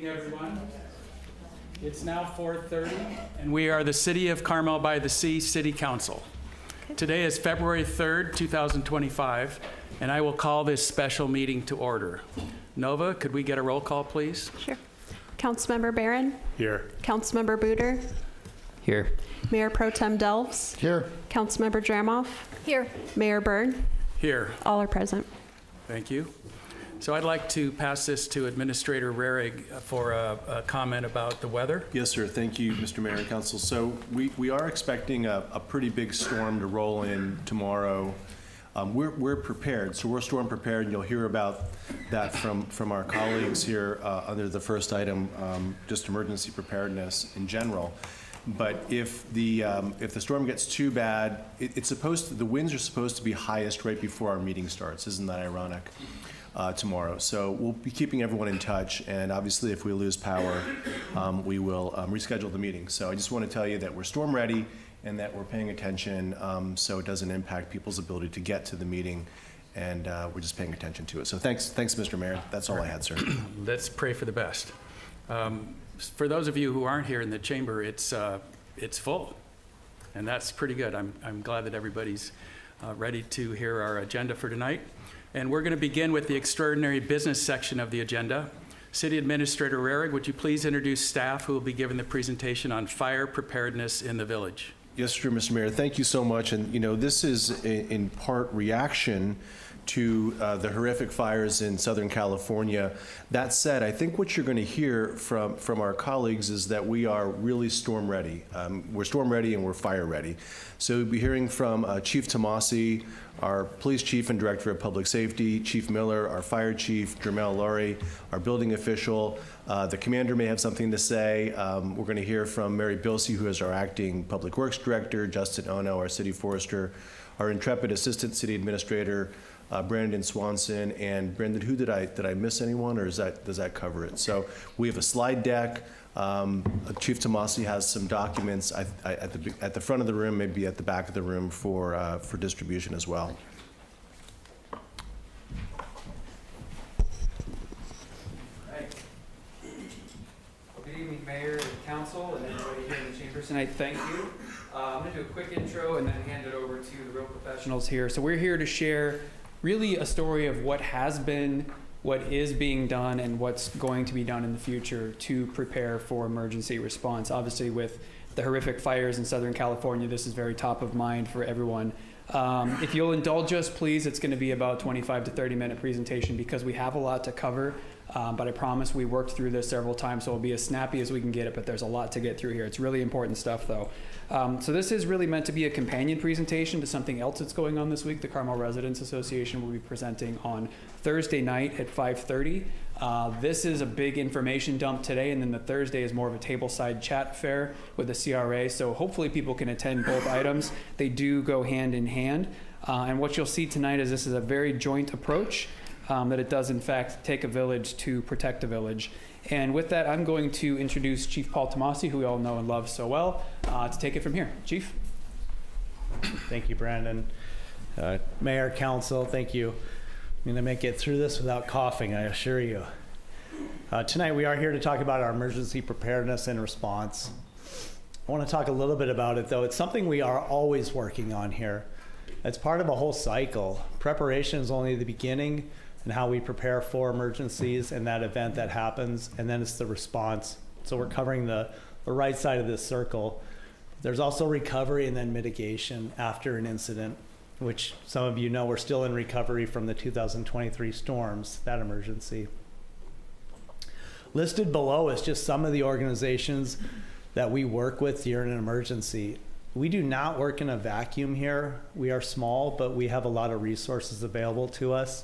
Evening, everyone. It's now 4:30, and we are the City of Carmel-by-the-Sea City Council. Today is February 3rd, 2025, and I will call this special meeting to order. Nova, could we get a roll call, please? Sure. Councilmember Barron? Here. Councilmember Booter? Here. Mayor Pro Tem Delves? Here. Councilmember Dramoff? Here. Mayor Byrd? Here. All are present. Thank you. So I'd like to pass this to Administrator Rarig for a comment about the weather. Yes, sir. Thank you, Mr. Mayor and Council. So we are expecting a pretty big storm to roll in tomorrow. We're prepared, so we're storm prepared, and you'll hear about that from our colleagues here under the first item, just emergency preparedness in general. But if the storm gets too bad, the winds are supposed to be highest right before our meeting starts. Isn't that ironic? Tomorrow. So we'll be keeping everyone in touch, and obviously if we lose power, we will reschedule the meeting. So I just want to tell you that we're storm ready and that we're paying attention so it doesn't impact people's ability to get to the meeting, and we're just paying attention to it. So thanks, Mr. Mayor. That's all I had, sir. Let's pray for the best. For those of you who aren't here in the chamber, it's full, and that's pretty good. I'm glad that everybody's ready to hear our agenda for tonight. And we're going to begin with the extraordinary business section of the agenda. City Administrator Rarig, would you please introduce staff who will be giving the presentation on fire preparedness in the village? Yes, sure, Mr. Mayor. Thank you so much. And, this is in part reaction to the horrific fires in Southern California. That said, I think what you're going to hear from our colleagues is that we are really storm ready. We're storm ready and we're fire ready. So we'll be hearing from Chief Tomasi, our Police Chief and Director of Public Safety, Chief Miller, our Fire Chief, Jermel Laurie, our building official. The commander may have something to say. We're going to hear from Mary Bilsey, who is our acting Public Works Director, Justin Ono, our City Forester, our intrepid Assistant City Administrator, Brandon Swanson, and Brandon, who did I miss anyone, or does that cover it? So we have a slide deck. Chief Tomasi has some documents at the front of the room, maybe at the back of the room for distribution as well. Right. Well, good evening, Mayor and Council, and everybody here in the chamber tonight. Thank you. I'm going to do a quick intro and then hand it over to the real professionals here. So we're here to share really a story of what has been, what is being done, and what's going to be done in the future to prepare for emergency response. Obviously, with the horrific fires in Southern California, this is very top of mind for everyone. If you'll indulge us, please, it's going to be about 25 to 30-minute presentation because we have a lot to cover, but I promise we worked through this several times, so it'll be as snappy as we can get it, but there's a lot to get through here. It's really important stuff, though. So this is really meant to be a companion presentation to something else that's going on this week. The Carmel Residents Association will be presenting on Thursday night at 5:30. This is a big information dump today, and then the Thursday is more of a tableside chat affair with the CRA, so hopefully people can attend both items. They do go hand in hand, and what you'll see tonight is this is a very joint approach, that it does in fact take a village to protect a village. And with that, I'm going to introduce Chief Paul Tomasi, who we all know and love so well, to take it from here. Chief? Thank you, Brandon. Mayor, Council, thank you. I'm going to make it through this without coughing, I assure you. Tonight we are here to talk about our emergency preparedness and response. I want to talk a little bit about it, though. It's something we are always working on here. It's part of a whole cycle. Preparation is only the beginning and how we prepare for emergencies and that event that happens, and then it's the response. So we're covering the right side of this circle. There's also recovery and then mitigation after an incident, which some of you know we're still in recovery from the 2023 storms, that emergency. Listed below is just some of the organizations that we work with during an emergency. We do not work in a vacuum here. We are small, but we have a lot of resources available to us.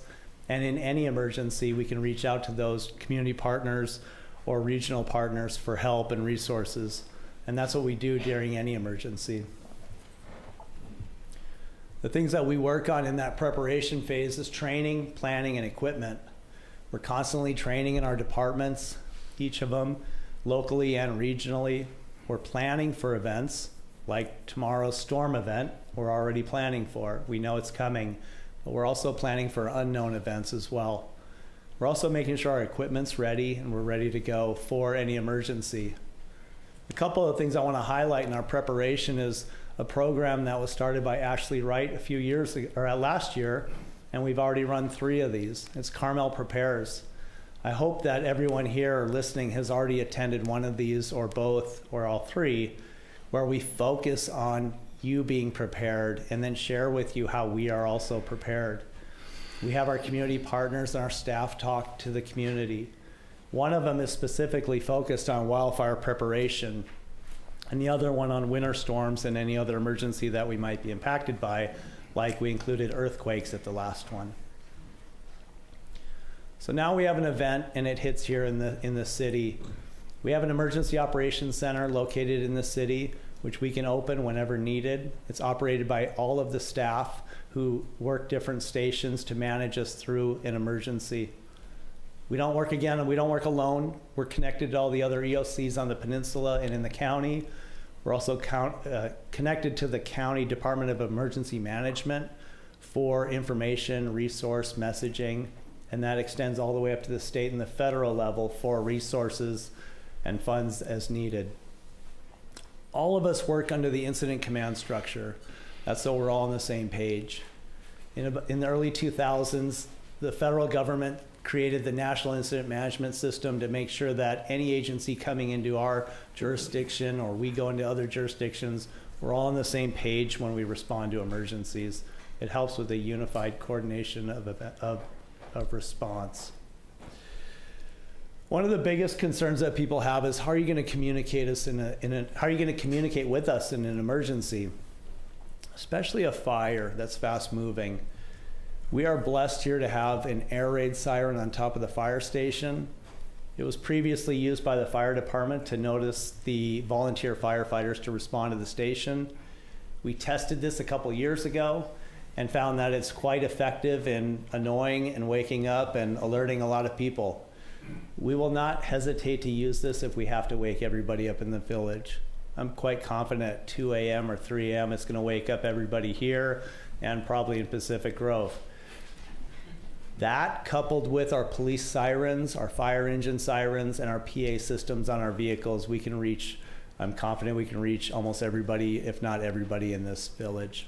And in any emergency, we can reach out to those community partners or regional partners for help and resources. And that's what we do during any emergency. The things that we work on in that preparation phase is training, planning, and equipment. We're constantly training in our departments, each of them, locally and regionally. We're planning for events like tomorrow's storm event. We're already planning for. We know it's coming, but we're also planning for unknown events as well. We're also making sure our equipment's ready and we're ready to go for any emergency. A couple of things I want to highlight in our preparation is a program that was started by Ashley Wright a few years ago, or last year, and we've already run 3 of these. It's Carmel Prepares. I hope that everyone here listening has already attended one of these or both or all 3, where we focus on you being prepared and then share with you how we are also prepared. We have our community partners and our staff talk to the community. One of them is specifically focused on wildfire preparation, and the other one on winter storms and any other emergency that we might be impacted by, like we included earthquakes at the last one. So now we have an event, and it hits here in the city. We have an emergency operations center located in the city, which we can open whenever needed. It's operated by all of the staff who work different stations to manage us through an emergency. We don't work alone. We're connected to all the other EOCs on the peninsula and in the county. We're also connected to the county Department of Emergency Management for information, resource, messaging, and that extends all the way up to the state and the federal level for resources and funds as needed. All of us work under the incident command structure. That's so we're all on the same page. In the early 2000s, the federal government created the National Incident Management System to make sure that any agency coming into our jurisdiction or we go into other jurisdictions, we're all on the same page when we respond to emergencies. It helps with a unified coordination of response. One of the biggest concerns that people have is how are you going to communicate with us in an emergency, especially a fire that's fast moving. We are blessed here to have an air raid siren on top of the fire station. It was previously used by the fire department to notice the volunteer firefighters to respond to the station. We tested this a couple years ago and found that it's quite effective in annoying and waking up and alerting a lot of people. We will not hesitate to use this if we have to wake everybody up in the village. I'm quite confident at 2 a.m. or 3 a.m. it's going to wake up everybody here and probably in Pacific Grove. That, coupled with our police sirens, our fire engine sirens, and our PA systems on our vehicles, I'm confident we can reach almost everybody, if not everybody in this village.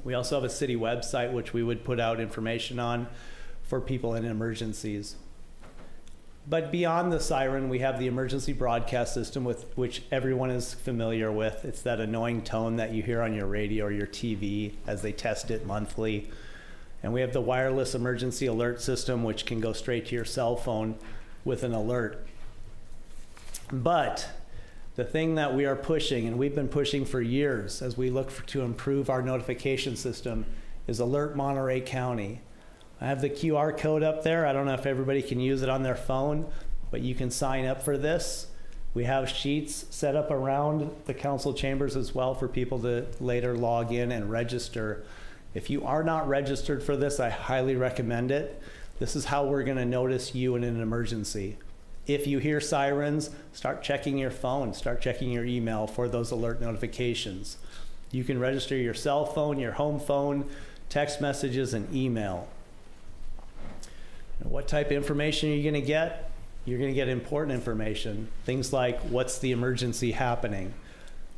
We also have a city website which we would put out information on for people in emergencies. But beyond the siren, we have the emergency broadcast system with which everyone is familiar with. It's that annoying tone that you hear on your radio or your TV as they test it monthly. And we have the wireless emergency alert system, which can go straight to your cell phone with an alert. But the thing that we are pushing, and we've been pushing for years as we look to improve our notification system, is Alert Monterey County. I have the QR code up there. I don't know if everybody can use it on their phone, but you can sign up for this. We have sheets set up around the council chambers as well for people to later log in and register. If you are not registered for this, I highly recommend it. This is how we're going to notice you in an emergency. If you hear sirens, start checking your phone, start checking your email for those alert notifications. You can register your cell phone, your home phone, text messages, and email. What type of information are you going to get? You're going to get important information. Things like, what's the emergency happening?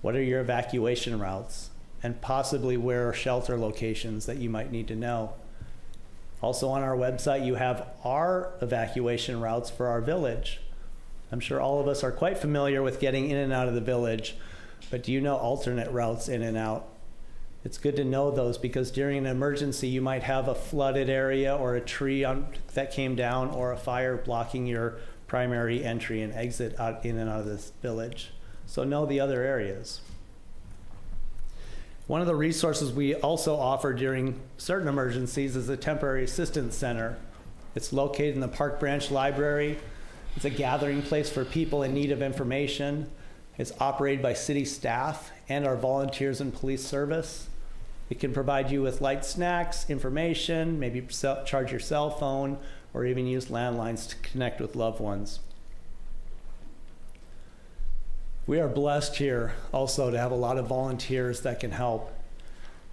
What are your evacuation routes? And possibly where are shelter locations that you might need to know. Also on our website, you have our evacuation routes for our village. I'm sure all of us are quite familiar with getting in and out of the village, but do you know alternate routes in and out? It's good to know those because during an emergency, you might have a flooded area or a tree that came down or a fire blocking your primary entry and exit in and out of this village. So know the other areas. One of the resources we also offer during certain emergencies is a temporary assistance center. It's located in the Park Branch Library. It's a gathering place for people in need of information. It's operated by city staff and our volunteers and police service. It can provide you with light snacks, information, maybe charge your cell phone, or even use landlines to connect with loved ones. We are blessed here also to have a lot of volunteers that can help.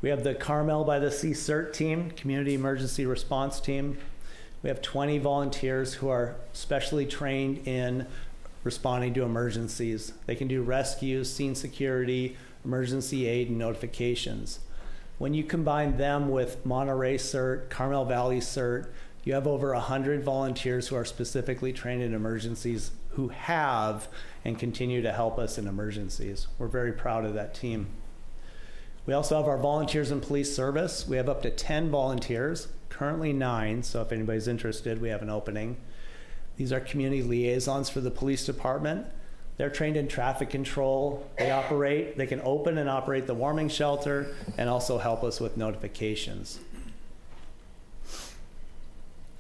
We have the Carmel-by-the-Sea CERT team, Community Emergency Response Team. We have 20 volunteers who are specially trained in responding to emergencies. They can do rescues, scene security, emergency aid, and notifications. When you combine them with Monterey CERT, Carmel Valley CERT, you have over 100 volunteers who are specifically trained in emergencies who have and continue to help us in emergencies. We're very proud of that team. We also have our volunteers in police service. We have up to 10 volunteers, currently 9, so if anybody's interested, we have an opening. These are community liaisons for the police department. They're trained in traffic control. They can open and operate the warming shelter and also help us with notifications.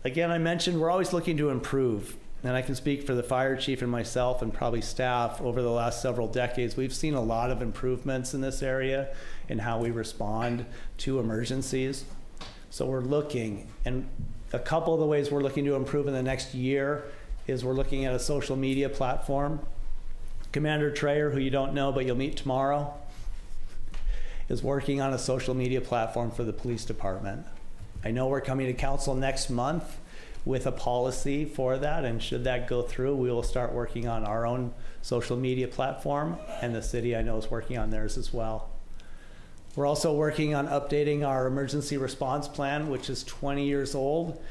Again, I mentioned we're always looking to improve, and I can speak for the fire chief and myself and probably staff. Over the last several decades, we've seen a lot of improvements in this area in how we respond to emergencies. So we're looking, and a couple of the ways we're looking to improve in the next year is we're looking at a social media platform. Commander Trayer, who you don't know but you'll meet tomorrow, is working on a social media platform for the police department. I know we're coming to council next month with a policy for that, and should that go through, we will start working on our own social media platform, and the city, I know, is working on theirs as well. We're also working on updating our emergency response plan, which is 20 years old.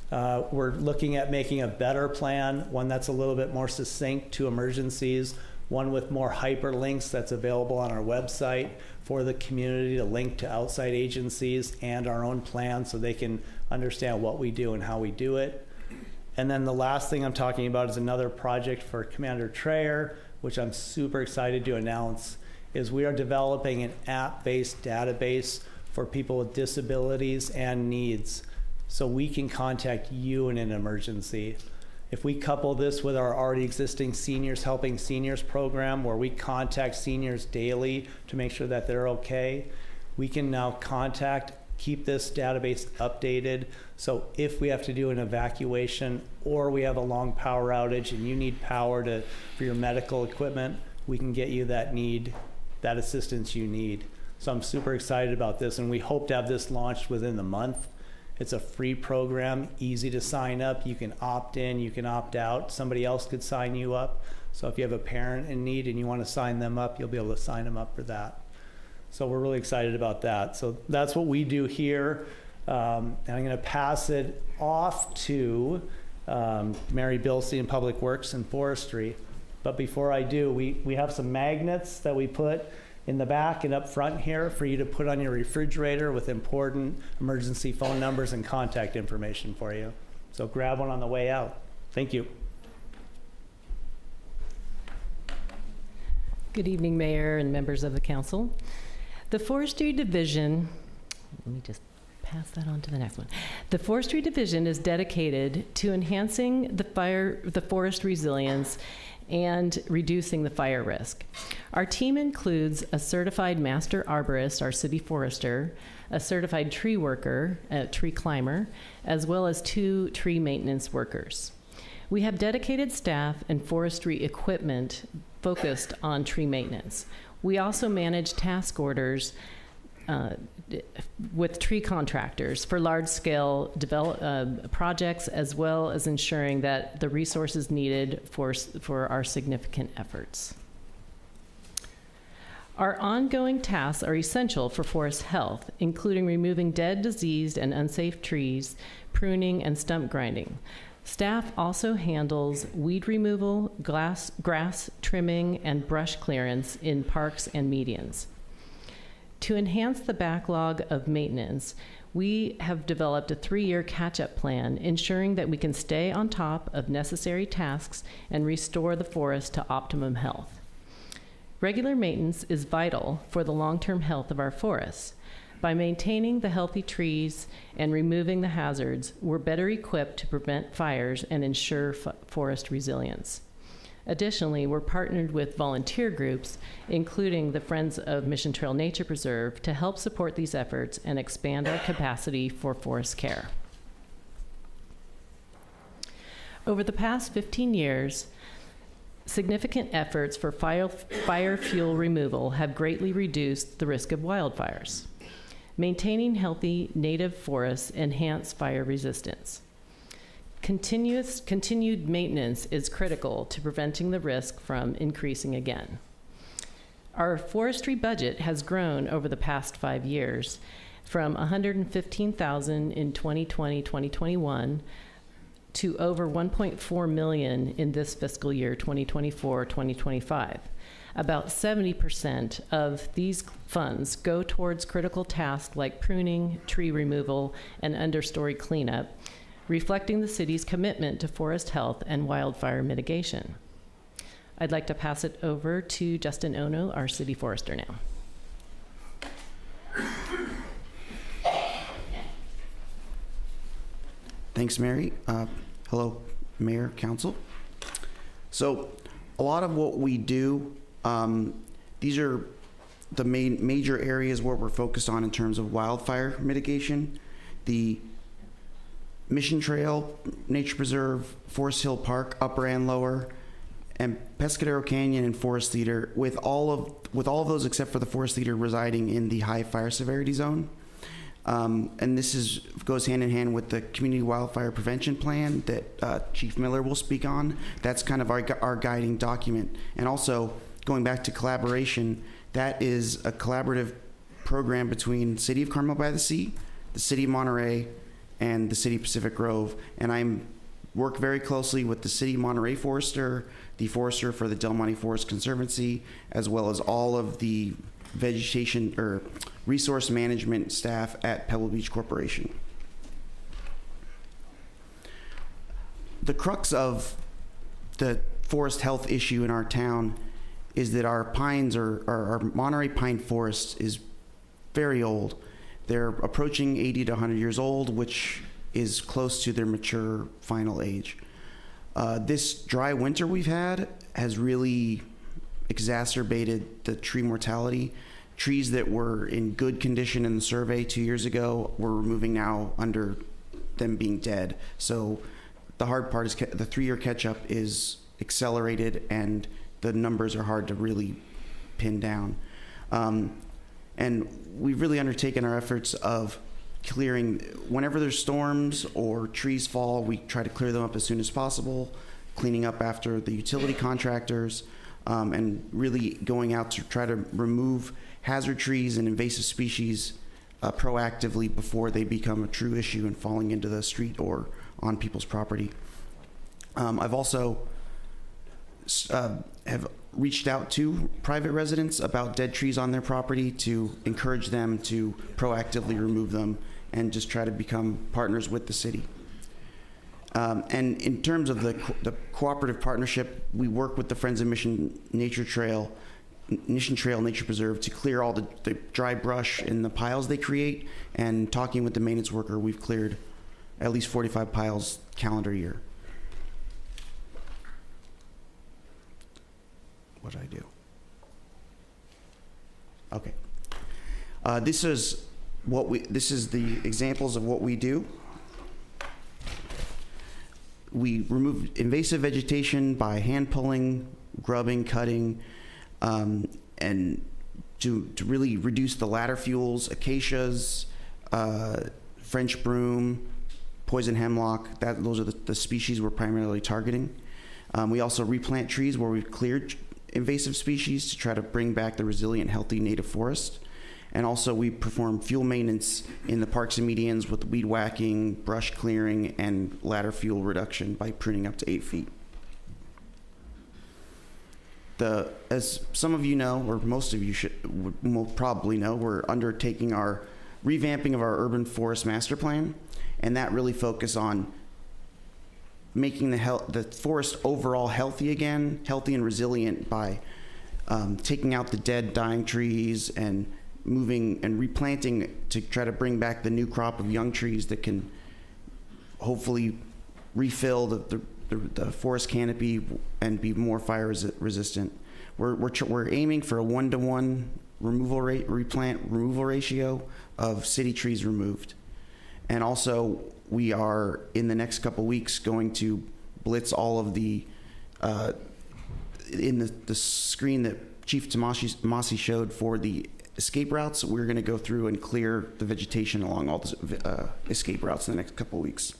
We're looking at making a better plan, one that's a little bit more succinct to emergencies, one with more hyperlinks that's available on our website for the community to link to outside agencies and our own plan so they can understand what we do and how we do it. And then the last thing I'm talking about is another project for Commander Trayer, which I'm super excited to announce, is we are developing an app-based database for people with disabilities and needs, so we can contact you in an emergency. If we couple this with our already existing Seniors Helping Seniors program, where we contact seniors daily to make sure that they're okay, we can now keep this database updated. So if we have to do an evacuation or we have a long power outage and you need power for your medical equipment, we can get you that assistance you need. So I'm super excited about this, and we hope to have this launched within the month. It's a free program, easy to sign up. You can opt in, you can opt out. Somebody else could sign you up. So if you have a parent in need and you want to sign them up, you'll be able to sign them up for that. So we're really excited about that. So that's what we do here. And I'm going to pass it off to Mary Bilsey in Public Works and Forestry. But before I do, we have some magnets that we put in the back and up front here for you to put on your refrigerator with important emergency phone numbers and contact information for you. So grab one on the way out. Thank you. Good evening, Mayor and members of the council. The Forestry Division, let me just pass that on to the next one. The Forestry Division is dedicated to enhancing the forest resilience and reducing the fire risk. Our team includes a certified master arborist, our city forester, a certified tree worker, a tree climber, as well as 2 tree maintenance workers. We have dedicated staff and forestry equipment focused on tree maintenance. We also manage task orders with tree contractors for large-scale projects, as well as ensuring that the resources needed for our significant efforts. Our ongoing tasks are essential for forest health, including removing dead, diseased, and unsafe trees, pruning, and stump grinding. Staff also handles weed removal, grass trimming, and brush clearance in parks and medians. To enhance the backlog of maintenance, we have developed a 3-year catch-up plan, ensuring that we can stay on top of necessary tasks and restore the forest to optimum health. Regular maintenance is vital for the long-term health of our forests. By maintaining the healthy trees and removing the hazards, we're better equipped to prevent fires and ensure forest resilience. Additionally, we're partnered with volunteer groups, including the Friends of Mission Trail Nature Preserve, to help support these efforts and expand our capacity for forest care. Over the past 15 years, significant efforts for fire fuel removal have greatly reduced the risk of wildfires. Maintaining healthy native forests enhance fire resistance. Continued maintenance is critical to preventing the risk from increasing again. Our forestry budget has grown over the past 5 years from $115,000 in 2020-2021 to over $1.4 million in this fiscal year, 2024-2025. About 70% of these funds go towards critical tasks like pruning, tree removal, and understory cleanup, reflecting the city's commitment to forest health and wildfire mitigation. I'd like to pass it over to Justin Ono, our city forester now. Thanks, Mary. Hello, Mayor, Council. So a lot of what we do, these are the major areas where we're focused on in terms of wildfire mitigation. The Mission Trail, Nature Preserve, Forest Hill Park, Upper and Lower, and Pescadero Canyon and Forest Theater, with all of those except for the Forest Theater residing in the high fire severity zone. And this goes hand in hand with the Community Wildfire Prevention Plan that Chief Miller will speak on. That's kind of our guiding document. And also, going back to collaboration, that is a collaborative program between the City of Carmel-by-the-Sea, the City of Monterey, and the City of Pacific Grove. And I work very closely with the City of Monterey Forester, the Forester for the Del Monte Forest Conservancy, as well as all of the vegetation or resource management staff at Pebble Beach Corporation. The crux of the forest health issue in our town is that our pines, or our Monterey pine forest, is very old. They're approaching 80 to 100 years old, which is close to their mature final age. This dry winter we've had has really exacerbated the tree mortality. Trees that were in good condition in the survey 2 years ago, we're removing now under them being dead. So the hard part is the 3-year catch-up is accelerated, and the numbers are hard to really pin down. And we've really undertaken our efforts of clearing. Whenever there's storms or trees fall, we try to clear them up as soon as possible, cleaning up after the utility contractors, and really going out to try to remove hazard trees and invasive species proactively before they become a true issue and falling into the street or on people's property. I've also have reached out to private residents about dead trees on their property to encourage them to proactively remove them and just try to become partners with the city. And in terms of the cooperative partnership, we work with the Friends of Mission Trail Nature Preserve to clear all the dry brush in the piles they create, and talking with the maintenance worker, we've cleared at least 45 piles calendar year. What did I do? Okay. This is the examples of what we do. We remove invasive vegetation by hand pulling, grubbing, cutting, and to really reduce the ladder fuels, acacias, French broom, poison hemlock. Those are the species we're primarily targeting. We also replant trees where we've cleared invasive species to try to bring back the resilient, healthy native forest. And also we perform fuel maintenance in the parks and medians with weed whacking, brush clearing, and ladder fuel reduction by pruning up to 8 feet. As some of you know, or most of you will probably know, we're undertaking our revamping of our urban forest master plan, and that really focuses on making the forest overall healthy again, healthy and resilient by taking out the dead, dying trees and moving and replanting to try to bring back the new crop of young trees that can hopefully refill the forest canopy and be more fire resistant. We're aiming for a 1-to-1 replant removal ratio of city trees removed. And also, we are, in the next couple weeks, going to blitz all of the, in the screen that Chief Tomasi showed for the escape routes, we're going to go through and clear the vegetation along all the escape routes in the next couple weeks.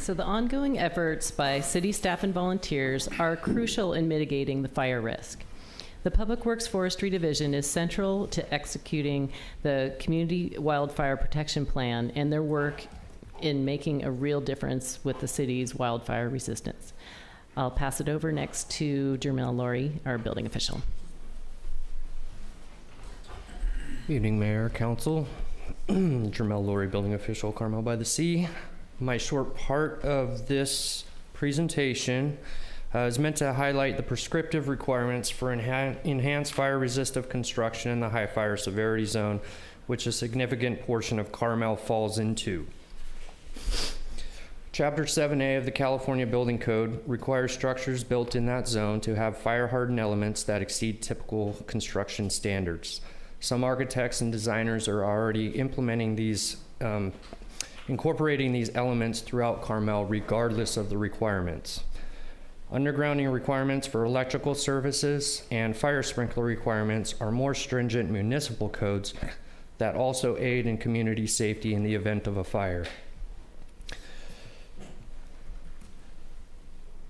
So the ongoing efforts by city staff and volunteers are crucial in mitigating the fire risk. The Public Works Forestry Division is central to executing the Community Wildfire Protection Plan and their work in making a real difference with the city's wildfire resistance. I'll pass it over next to Jermel Laurie, our building official. Evening, Mayor, Council. Jermel Laurie, building official, Carmel-by-the-Sea. My short part of this presentation is meant to highlight the prescriptive requirements for enhanced fire-resistive construction in the high fire severity zone, which a significant portion of Carmel falls into. Chapter 7A of the California Building Code requires structures built in that zone to have fire-hardened elements that exceed typical construction standards. Some architects and designers are already implementing these, incorporating these elements throughout Carmel regardless of the requirements. Undergrounding requirements for electrical services and fire sprinkler requirements are more stringent municipal codes that also aid in community safety in the event of a fire.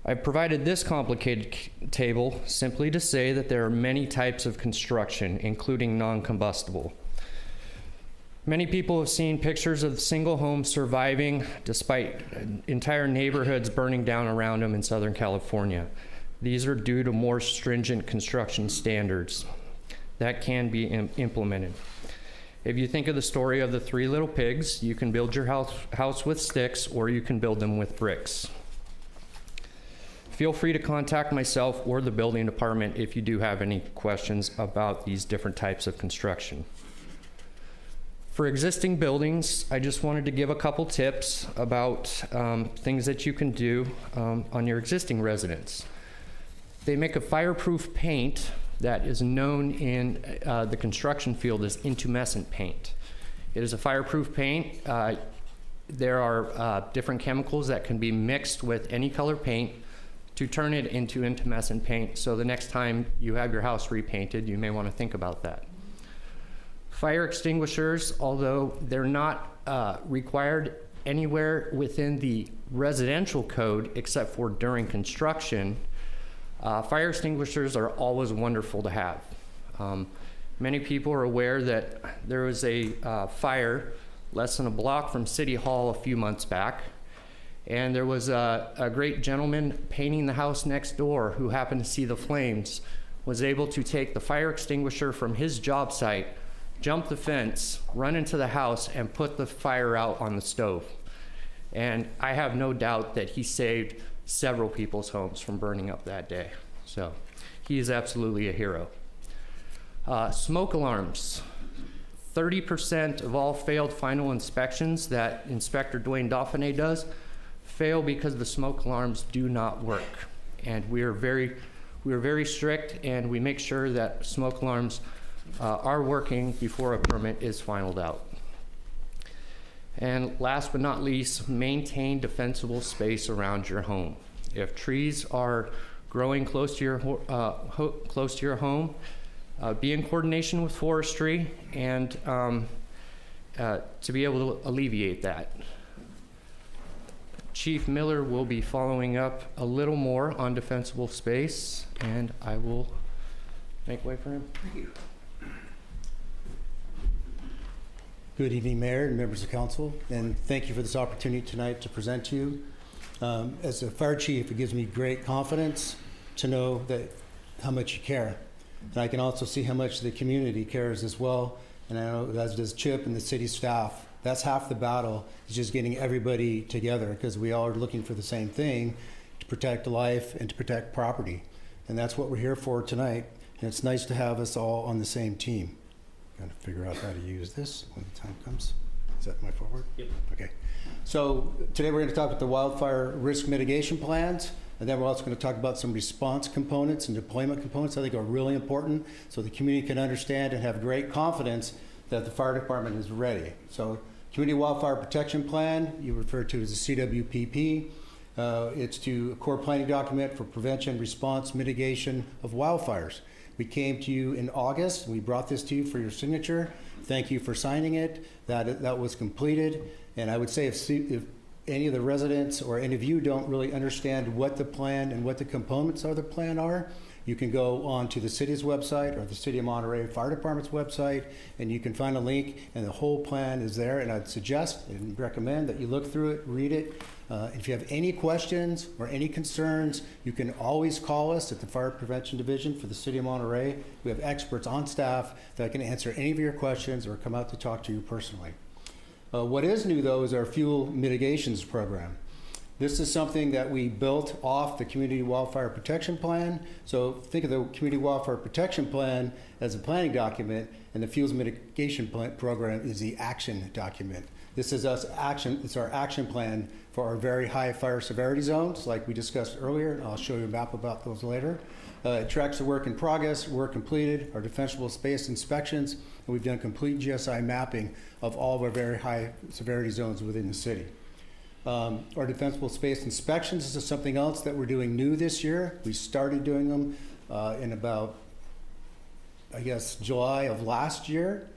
I've provided this complicated table simply to say that there are many types of construction, including non-combustible. Many people have seen pictures of single homes surviving despite entire neighborhoods burning down around them in Southern California. These are due to more stringent construction standards that can be implemented. If you think of the story of the 3 little pigs, you can build your house with sticks or you can build them with bricks. Feel free to contact myself or the building department if you do have any questions about these different types of construction. For existing buildings, I just wanted to give a couple tips about things that you can do on your existing residence. They make a fireproof paint that is known in the construction field as intumescent paint. It is a fireproof paint. There are different chemicals that can be mixed with any color paint to turn it into intumescent paint, so the next time you have your house repainted, you may want to think about that. Fire extinguishers, although they're not required anywhere within the residential code except for during construction, fire extinguishers are always wonderful to have. Many people are aware that there was a fire less than a block from City Hall a few months back, and there was a great gentleman painting the house next door who happened to see the flames, was able to take the fire extinguisher from his job site, jump the fence, run into the house, and put the fire out on the stove. And I have no doubt that he saved several people's homes from burning up that day. So he is absolutely a hero. Smoke alarms. 30% of all failed final inspections that Inspector Dwayne Dauphiné does fail because the smoke alarms do not work. And we are very strict, and we make sure that smoke alarms are working before a permit is finalized out. And last but not least, maintain defensible space around your home. If trees are growing close to your home, be in coordination with Forestry and to be able to alleviate that. Chief Miller will be following up a little more on defensible space, and I will make way for him. Thank you. Good evening, Mayor and members of council, and thank you for this opportunity tonight to present to you. As a fire chief, it gives me great confidence to know that how much you care. And I can also see how much the community cares as well, and I know as does Chip and the city staff. That's half the battle, is just getting everybody together, because we all are looking for the same thing, to protect life and to protect property. And that's what we're here for tonight, and it's nice to have us all on the same team. Got to figure out how to use this when the time comes. Is that my forward? Yep. Okay. So today we're going to talk about the wildfire risk mitigation plans, and then we're also going to talk about some response components and deployment components I think are really important, so the community can understand and have great confidence that the fire department is ready. So Community Wildfire Protection Plan, you refer to as the CWPP. It's to a core planning document for prevention, response, mitigation of wildfires. We came to you in August. We brought this to you for your signature. Thank you for signing it. That was completed. And I would say if any of the residents or any of you don't really understand what the plan and what the components of the plan are, you can go on to the city's website or the City of Monterey Fire Department's website, and you can find a link, and the whole plan is there. And I'd suggest and recommend that you look through it, read it. If you have any questions or any concerns, you can always call us at the Fire Prevention Division for the City of Monterey. We have experts on staff that can answer any of your questions or come out to talk to you personally. What is new, though, is our fuel mitigations program. This is something that we built off the Community Wildfire Protection Plan. So think of the Community Wildfire Protection Plan as a planning document, and the Fuels Mitigation Program is the action document. This is it's our action plan for our very high fire severity zones, like we discussed earlier, and I'll show you a map about those later. It tracks the work in progress, work completed, our defensible space inspections, and we've done complete GSI mapping of all of our very high severity zones within the city. Our defensible space inspections, this is something else that we're doing new this year. We started doing them in about, I guess, July of last year.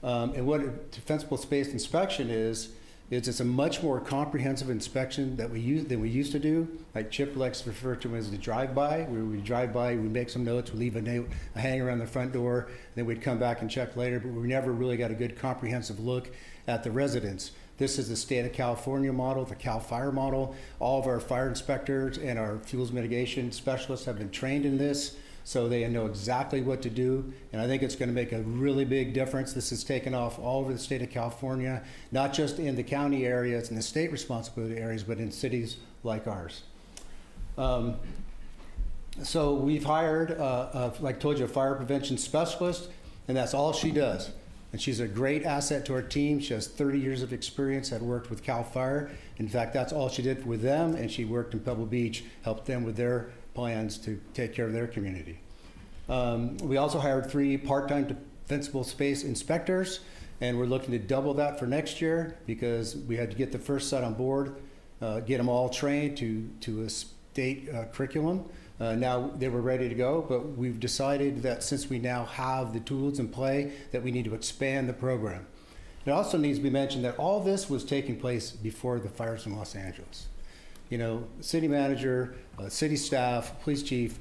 And what a defensible space inspection is it's a much more comprehensive inspection than we used to do. Like Chip likes to refer to them as the drive-by, where we drive by, we make some notes, we leave a hanger around the front door, then we'd come back and check later, but we never really got a good comprehensive look at the residents. This is the state of California model, the CAL FIRE model. All of our fire inspectors and our fuels mitigation specialists have been trained in this, so they know exactly what to do. And I think it's going to make a really big difference. This is taken off all over the state of California, not just in the county areas and the state responsibility areas, but in cities like ours. So we've hired, like I told you, a fire prevention specialist, and that's all she does. And she's a great asset to our team. She has 30 years of experience, had worked with CAL FIRE. In fact, that's all she did with them, and she worked in Pebble Beach, helped them with their plans to take care of their community. We also hired 3 part-time defensible space inspectors, and we're looking to double that for next year because we had to get the first set on board, get them all trained to a state curriculum. Now they were ready to go, but we've decided that since we now have the tools in play, that we need to expand the program. It also needs to be mentioned that all this was taking place before the fires in Los Angeles. You know, city manager, city staff, police chief,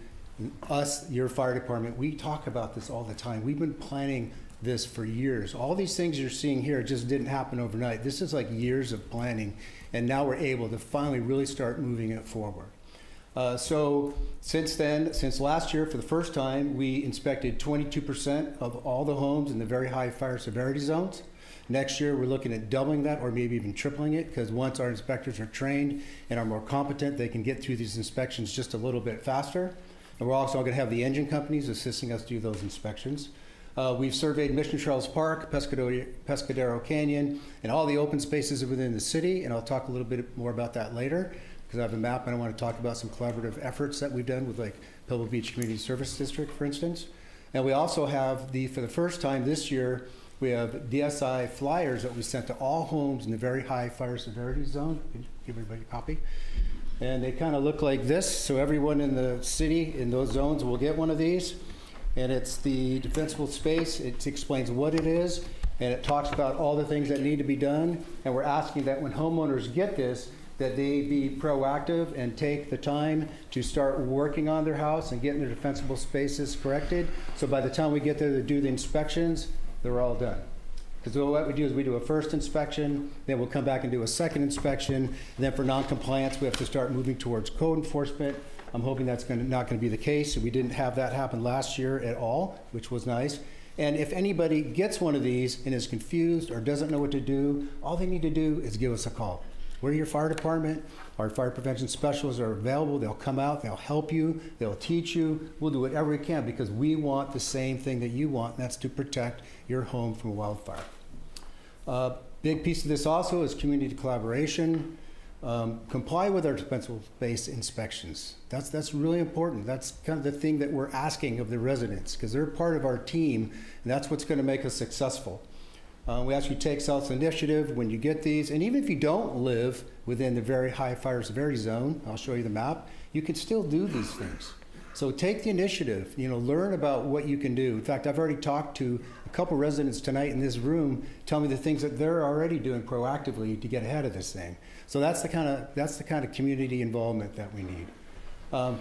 us, your fire department, we talk about this all the time. We've been planning this for years. All these things you're seeing here just didn't happen overnight. This is like years of planning, and now we're able to finally really start moving it forward. So since then, since last year, for the first time, we inspected 22% of all the homes in the very high fire severity zones. Next year, we're looking at doubling that or maybe even tripling it, because once our inspectors are trained and are more competent, they can get through these inspections just a little bit faster. And we're also going to have the engine companies assisting us do those inspections. We've surveyed Mission Trails Park, Pescadero Canyon, and all the open spaces within the city, and I'll talk a little bit more about that later, because I have a map and I want to talk about some collaborative efforts that we've done with like Pebble Beach Community Service District, for instance. And we also have for the first time this year, we have DSI flyers that we sent to all homes in the very high fire severity zone. Give everybody a copy. And they kind of look like this. So everyone in the city in those zones will get one of these. And it's the defensible space. It explains what it is, and it talks about all the things that need to be done. And we're asking that when homeowners get this, that they be proactive and take the time to start working on their house and getting their defensible spaces corrected. So by the time we get there to do the inspections, they're all done. Because what we do is we do a first inspection, then we'll come back and do a second inspection, and then for non-compliance, we have to start moving towards code enforcement. I'm hoping that's not going to be the case. We didn't have that happen last year at all, which was nice. And if anybody gets one of these and is confused or doesn't know what to do, all they need to do is give us a call. We're your fire department. Our fire prevention specialists are available. They'll come out, they'll help you, they'll teach you. We'll do whatever we can because we want the same thing that you want, and that's to protect your home from a wildfire. Big piece of this also is community collaboration. Comply with our defensible space inspections. That's really important. That's kind of the thing that we're asking of the residents because they're part of our team, and that's what's going to make us successful. We ask you to take self-initiative when you get these, and even if you don't live within the very high fire severity zone, I'll show you the map, you can still do these things. So take the initiative, learn about what you can do. In fact, I've already talked to a couple residents tonight in this room tell me the things that they're already doing proactively to get ahead of this thing. So that's the kind of community involvement that we need.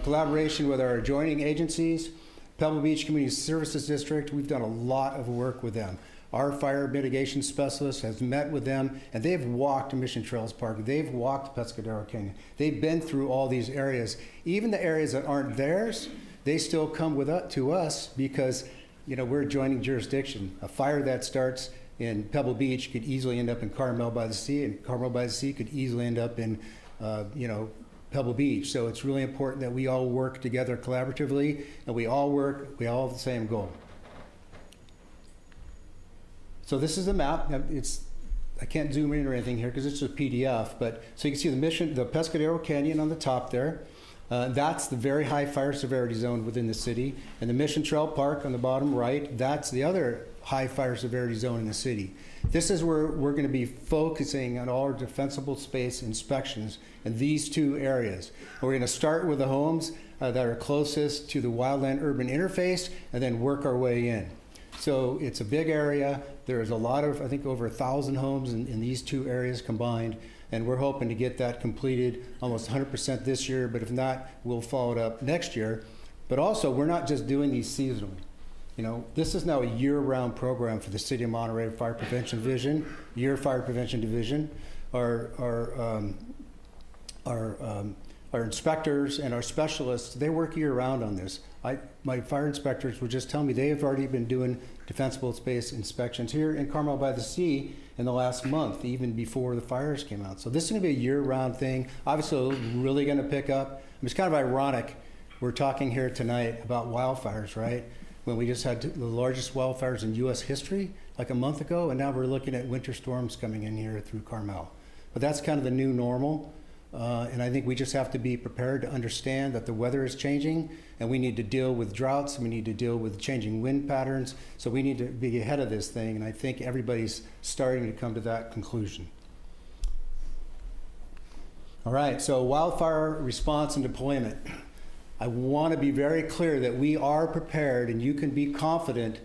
Collaboration with our adjoining agencies, Pebble Beach Community Services District, we've done a lot of work with them. Our fire mitigation specialist has met with them, and they've walked Mission Trails Park. They've walked Pescadero Canyon. They've been through all these areas. Even the areas that aren't theirs, they still come to us because, you know, we're adjoining jurisdiction. A fire that starts in Pebble Beach could easily end up in Carmel-by-the-Sea, and Carmel-by-the-Sea could easily end up in, Pebble Beach. So it's really important that we all work together collaboratively, and we all have the same goal. So this is the map. I can't zoom in or anything here because it's a PDF, but so you can see the Pescadero Canyon on the top there. That's the very high fire severity zone within the city. And the Mission Trail Park on the bottom right, that's the other high fire severity zone in the city. This is where we're going to be focusing on all our defensible space inspections in these two areas. We're going to start with the homes that are closest to the wildland-urban interface and then work our way in. So it's a big area. There's a lot of, I think, over 1,000 homes in these two areas combined, and we're hoping to get that completed almost 100% this year, but if not, we'll follow it up next year. But also, we're not just doing these seasonally. You know, this is now a year-round program for the City of Monterey Fire Prevention Division, Fire Prevention Division. Our inspectors and our specialists, they work year-round on this. My fire inspectors would just tell me they have already been doing defensible space inspections here in Carmel-by-the-Sea in the last month, even before the fires came out. So this is going to be a year-round thing. Obviously, really going to pick up. It's kind of ironic. We're talking here tonight about wildfires, right? When we just had the largest wildfires in U.S. history like a month ago, and now we're looking at winter storms coming in here through Carmel. But that's kind of the new normal. And I think we just have to be prepared to understand that the weather is changing and we need to deal with droughts, we need to deal with changing wind patterns, so we need to be ahead of this thing, and I think everybody's starting to come to that conclusion. All right, so wildfire response and deployment. I want to be very clear that we are prepared, and you can be confident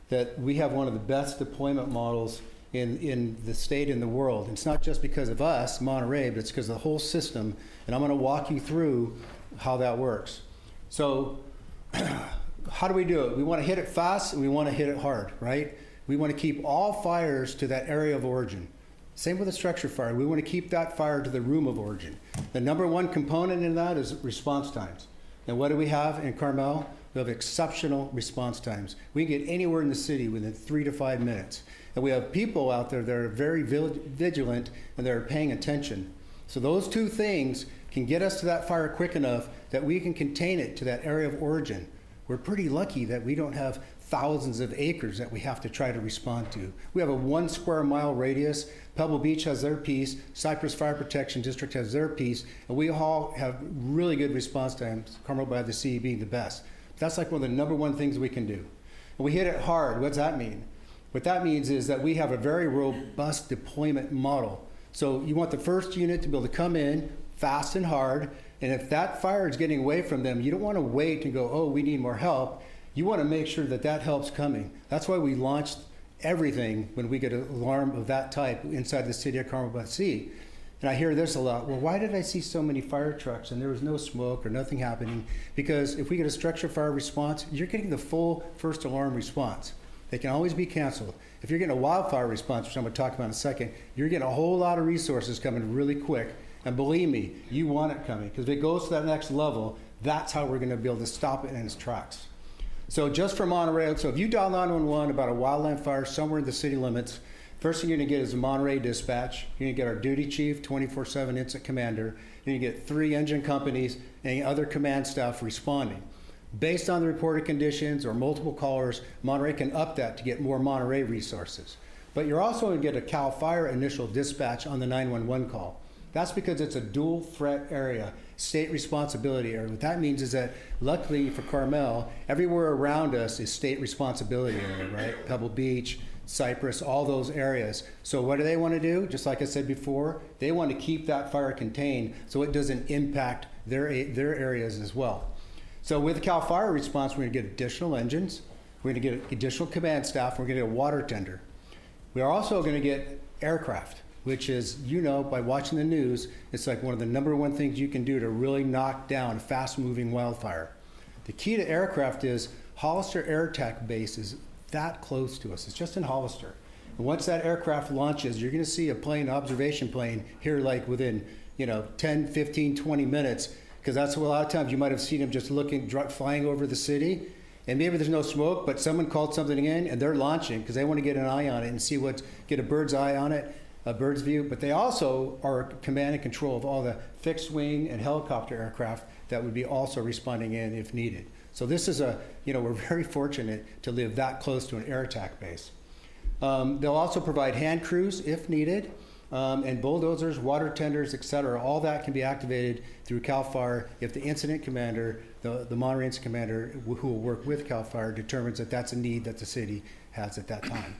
that we have one of the best deployment models in the state and the world. It's not just because of us, Monterey, but it's because of the whole system, and I'm going to walk you through how that works. So how do we do it? We want to hit it fast and we want to hit it hard, right? We want to keep all fires to that area of origin. Same with a structure fire. We want to keep that fire to the room of origin. The number one component in that is response times. And what do we have in Carmel? We have exceptional response times. We can get anywhere in the city within 3 to 5 minutes. And we have people out there that are very vigilant and they're paying attention. So those two things can get us to that fire quick enough that we can contain it to that area of origin. We're pretty lucky that we don't have thousands of acres that we have to try to respond to. We have a 1 square mile radius. Pebble Beach has their piece. Cypress Fire Protection District has their piece. And we all have really good response times, Carmel-by-the-Sea being the best. That's like one of the number one things we can do. And we hit it hard. What does that mean? What that means is that we have a very robust deployment model. So you want the first unit to be able to come in fast and hard, and if that fire is getting away from them, you don't want to wait and go, oh, we need more help. You want to make sure that that help's coming. That's why we launched everything when we get an alarm of that type inside the city of Carmel-by-the-Sea. And I hear this a lot. Well, why did I see so many fire trucks and there was no smoke or nothing happening? Because if we get a structure fire response, you're getting the full first alarm response. They can always be canceled. If you're getting a wildfire response, which I'm going to talk about in a second, you're getting a whole lot of resources coming really quick. And believe me, you want it coming, because if it goes to that next level, that's how we're going to be able to stop it in its tracks. So just for Monterey, so if you dial 911 about a wildland fire somewhere in the city limits, first thing you're going to get is a Monterey dispatch. You're going to get our duty chief, 24/7 incident commander. You're going to get 3 engine companies and other command staff responding. Based on the reported conditions or multiple callers, Monterey can up that to get more Monterey resources. But you're also going to get a CAL FIRE initial dispatch on the 911 call. That's because it's a dual threat area, state responsibility area. What that means is that, luckily for Carmel, everywhere around us is state responsibility area, right? Pebble Beach, Cypress, all those areas. So what do they want to do? Just like I said before, they want to keep that fire contained so it doesn't impact their areas as well. So with the CAL FIRE response, we're going to get additional engines. We're going to get additional command staff. We're going to get a water tender. We are also going to get aircraft, which is, by watching the news, it's like one of the number one things you can do to really knock down a fast-moving wildfire. The key to aircraft is Hollister Air Attack Base is that close to us. It's just in Hollister. And once that aircraft launches, you're going to see a plane, observation plane, here like within 10, 15, 20 minutes, because that's what a lot of times you might have seen them just flying over the city. And maybe there's no smoke, but someone called something in and they're launching because they want to get an eye on it and get a bird's eye on it, a bird's view. But they also are command and control of all the fixed wing and helicopter aircraft that would be also responding in if needed. So this is we're very fortunate to live that close to an air attack base. They'll also provide hand crews if needed, and bulldozers, water tenders, et cetera. All that can be activated through CAL FIRE if the incident commander, the Monterey incident commander, who will work with CAL FIRE, determines that that's a need that the city has at that time.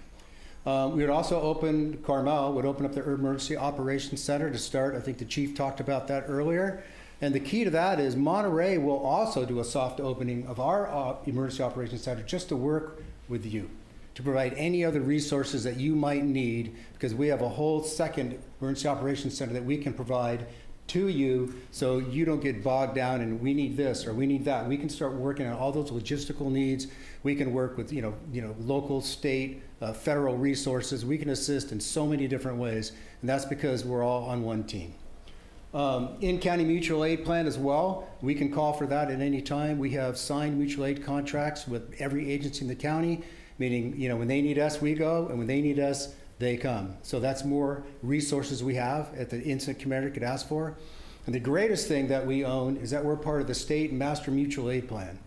We would also would open up the Emergency Operations Center to start. I think the chief talked about that earlier. And the key to that is Monterey will also do a soft opening of our Emergency Operations Center just to work with you, to provide any other resources that you might need, because we have a whole second Emergency Operations Center that we can provide to you so you don't get bogged down and we need this or we need that. We can start working on all those logistical needs. We can work with local, state, federal resources. We can assist in so many different ways, and that's because we're all on one team. In-county mutual aid plan as well. We can call for that at any time. We have signed mutual aid contracts with every agency in the county, meaning, when they need us, we go, and when they need us, they come. So that's more resources we have at the incident commander could ask for. And the greatest thing that we own is that we're part of the state master mutual aid plan.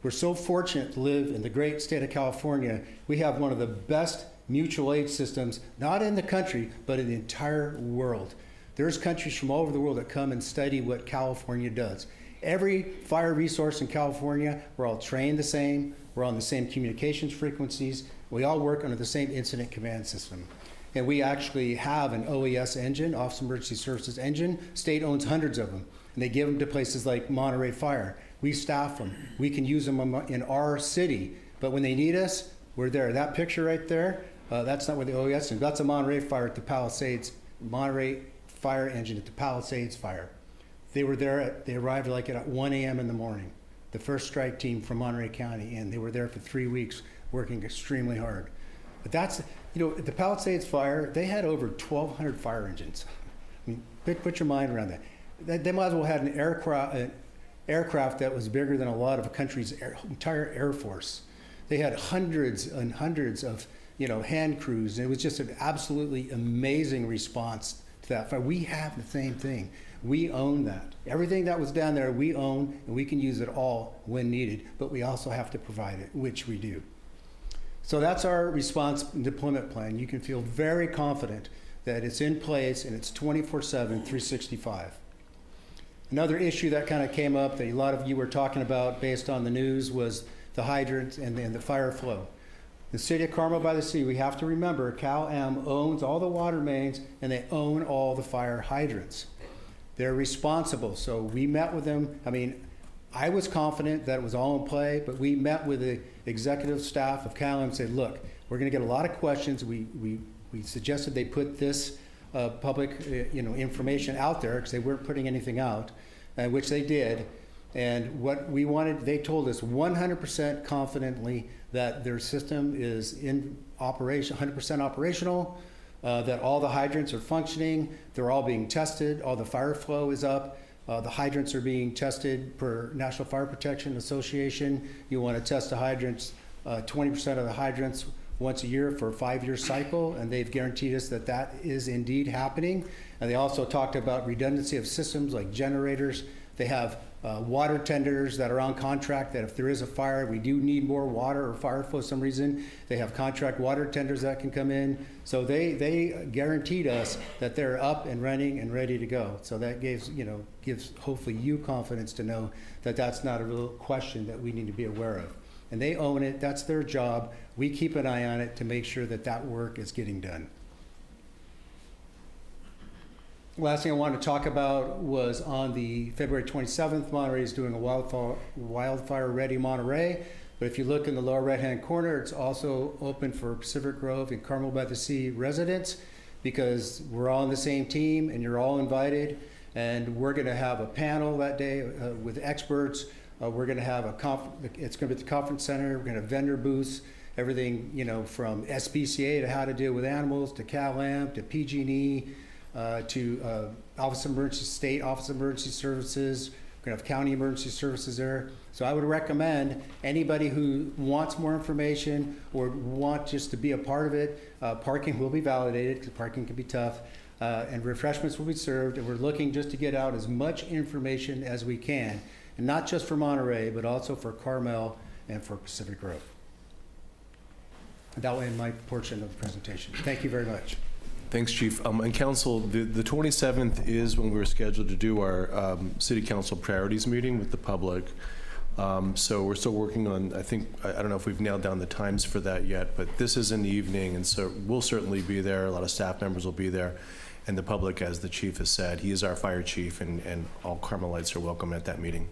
We're so fortunate to live in the great state of California. We have one of the best mutual aid systems, not in the country, but in the entire world. There's countries from all over the world that come and study what California does. Every fire resource in California, we're all trained the same, we're on the same communications frequencies, we all work under the same incident command system. And we actually have an OES engine, Office of Emergency Services engine. State owns hundreds of them, and they give them to places like Monterey Fire. We staff them. We can use them in our city, but when they need us, we're there. That picture right there, that's not where the OES is. That's a Monterey Fire at the Palisades, Monterey Fire engine at the Palisades Fire. They were there, they arrived like at 1 a.m. in the morning, the first strike team from Monterey County, and they were there for 3 weeks working extremely hard. But that's, at the Palisades Fire, they had over 1,200 fire engines. I mean, put your mind around that. They might as well have an aircraft that was bigger than a lot of a country's entire Air Force. They had hundreds and hundreds of, hand crews, and it was just an absolutely amazing response to that fire. We have the same thing. We own that. Everything that was down there, we own, and we can use it all when needed, but we also have to provide it, which we do. So that's our response and deployment plan. You can feel very confident that it's in place and it's 24/7, 365. Another issue that kind of came up that a lot of you were talking about based on the news was the hydrants and the fire flow. The city of Carmel-by-the-Sea, we have to remember, Cal-Am owns all the water mains and they own all the fire hydrants. They're responsible. So we met with them. I mean, I was confident that it was all in play, but we met with the executive staff of Cal-Am and said, look, we're going to get a lot of questions. We suggested they put this public information out there because they weren't putting anything out, which they did. And what we wanted, they told us 100% confidently that their system is in operation, 100% operational, that all the hydrants are functioning, they're all being tested, all the fire flow is up, the hydrants are being tested per National Fire Protection Association. You want to test the hydrants, 20% of the hydrants once a year for a 5-year cycle, and they've guaranteed us that that is indeed happening. And they also talked about redundancy of systems like generators. They have water tenders that are on contract that if there is a fire, we do need more water or fire flow for some reason, they have contract water tenders that can come in. So they guaranteed us that they're up and running and ready to go. So that gives hopefully you confidence to know that that's not a real question that we need to be aware of. And they own it, that's their job. We keep an eye on it to make sure that that work is getting done. Last thing I wanted to talk about was on the February 27th, Monterey is doing a wildfire ready Monterey. But if you look in the lower right-hand corner, it's also open for Pacific Grove and Carmel-by-the-Sea residents, because we're all on the same team and you're all invited. And we're going to have a panel that day with experts. We're going to have it's going to be at the conference center. We're going to have vendor booths, everything, from SPCA to how to deal with animals, to CalAmp, to PG&E, to State Office of Emergency Services. We're going to have county emergency services there. So I would recommend anybody who wants more information or want just to be a part of it, parking will be validated, because parking can be tough, and refreshments will be served. And we're looking just to get out as much information as we can, and not just for Monterey, but also for Carmel and for Pacific Grove. That will end my portion of the presentation. Thank you very much. Thanks, Chief. And Council, the 27th is when we were scheduled to do our City Council priorities meeting with the public. So we're still working on, I don't know if we've nailed down the times for that yet, but this is in the evening, and so we'll certainly be there. A lot of staff members will be there, and the public, as the chief has said, he is our fire chief, and all Carmelites are welcome at that meeting.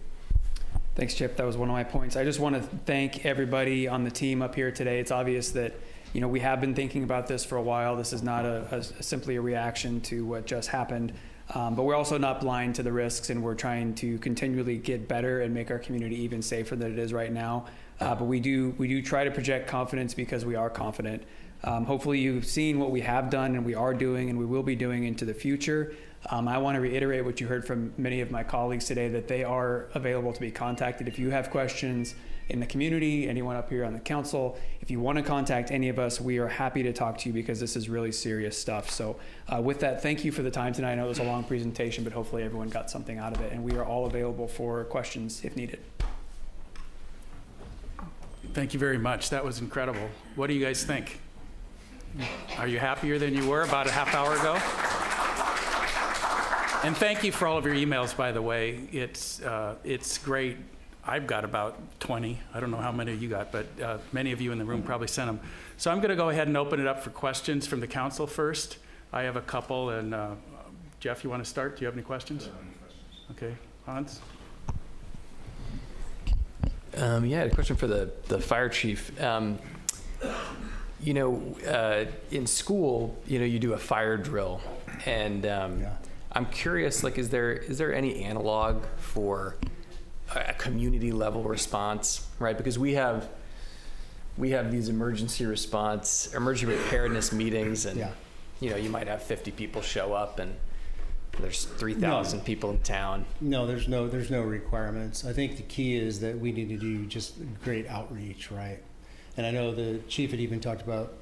Thanks, Chip. That was one of my points. I just want to thank everybody on the team up here today. It's obvious that we have been thinking about this for a while. This is not simply a reaction to what just happened, but we're also not blind to the risks, and we're trying to continually get better and make our community even safer than it is right now. But we do try to project confidence, because we are confident. Hopefully you've seen what we have done and we are doing and we will be doing into the future. I want to reiterate what you heard from many of my colleagues today, that they are available to be contacted. If you have questions in the community, anyone up here on the council, if you want to contact any of us, we are happy to talk to you, because this is really serious stuff. So with that, thank you for the time tonight. I know it was a long presentation, but hopefully everyone got something out of it, and we are all available for questions if needed. Thank you very much. That was incredible. What do you guys think? Are you happier than you were about a half hour ago? And thank you for all of your emails, by the way. It's great. I've got about 20. I don't know how many you got, but many of you in the room probably sent them. So I'm going to go ahead and open it up for questions from the council first. I have a couple, and Jeff, you want to start? Do you have any questions? Okay, Hans? Yeah, I had a question for the fire chief. In school, you do a fire drill, and I'm curious, is there any analog for a community level response, right? Because we have these emergency preparedness meetings, and you might have 50 people show up, and there's 3,000 people in town. No, there's no requirements. I think the key is that we need to do just great outreach, right? And I know the chief had even talked about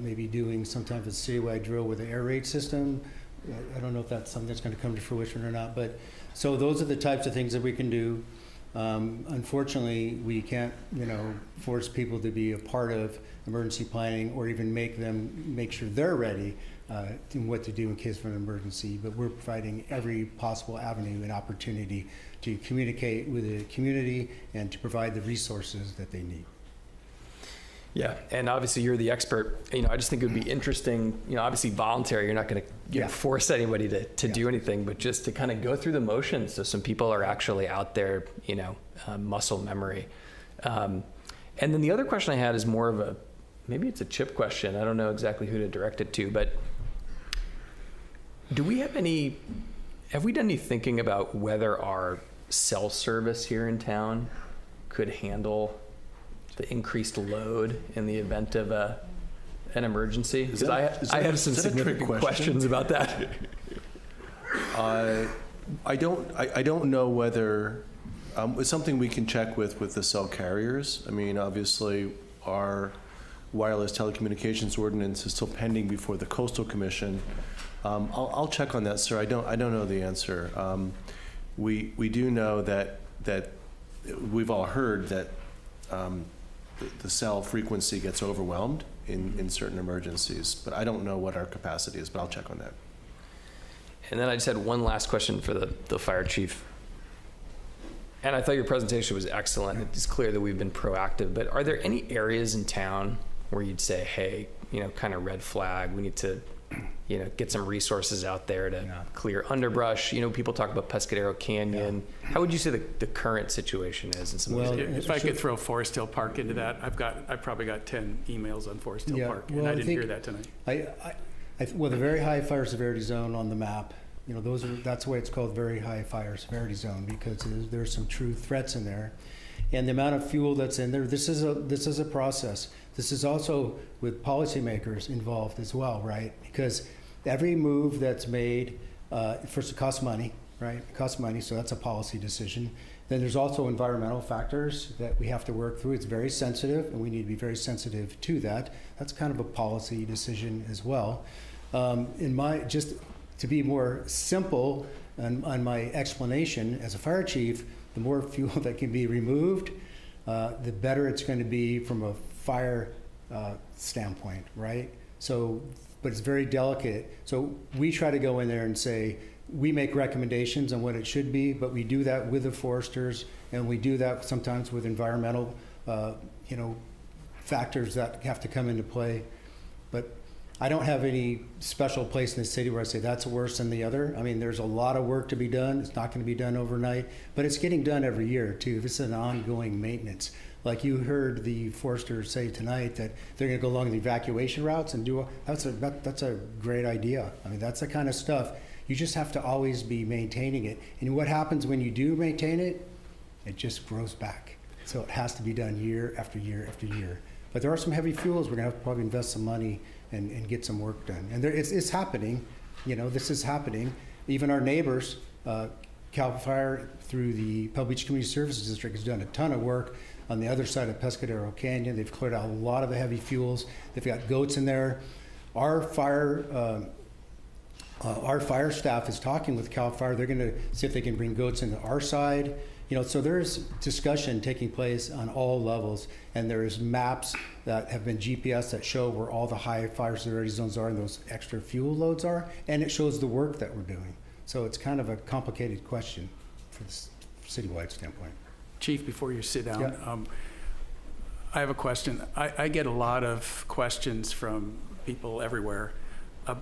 maybe doing some type of citywide drill with an air raid system. I don't know if that's something that's going to come to fruition or not, but so those are the types of things that we can do. Unfortunately, we can't, force people to be a part of emergency planning, or even make sure they're ready in what to do in case of an emergency. But we're providing every possible avenue and opportunity to communicate with the community and to provide the resources that they need. Yeah, and obviously you're the expert. I just think it would be interesting, obviously voluntary, you're not going to force anybody to do anything, but just to kind of go through the motions so some people are actually out there, muscle memory. And then the other question I had is more of maybe it's a Chip question. I don't know exactly who to direct it to, but have we done any thinking about whether our cell service here in town could handle the increased load in the event of an emergency? Because I have some significant questions about that. I don't know whether it's something we can check with the cell carriers. I mean, obviously, our wireless telecommunications ordinance is still pending before the Coastal Commission. I'll check on that, sir. I don't know the answer. We do know that we've all heard that the cell frequency gets overwhelmed in certain emergencies, but I don't know what our capacity is, but I'll check on that. And then I just had one last question for the fire chief. And I thought your presentation was excellent. It's clear that we've been proactive, but are there any areas in town where you'd say, hey, kind of red flag, we need to get some resources out there to Yeah. clear underbrush. People talk about Pescadero Canyon. How would you say the current situation is in some of Well, these areas? If I could throw Forest Hill Park into that, I've probably got 10 emails on Forest Hill Yeah, Park, well, and I I didn't think- hear that tonight. Well, the very high fire severity zone on the map, that's why it's called very high fire severity zone, because there's some true threats in there. And the amount of fuel that's in there, this is a process. This is also with policymakers involved as well, right? Because every move that's made, first it costs money, right? It costs money, so that's a policy decision. Then there's also environmental factors that we have to work through. It's very sensitive, and we need to be very sensitive to that. That's kind of a policy decision as well. Just to be more simple on my explanation as a fire chief, the more fuel that can be removed, the better it's going to be from a fire standpoint, right? So, but it's very delicate. So we try to go in there and say, we make recommendations on what it should be, but we do that with the foresters, and we do that sometimes with environmental, factors that have to come into play. But I don't have any special place in the city where I say that's worse than the other. I mean, there's a lot of work to be done. It's not going to be done overnight, but it's getting done every year too. This is an ongoing maintenance. Like you heard the foresters say tonight that they're going to go along the evacuation routes and do. That's a great idea. I mean, that's the kind of stuff. You just have to always be maintaining it. And what happens when you do maintain it? It just grows back. So it has to be done year after year after year. But there are some heavy fuels. We're going to have to probably invest some money and get some work done. And it's happening. This is happening. Even our neighbors, Cal Fire through the Pebble Beach Community Services District has done a ton of work on the other side of Pescadero Canyon. They've cleared out a lot of the heavy fuels. They've got goats in there. Our fire staff is talking with Cal Fire. They're going to see if they can bring goats into our side. So there's discussion taking place on all levels, and there's maps that have been GPS that show where all the high fire severity zones are and those extra fuel loads are, and it shows the work that we're doing. So it's kind of a complicated question for the citywide standpoint. Chief, before you sit down, Yeah. I have a question. I get a lot of questions from people everywhere,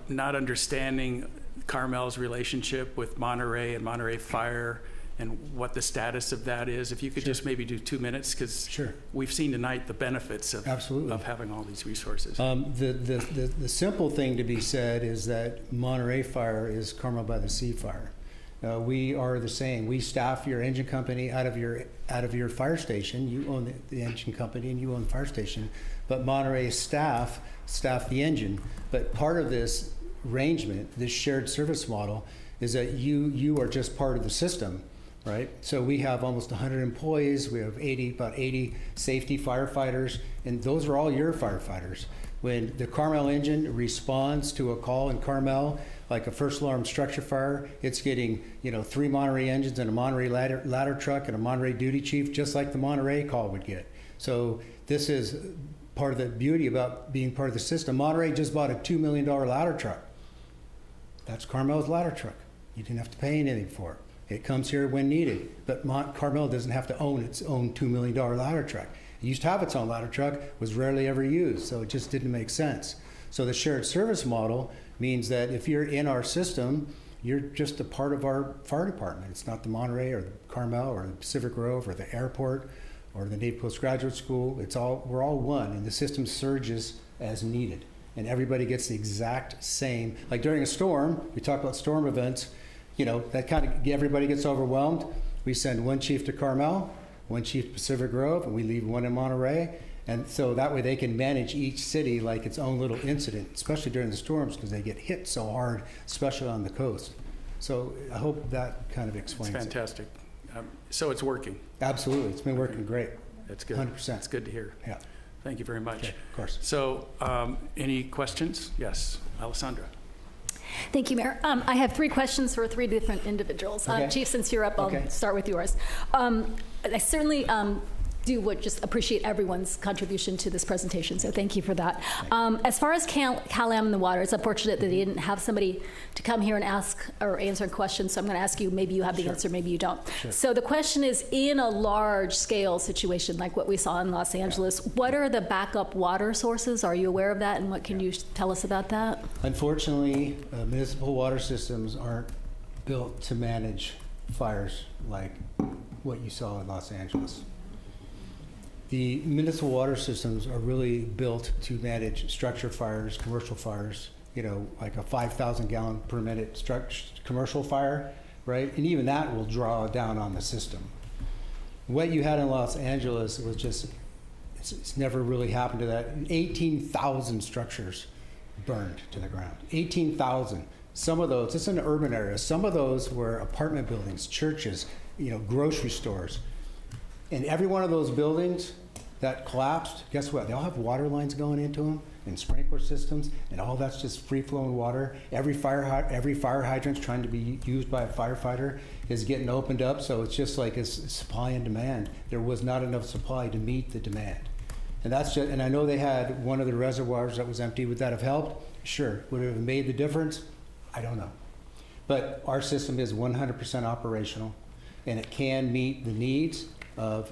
not understanding Carmel's relationship with Monterey and Monterey Fire and what the status of that is. If you could just maybe do 2 minutes, because we've seen tonight the benefits of having all these resources. The simple thing to be said is that Monterey Fire is Carmel-by-the-Sea Fire. We are the same. We staff your engine company out of your fire station. You own the engine company and you own the fire station, but Monterey staff the engine. But part of this arrangement, this shared service model, is that you are just part of the system, right? So we have almost 100 employees. We have about 80 safety firefighters, and those are all your firefighters. When the Carmel engine responds to a call in Carmel, like a first alarm structure fire, it's getting 3 Monterey engines and a Monterey ladder truck and a Monterey duty chief, just like the Monterey call would get. So this is part of the beauty about being part of the system. Monterey just bought a $2 million ladder truck. That's Carmel's ladder truck. You didn't have to pay anything for it. It comes here when needed, but Carmel doesn't have to own its own $2 million ladder truck. It used to have its own ladder truck, was rarely ever used, so it just didn't make sense. So the shared service model means that if you're in our system, you're just a part of our fire department. It's not the Monterey or the Carmel or the Pacific Grove or the airport or the Navy Postgraduate School. We're all one, and the system surges as needed. And everybody gets the exact same. Like during a storm, we talk about storm events, that kind of, everybody gets overwhelmed. We send one chief to Carmel, one chief to Pacific Grove, and we leave one in Monterey. And so that way they can manage each city like its own little incident, especially during the storms, because they get hit so hard, especially on the coast. So I hope that kind of explains it. It's fantastic. So it's working. Absolutely. It's been working great. That's good. 100%. That's good to hear. Yeah. Thank you very much. Okay, of course. So any questions? Yes, Alessandra. Thank you, Mayor. I have 3 questions for 3 different individuals. Okay. Chief, since you're up, I'll Okay. start with yours. I certainly just appreciate everyone's contribution to this presentation, so thank you for that. As far as Cal-Am and the water, it's unfortunate that they didn't have somebody to come here and ask or answer questions, so I'm going to ask you, maybe you have the answer, maybe you don't. So the question is, in a large-scale situation like what we saw in Los Angeles, what are the backup water sources? Are you aware of that, and what can you tell us about that? Unfortunately, municipal water systems aren't built to manage fires like what you saw in Los Angeles. The municipal water systems are really built to manage structure fires, commercial fires, like a 5,000 gallon per minute commercial fire, right? And even that will draw down on the system. What you had in Los Angeles was just, it's never really happened to that. 18,000 structures burned to the ground. 18,000. Some of those, it's in urban areas, some of those were apartment buildings, churches, grocery stores. And every one of those buildings that collapsed, guess what? They all have water lines going into them and sprinkler systems, and all that's just free-flowing water. Every fire hydrant's trying to be used by a firefighter is getting opened up, so it's just like it's supply and demand. There was not enough supply to meet the demand. And and I know they had one of the reservoirs that was empty. Would that have helped? Sure. Would it have made the difference? I don't know. But our system is 100% operational, and it can meet the needs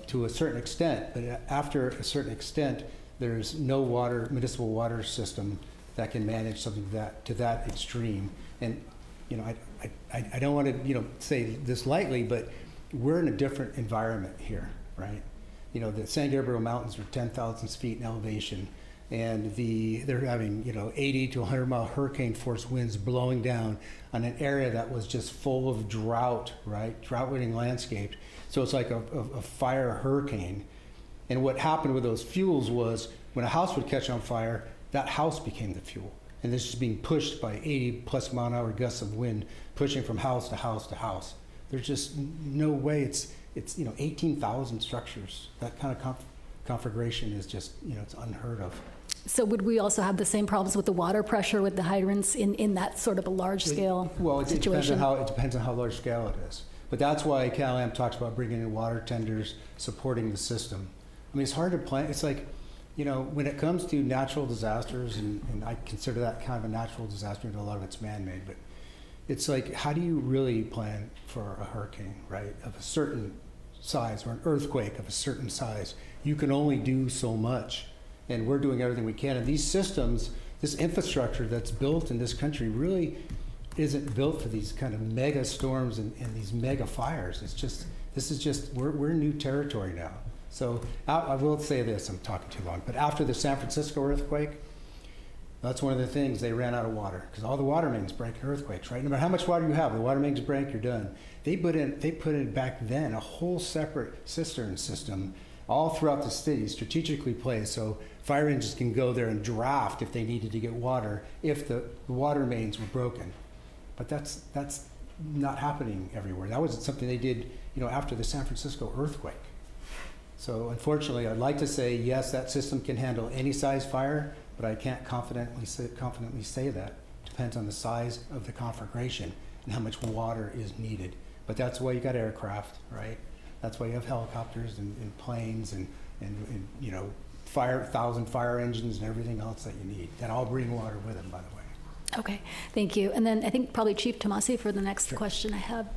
to a certain extent. But after a certain extent, there's no municipal water system that can manage something to that extreme. And I don't want to say this lightly, but we're in a different environment here, right? The San Gabriel Mountains are 10,000 feet in elevation, and they're having 80 to 100 mile hurricane force winds blowing down on an area that was just full of drought, right? Drought-ridden landscape. So it's like a fire hurricane. And what happened with those fuels was when a house would catch on fire, that house became the fuel. And this is being pushed by 80 plus mile an hour gusts of wind, pushing from house to house to house. There's just no way. It's 18,000 structures. That kind of configuration is just, it's unheard of. So would we also have the same problems with the water pressure with the hydrants in that sort of a large scale situation? It depends on how large scale it is. But that's why Cal-Am talks about bringing in water tenders, supporting the system. I mean, it's hard to plan. It's like, when it comes to natural disasters, and I consider that kind of a natural disaster, and a lot of it's man-made, but it's like, how do you really plan for a hurricane, right, of a certain size, or an earthquake of a certain size? You can only do so much, and we're doing everything we can. And these systems, this infrastructure that's built in this country really isn't built for these kind of mega storms and these mega fires. We're in new territory now. So I will say this, I'm talking too long, but after the San Francisco earthquake, that's one of the things, they ran out of water, because all the water mains break in earthquakes, right? No matter how much water you have, the water mains break, you're done. They put in back then a whole separate cistern system all throughout the city, strategically placed, so fire engines can go there and draft if they needed to get water if the water mains were broken. But that's not happening everywhere. That wasn't something they did, after the San Francisco earthquake. So unfortunately, I'd like to say, yes, that system can handle any size fire, but I can't confidently say that. Depends on the size of the conflagration and how much water is needed. But that's why you got aircraft, right? That's why you have helicopters and planes and 1,000 fire engines and everything else that you need. That all bring water with them, by the way. Okay, thank you. And then I think probably Chief Tomasi for the next question I have.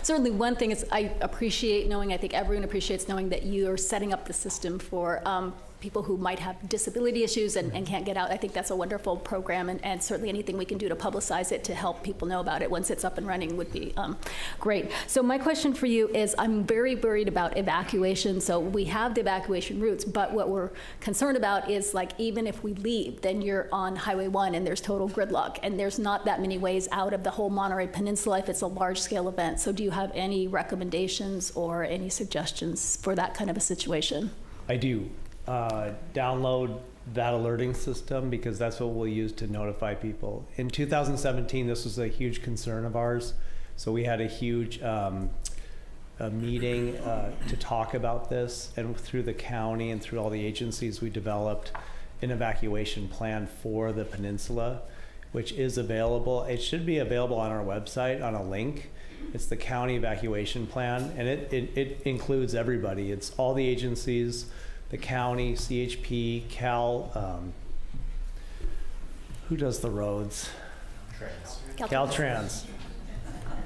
Certainly one thing is I think everyone appreciates knowing that you are setting up the system for people who might have disability issues and can't get out. I think that's a wonderful program, and certainly anything we can do to publicize it to help people know about it once it's up and running would be great. So my question for you is, I'm very worried about evacuation. So we have the evacuation routes, but what we're concerned about is, like, even if we leave, then you're on Highway 1 and there's total gridlock, and there's not that many ways out of the whole Monterey Peninsula if it's a large-scale event. So do you have any recommendations or any suggestions for that kind of a situation? I do. Download that alerting system, because that's what we'll use to notify people. In 2017, this was a huge concern of ours. So we had a huge meeting to talk about this, and through the county and through all the agencies, we developed an evacuation plan for the peninsula, which is available. It should be available on our website on a link. It's the county evacuation plan, and it includes everybody. It's all the agencies, the county, CHP, Cal, who does the roads? Caltrans.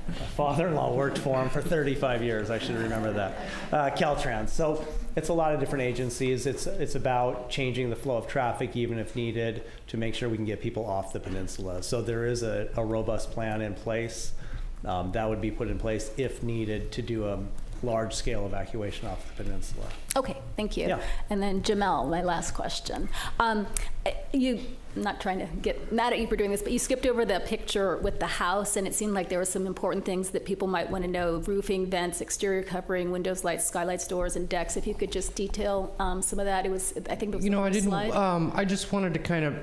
My father-in-law worked for him for 35 years. I should remember that. Caltrans. So it's a lot of different agencies. It's about changing the flow of traffic, even if needed, to make sure we can get people off the peninsula. So there is a robust plan in place that would be put in place if needed to do a large-scale evacuation off the peninsula. Okay, thank you. Yeah. And then Jamel, my last question. I'm not trying to get mad at you for doing this, but you skipped over the picture with the house, and it seemed like there were some important things that people might want to know: roofing, vents, exterior covering, windows, lights, skylights, doors, and decks. If you could just detail some of that. It was, I think it was on the slide. I just wanted to kind of,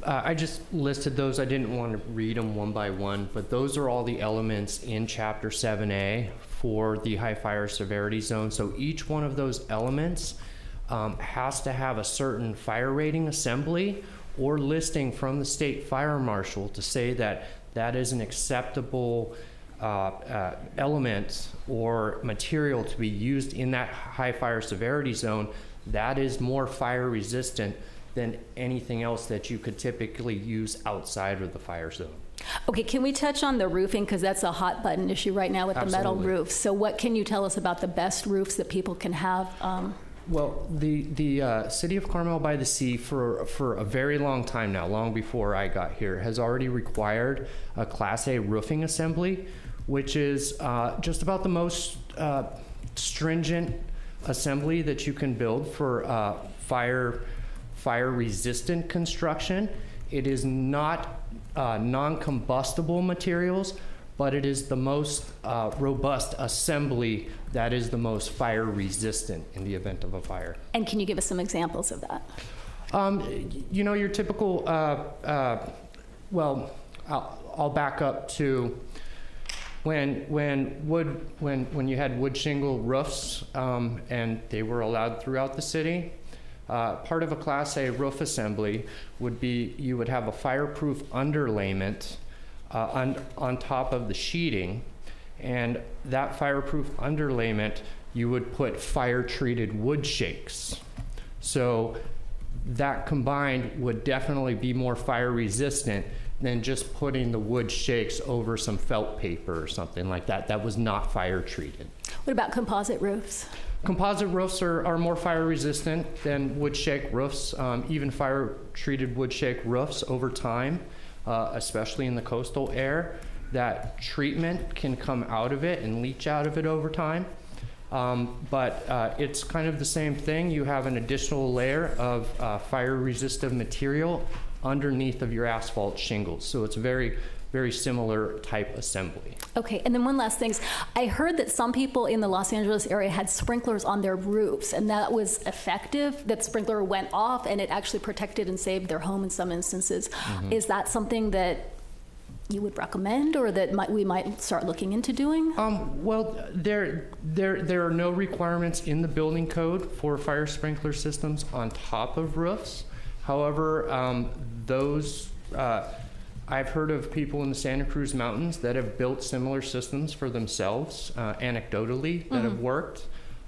I just listed those. I didn't want to read them one by one, but those are all the elements in Chapter 7A for the high fire severity zone. So each one of those elements has to have a certain fire rating assembly or listing from the state fire marshal to say that that is an acceptable element or material to be used in that high fire severity zone that is more fire resistant than anything else that you could typically use outside of the fire zone. Okay, can we touch on the roofing, because that's a hot button issue right now with the metal roofs. So what can you tell us about the best roofs that people can have? Well, the city of Carmel-by-the-Sea for a very long time now, long before I got here, has already required a Class A roofing assembly, which is just about the most stringent assembly that you can build for fire-resistant construction. It is not non-combustible materials, but it is the most robust assembly that is the most fire resistant in the event of a fire. And can you give us some examples of that? You know, your typical, well, I'll back up to when you had wood shingle roofs and they were allowed throughout the city. Part of a Class A roof assembly would be you would have a fireproof underlayment on top of the sheeting, and that fireproof underlayment you would put fire-treated wood shakes. So that combined would definitely be more fire resistant than just putting the wood shakes over some felt paper or something like that. That was not fire treated. What about composite roofs? Composite roofs are more fire resistant than wood shake roofs. Even fire treated wood shake roofs over time, especially in the coastal air, that treatment can come out of it and leach out of it over time. But it's kind of the same thing. You have an additional layer of fire resistive material underneath of your asphalt shingles. So it's very, very similar type assembly. Okay, and then one last thing. I heard that some people in the Los Angeles area had sprinklers on their roofs, and that was effective. That sprinkler went off and it actually protected and saved their home in some instances. Mm-hmm. Is that something that you would recommend, or that we might start looking into doing? Well, there are no requirements in the building code for fire sprinkler systems on top of roofs. However, I've heard of people in the Santa Cruz Mountains that have built similar systems for themselves, anecdotally, that have worked.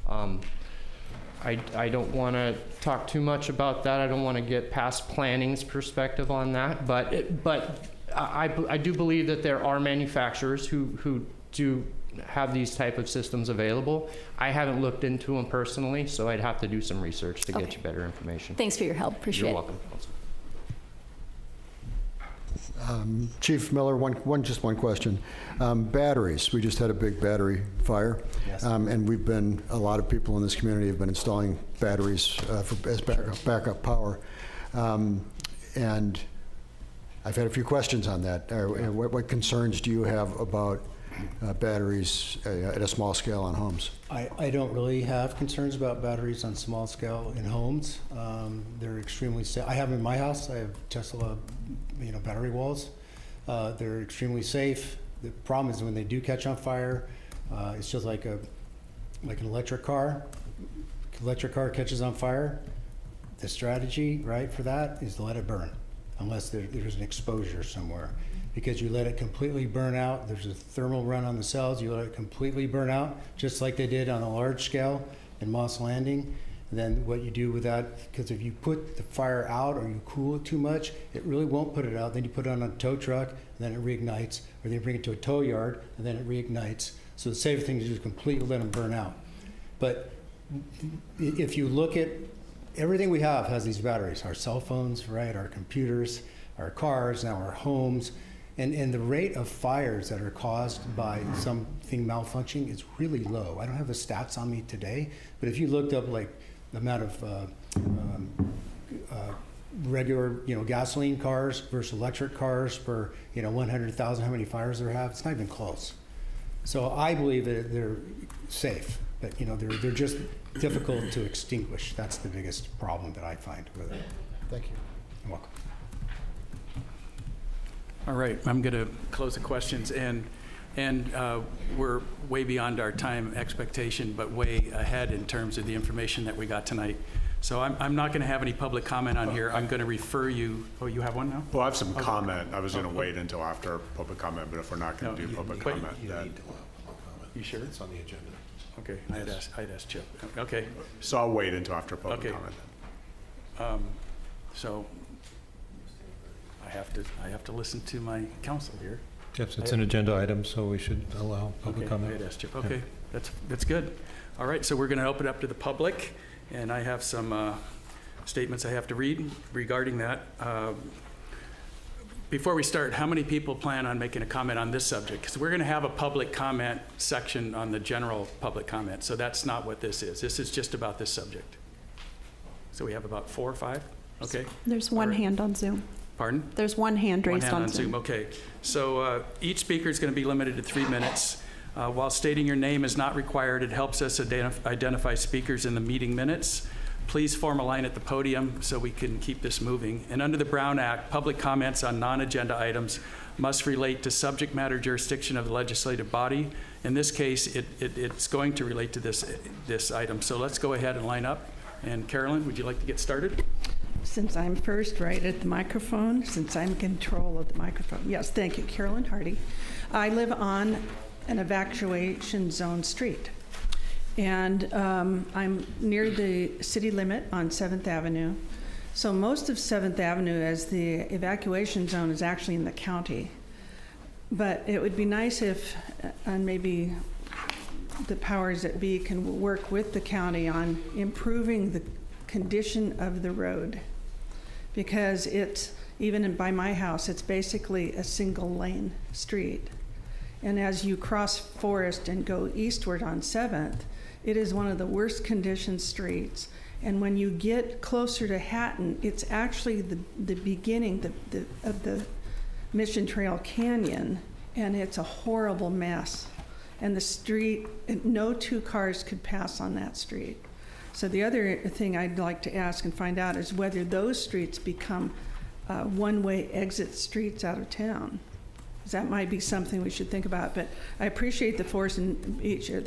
I don't want to talk too much about that. I don't want to get past planning's perspective on that, but I do believe that there are manufacturers who do have these type of systems available. I haven't looked into them personally, so I'd have to do some research to get you better information. Thanks for your help. Appreciate it. You're welcome, Council. Chief Miller, just one question. Batteries. We just had a big battery fire, Yes. And a lot of people in this community have been installing batteries as backup power. And I've had a few questions on that. What concerns do you have about batteries at a small scale on homes? I don't really have concerns about batteries on small scale in homes. They're extremely safe. I have in my house, I have Tesla, battery walls. They're extremely safe. The problem is when they do catch on fire, it's just like an electric car. Electric car catches on fire. The strategy, right, for that is to let it burn, unless there's an exposure somewhere. because you let it completely burn out. There's a thermal run on the cells. You let it completely burn out, just like they did on a large scale in Moss Landing. And then what you do with that, because if you put the fire out or you cool it too much, it really won't put it out. Then you put it on a tow truck, and then it reignites, or they bring it to a tow yard, and then it reignites. So the safe thing is just completely let them burn out. But if you look at everything we have has these batteries, our cell phones, right, our computers, our cars, now our homes, and the rate of fires that are caused by something malfunctioning is really low. I don't have the stats on me today, but if you looked up like the amount of regular, gasoline cars versus electric cars per, 100,000, how many fires they have, it's not even close. So I believe that they're safe, but they're just difficult to extinguish. That's the biggest problem that I find with it. Thank you. You're welcome. All right, I'm going to close the questions, and we're way beyond our time expectation, but way ahead in terms of the information that we got tonight. So I'm not going to have any public comment on here. I'm going to refer you. Oh, you have one now? Well, I have some comment. I was going to wait until after public comment, but if we're not going to do public comment, then you sure? It's on the agenda. Okay, I'd ask Chip. Okay. So I'll wait until after public Okay. comment then. So I have to listen to my counsel here. Yes, it's an agenda item, so we should allow public comment. I'd ask Chip. Okay, that's good. All right, so we're going to open it up to the public, and I have some statements I have to read regarding that. Before we start, how many people plan on making a comment on this subject? Because we're going to have a public comment section on the general public comment, so that's not what this is. This is just about this subject. So we have about 4 or 5? Okay. There's one hand on Zoom. Pardon? There's one hand raised One hand on Zoom. Okay. So each speaker is going to be limited to 3 minutes. While stating your name is not required, it helps us identify speakers in the meeting minutes. Please form a line at the podium so we can keep this moving. And under the Brown Act, public comments on non-agenda items must relate to subject matter jurisdiction of the legislative body. In this case, it's going to relate to this item. So let's go ahead and line up. And Carolyn, would you like to get started? Since I'm first right at the microphone, since I'm in control of the microphone. Yes, thank you. Carolyn Hardy. I live on an evacuation zone street. And I'm near the city limit on 7th Avenue. So most of 7th Avenue as the evacuation zone is actually in the county. But it would be nice if, and maybe the powers that be can work with the county on improving the condition of the road. Because it's, even by my house, it's basically a single lane street. And as you cross Forest and go eastward on 7th, it is one of the worst conditioned streets. And when you get closer to Hatton, it's actually the beginning of the Mission Trail Canyon, and it's a horrible mess. And the street, no 2 cars could pass on that street. So the other thing I'd like to ask and find out is whether those streets become one-way exit streets out of town. That might be something we should think about, but I appreciate the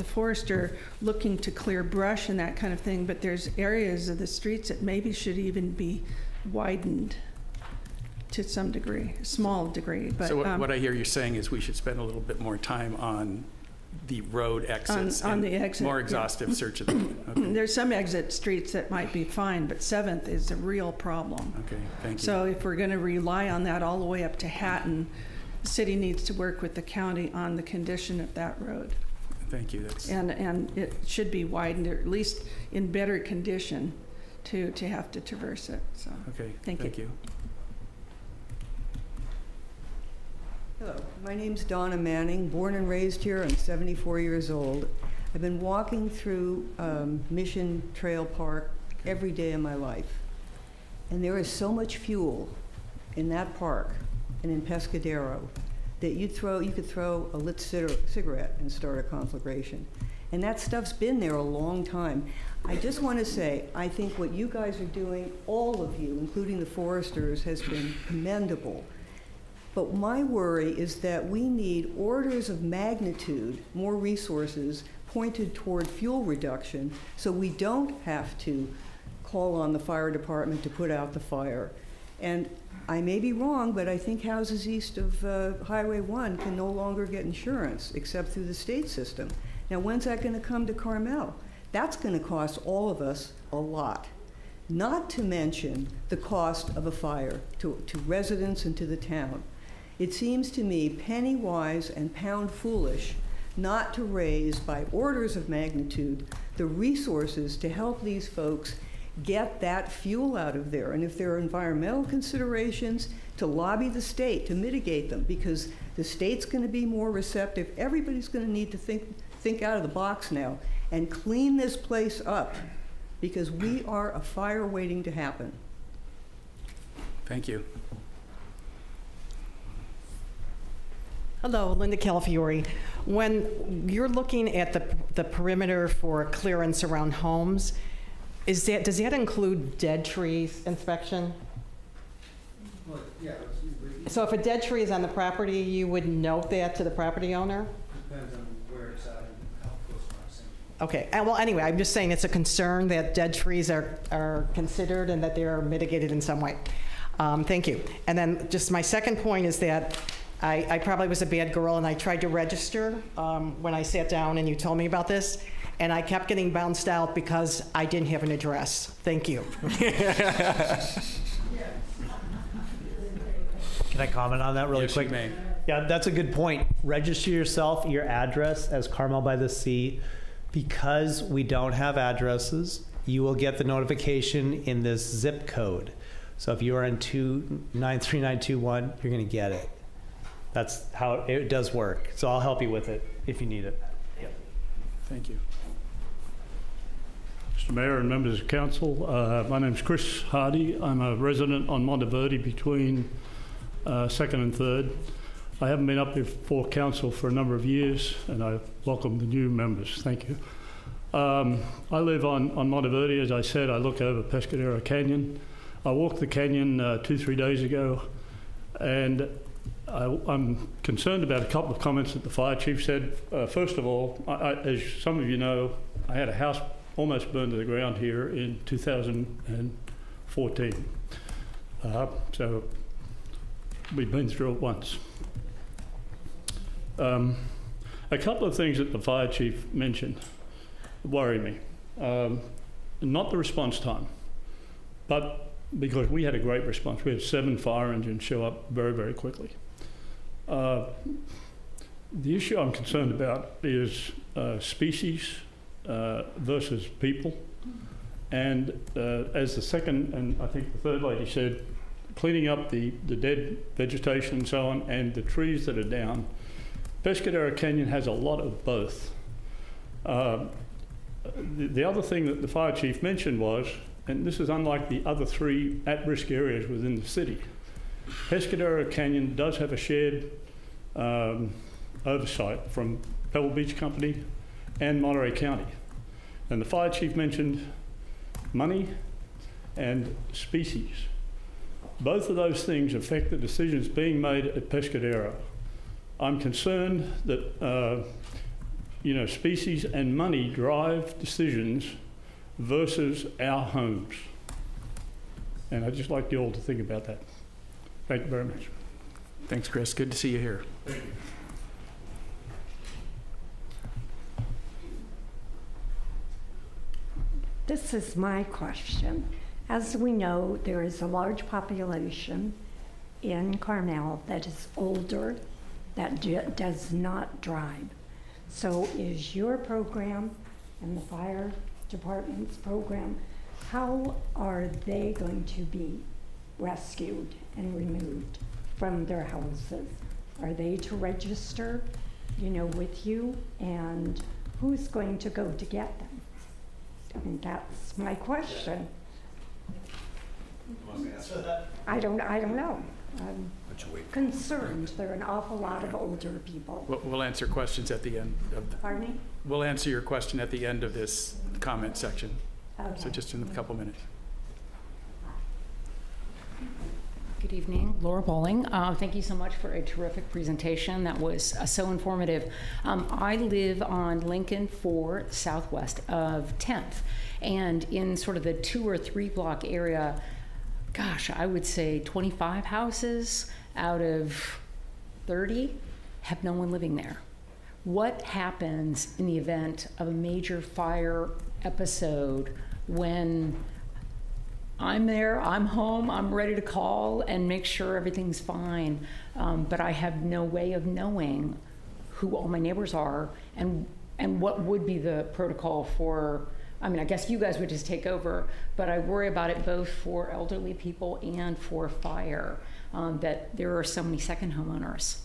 forester looking to clear brush and that kind of thing, but there's areas of the streets that maybe should even be widened to some degree, small degree. But, so what I hear you saying is we should spend a little bit more time on the road exits on the exit, more exhaustive search of them. Okay. There's some exit streets that might be fine, but 7th is a real problem. Okay, thank you. So if we're going to rely on that all the way up to Hatton, the city needs to work with the county on the condition of that road. Thank you. And it should be widened, or at least in better condition to have to traverse it. So okay, thank you. Hello, my name's Donna Manning, born and raised here. I'm 74 years old. I've been walking through Mission Trail Park every day of my life. And there is so much fuel in that park and in Pescadero that you could throw a lit cigarette and start a conflagration. And that stuff's been there a long time. I just want to say, I think what you guys are doing, all of you, including the foresters, has been commendable. But my worry is that we need orders of magnitude, more resources pointed toward fuel reduction, so we don't have to call on the fire department to put out the fire. And I may be wrong, but I think houses east of Highway 1 can no longer get insurance except through the state system. Now, when's that going to come to Carmel? That's going to cost all of us a lot. Not to mention the cost of a fire to residents and to the town. It seems to me penny wise and pound foolish not to raise by orders of magnitude the resources to help these folks get that fuel out of there. And if there are environmental considerations, to lobby the state to mitigate them, because the state's going to be more receptive. Everybody's going to need to think out of the box now and clean this place up, because we are a fire waiting to happen. Thank you. Hello, Linda Calafiore. When you're looking at the perimeter for clearance around homes, does that include dead trees inspection? Well, yeah. So if a dead tree is on the property, you would note that to the property owner? Depends on where it's at and how close proximity. Okay, well, anyway, I'm just saying it's a concern that dead trees are considered and that they're mitigated in some way. Thank you. And then just my second point is that I probably was a bad girl and I tried to register when I sat down and you told me about this, and I kept getting bounced out because I didn't have an address. Thank you. Can I comment on that really quick? You may. Yeah, that's a good point. Register yourself, your address as Carmel-by-the-Sea. Because we don't have addresses, you will get the notification in this zip code. So if you are in 293921, you're going to get it. That's how it does work. So I'll help you with it if you need it. Yep. Thank you. Mr. Mayor and members of council, my name is Chris Hardy. I'm a resident on Monteverde between 2nd and 3rd. I haven't been up before council for a number of years, and I welcome the new members. Thank you. I live on Monteverde. As I said, I look over Pescadero Canyon. I walked the canyon 2-3 days ago, and I'm concerned about a couple of comments that the fire chief said. First of all, as some of you know, I had a house almost burned to the ground here in 2014. So we've been through it once. A couple of things that the fire chief mentioned worry me. Not the response time, but because we had a great response. We had 7 fire engines show up very, very quickly. The issue I'm concerned about is species versus people. And as the second, and I think the third lady said, cleaning up the dead vegetation and so on, and the trees that are down. Pescadero Canyon has a lot of both. The other thing that the fire chief mentioned was, and this is unlike the other 3 at-risk areas within the city, Pescadero Canyon does have a shared oversight from Pebble Beach Company and Monterey County. And the fire chief mentioned money and species. Both of those things affect the decisions being made at Pescadero. I'm concerned that species and money drive decisions versus our homes. And I'd just like you all to think about that. Thank you very much. Thanks, Chris. Good to see you here. This is my question. As we know, there is a large population in Carmel that is older, that does not drive. So is your program and the fire department's program, how are they going to be rescued and removed from their houses? Are they to register, with you? And who's going to go to get them? I mean, that's my question. You want to answer that? I don't know. I'm concerned. There are an awful lot of older people. We'll answer questions at the end of the... Pardon me? We'll answer your question at the end of this comment section. Okay. So just in a couple minutes. Good evening, Laura Bowling. Thank you so much for a terrific presentation. That was so informative. I live on Lincoln 4, southwest of 10th, and in sort of the 2 or 3 block area, gosh, I would say 25 houses out of 30 have no one living there. What happens in the event of a major fire episode when I'm there, I'm home, I'm ready to call and make sure everything's fine, but I have no way of knowing who all my neighbors are and what would be the protocol for, I mean, I guess you guys would just take over, but I worry about it both for elderly people and for fire, that there are so many second homeowners.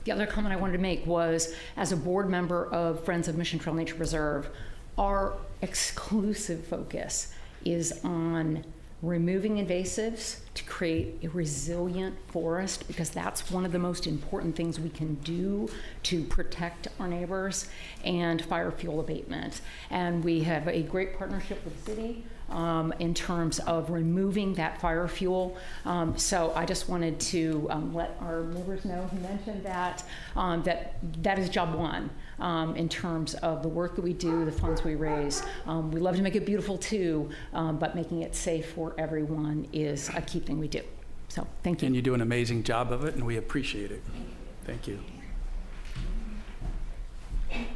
The other comment I wanted to make was, as a board member of Friends of Mission Trail Nature Preserve, our exclusive focus is on removing invasives to create a resilient forest, because that's one of the most important things we can do to protect our neighbors, and fire fuel abatement. And we have a great partnership with the city in terms of removing that fire fuel. So I just wanted to let our neighbors know who mentioned that, that is job one in terms of the work that we do, the funds we raise. We love to make it beautiful too, but making it safe for everyone is a key thing we do. So thank you. And you do an amazing job of it, and we appreciate it. Thank you.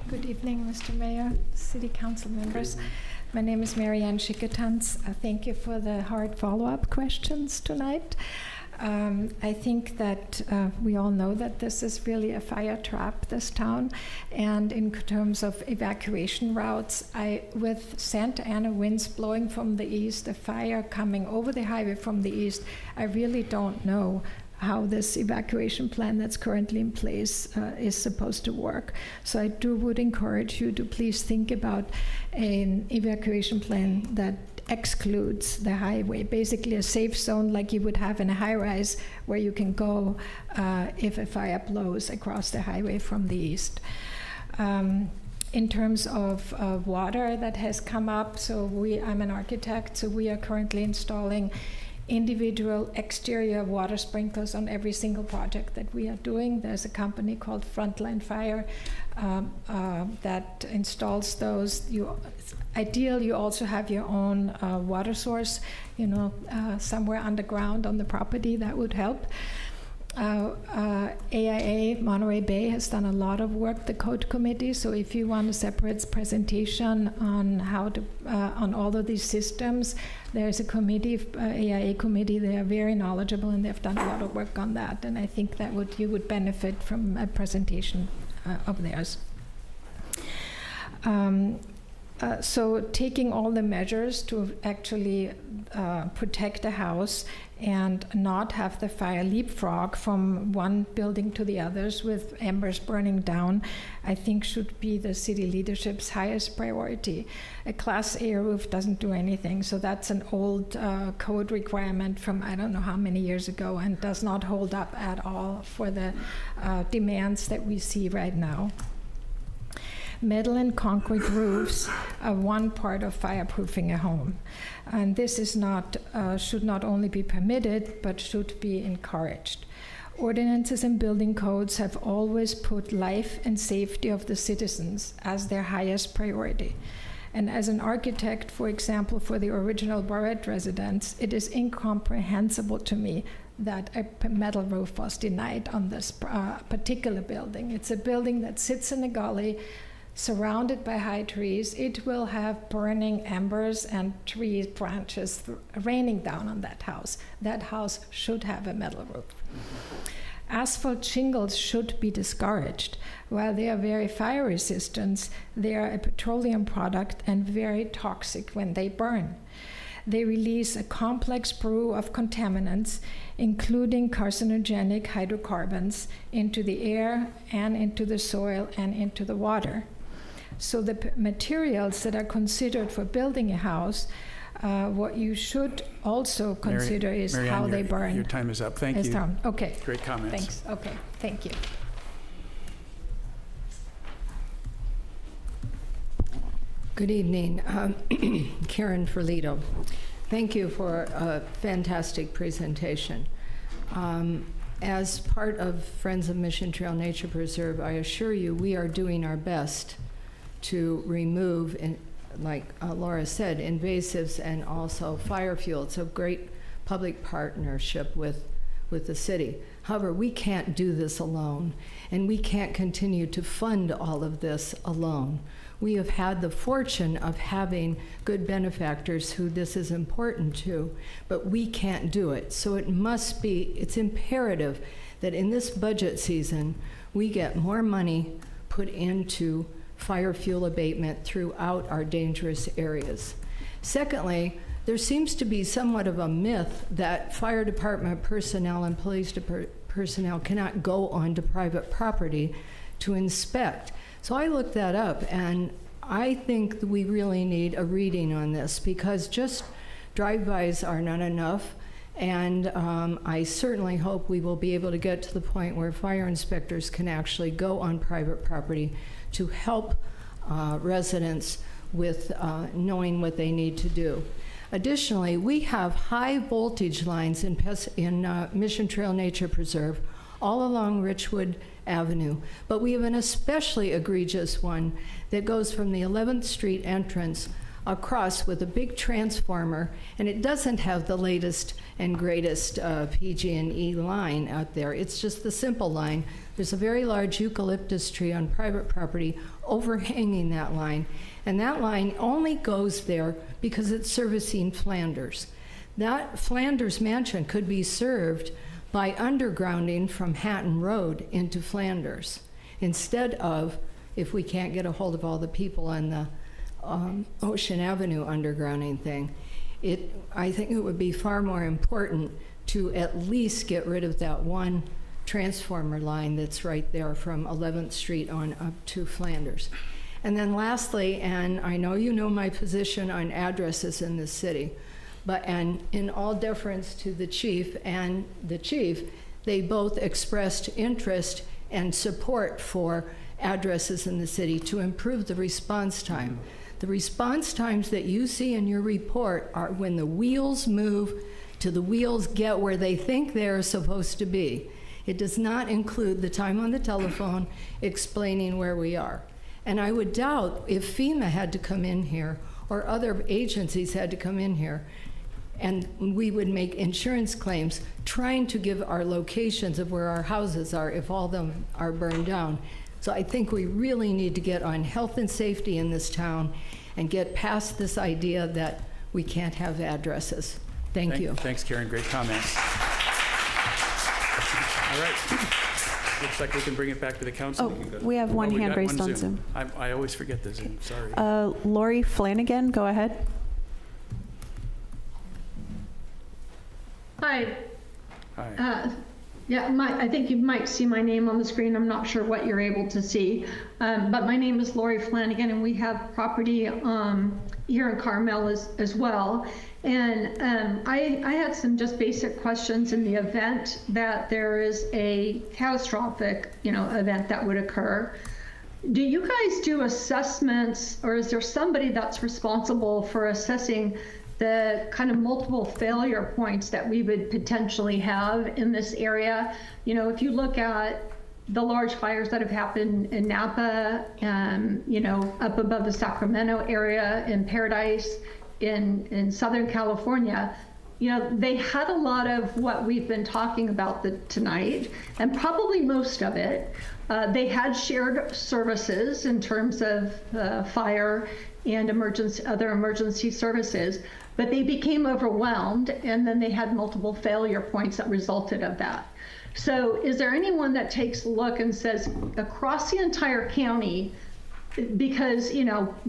Good evening, Mr. Mayor, City Council members. My name is Marianne Schicketanz. Thank you for the hard follow-up questions tonight. I think that we all know that this is really a fire trap, this town. And in terms of evacuation routes, with Santa Ana winds blowing from the east, a fire coming over the highway from the east, I really don't know how this evacuation plan that's currently in place is supposed to work. So I would encourage you to please think about an evacuation plan that excludes the highway, basically a safe zone like you would have in a high-rise where you can go if a fire blows across the highway from the east. In terms of water that has come up, so I'm an architect, so we are currently installing individual exterior water sprinklers on every single project that we are doing. There's a company called Frontline Fire that installs those. Ideally, you also have your own water source, somewhere underground on the property. That would help. AIA Monterey Bay has done a lot of work, the code committee, so if you want a separate presentation on how to on all of these systems, there's a committee, AIA committee. They are very knowledgeable and they've done a lot of work on that, and I think that you would benefit from a presentation of theirs. So taking all the measures to actually protect the house and not have the fire leapfrog from one building to the others with embers burning down, I think should be the city leadership's highest priority. A Class A roof doesn't do anything, so that's an old code requirement from I don't know how many years ago and does not hold up at all for the demands that we see right now. Metal and concrete roofs are one part of fireproofing a home. And this is should not only be permitted, but should be encouraged. Ordinances and building codes have always put life and safety of the citizens as their highest priority. And as an architect, for example, for the original Barrett residence, it is incomprehensible to me that a metal roof was denied on this particular building. It's a building that sits in a gully, surrounded by high trees. It will have burning embers and tree branches raining down on that house. That house should have a metal roof. Asphalt shingles should be discouraged. While they are very fire resistant, they are a petroleum product and very toxic when they burn. They release a complex brew of contaminants, including carcinogenic hydrocarbons, into the air and into the soil and into the water. So the materials that are considered for building a house, what you should also consider is Marianne, how they burn. Your time is up. Thank you. Okay. Great comments. Thanks. Okay. Thank you. Good evening. Karen Ferlito. Thank you for a fantastic presentation. As part of Friends of Mission Trail Nature Preserve, I assure you we are doing our best to remove like Laura said, invasives and also fire fuel. It's a great public partnership with the city. However, we can't do this alone, and we can't continue to fund all of this alone. We have had the fortune of having good benefactors who this is important to, but we can't do it. So it's imperative that in this budget season, we get more money put into fire fuel abatement throughout our dangerous areas. Secondly, there seems to be somewhat of a myth that fire department personnel and police personnel cannot go onto private property to inspect. So I looked that up, and I think that we really need a reading on this, because just drive-bys are not enough. And I certainly hope we will be able to get to the point where fire inspectors can actually go on private property to help residents with knowing what they need to do. Additionally, we have high voltage lines in Mission Trail Nature Preserve all along Richwood Avenue, but we have an especially egregious one that goes from the 11th Street entrance across with a big transformer, and it doesn't have the latest and greatest PG&E line out there. It's just the simple line. There's a very large eucalyptus tree on private property overhanging that line, and that line only goes there because it's servicing Flanders. That Flanders mansion could be served by undergrounding from Hatton Road into Flanders, instead of, if we can't get a hold of all the people on the Ocean Avenue undergrounding thing, I think it would be far more important to at least get rid of that one transformer line that's right there from 11th Street on up to Flanders. And then lastly, and I know you know my position on addresses in this city, and in all deference to the chief and the chief, they both expressed interest and support for addresses in the city to improve the response time. The response times that you see in your report are when the wheels move to the wheels get where they think they're supposed to be. It does not include the time on the telephone explaining where we are. And I would doubt if FEMA had to come in here or other agencies had to come in here, and we would make insurance claims trying to give our locations of where our houses are if all of them are burned down. So I think we really need to get on health and safety in this town and get past this idea that we can't have addresses. Thank you. Thanks, Karen. Great comments. All right. Looks like we can bring it back to the council. We have one hand raised on Zoom. I always forget the Zoom, sorry. Lori Flanagan, go ahead. Hi. Hi. Yeah, I think you might see my name on the screen. I'm not sure what you're able to see. But my name is Lori Flanagan, and we have property here in Carmel as well. And I had some just basic questions in the event that there is a catastrophic, event that would occur. Do you guys do assessments, or is there somebody that's responsible for assessing the kind of multiple failure points that we would potentially have in this area? If you look at the large fires that have happened in Napa, up above the Sacramento area, in Paradise, in Southern California, they had a lot of what we've been talking about tonight, and probably most of it. They had shared services in terms of fire and other emergency services, but they became overwhelmed, and then they had multiple failure points that resulted of that. So is there anyone that takes a look and says, across the entire county, because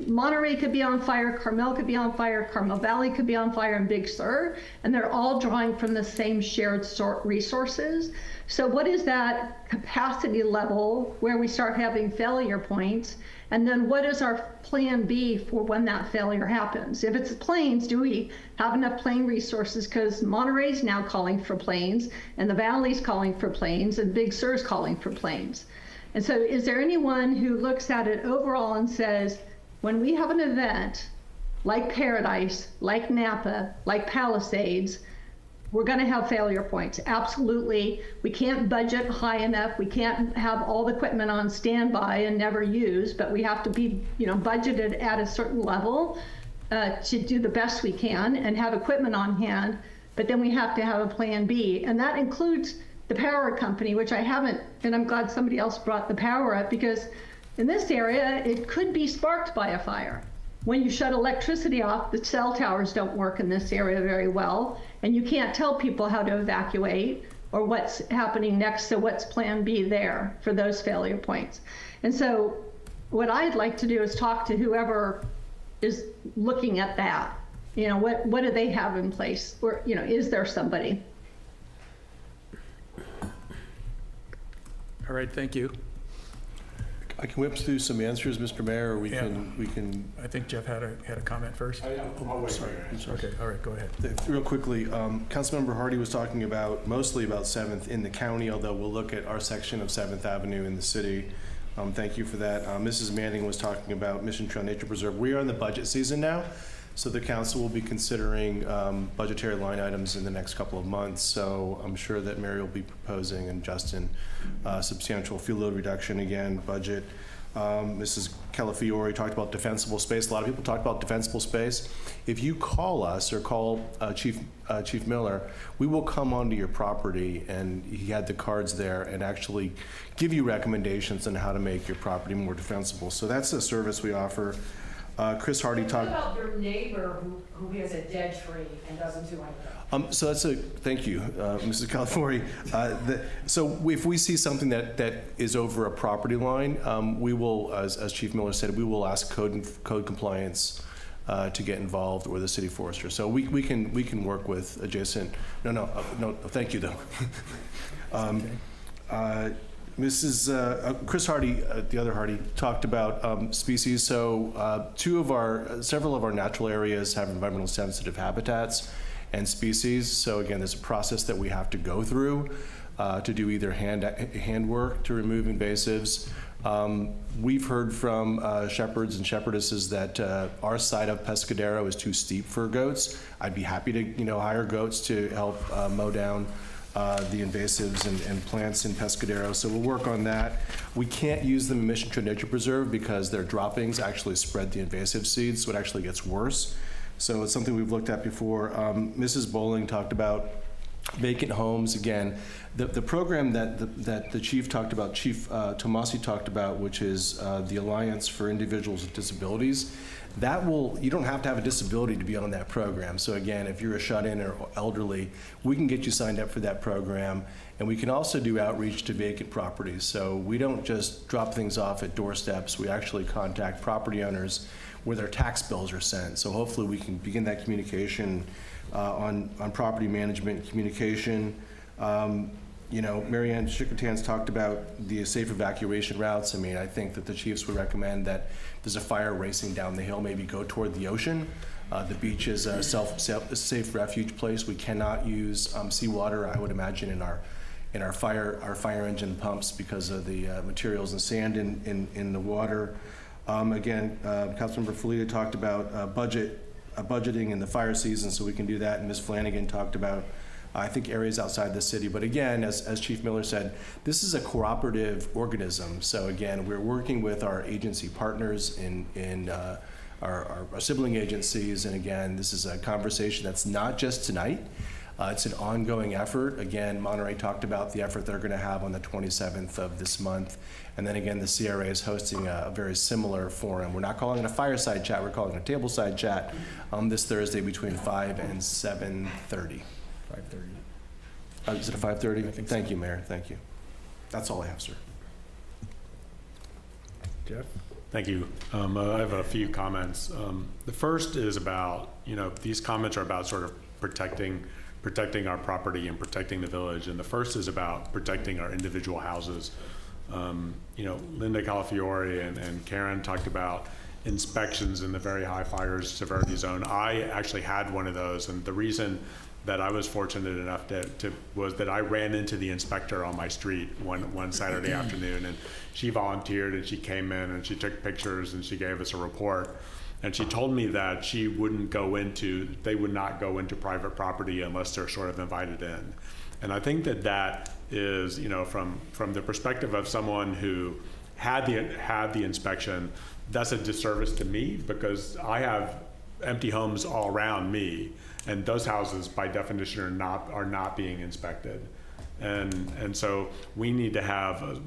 Monterey could be on fire, Carmel could be on fire, Carmel Valley could be on fire, and Big Sur, and they're all drawing from the same shared resources. So what is that capacity level where we start having failure points? And then what is our plan B for when that failure happens? If it's planes, do we have enough plane resources? Because Monterey's now calling for planes, and the Valley's calling for planes, and Big Sur's calling for planes. And so is there anyone who looks at it overall and says, when we have an event like Paradise, like Napa, like Palisades, we're going to have failure points. Absolutely. We can't budget high enough. We can't have all the equipment on standby and never use, but we have to be, budgeted at a certain level to do the best we can and have equipment on hand. But then we have to have a plan B. And that includes the power company, which I haven't, and I'm glad somebody else brought the power up, because in this area, it could be sparked by a fire. When you shut electricity off, the cell towers don't work in this area very well, and you can't tell people how to evacuate or what's happening next, so what's plan B there for those failure points. And so what I'd like to do is talk to whoever is looking at that. What do they have in place? Or, is there somebody? All right, thank you. I can whip through some answers, Mr. Mayor, or we can. I think Jeff had a comment first. I'll wait for your answer. Okay, all right, go ahead. Real quickly, Councilmember Hardy was talking mostly about 7th in the county, although we'll look at our section of 7th Avenue in the city. Thank you for that. Mrs. Manning was talking about Mission Trail Nature Preserve. We are in the budget season now, so the council will be considering budgetary line items in the next couple of months. So I'm sure that Mary will be proposing, and Justin, substantial fuel load reduction again, budget. Mrs. Calafiore talked about defensible space. A lot of people talked about defensible space. If you call us or call Chief Miller, we will come onto your property, and he had the cards there, and actually give you recommendations on how to make your property more defensible. So that's a service we offer. Chris Hardy talked about your neighbor who has a dead tree and doesn't do anything. So thank you, Mrs. Calafiore. So if we see something that is over a property line, we will, as Chief Miller said, we will ask code compliance to get involved, or the city forester. So we can work with adjacent. No, thank you though. Mrs. Chris Hardy, the other Hardy, talked about species. So several of our natural areas have environmental sensitive habitats and species. So again, there's a process that we have to go through to do either hand work to remove invasives. We've heard from shepherds and shepherdesses that our side of Pescadero is too steep for goats. I'd be happy to hire goats to help mow down the invasives and plants in Pescadero, so we'll work on that. We can't use them in Mission Trail Nature Preserve because their droppings actually spread the invasive seeds, so it actually gets worse. So it's something we've looked at before. Mrs. Bowling talked about vacant homes. Again, the program that the chief talked about, Chief Tomasi talked about, which is the Alliance for Individuals with Disabilities. You don't have to have a disability to be on that program. So again, if you're a shut-in or elderly, we can get you signed up for that program. And we can also do outreach to vacant properties. So we don't just drop things off at doorsteps. We actually contact property owners where their tax bills are sent. So hopefully we can begin that communication on property management communication. Mary Ann Chicotan's talked about the safe evacuation routes. I mean, I think that the chiefs would recommend that there's a fire racing down the hill, maybe go toward the ocean. The beach is a safe refuge place. We cannot use seawater, I would imagine, in our fire engine pumps because of the materials and sand in the water. Again, Councilmember Felita talked about budgeting in the fire season, so we can do that. And Ms. Flanagan talked about I think areas outside the city. But again, as Chief Miller said, this is a cooperative organism. So again, we're working with our agency partners in our sibling agencies. And again, this is a conversation that's not just tonight. It's an ongoing effort. Again, Monterey talked about the effort they're going to have on the 27th of this month. And then again, the CRA is hosting a very similar forum. We're not calling it a fireside chat, we're calling it a tableside chat this Thursday between 5 and 7:30. 5:30. Is it a 5:30? Thank you, Mayor. Thank you. That's all I have, sir. Jeff? Thank you. I have a few comments. The first is about, these comments are about sort of protecting our property and protecting the village. And the first is about protecting our individual houses. Linda Calafiore and Karen talked about inspections in the very high fire severity zone. I actually had one of those, and the reason that I was fortunate enough was that I ran into the inspector on my street one Saturday afternoon, and she volunteered and she came in and she took pictures and she gave us a report. And she told me that they would not go into private property unless they're sort of invited in. And I think that is, from the perspective of someone who had the inspection, that's a disservice to me, because I have empty homes all around me, and those houses by definition are not being inspected. And so we need to have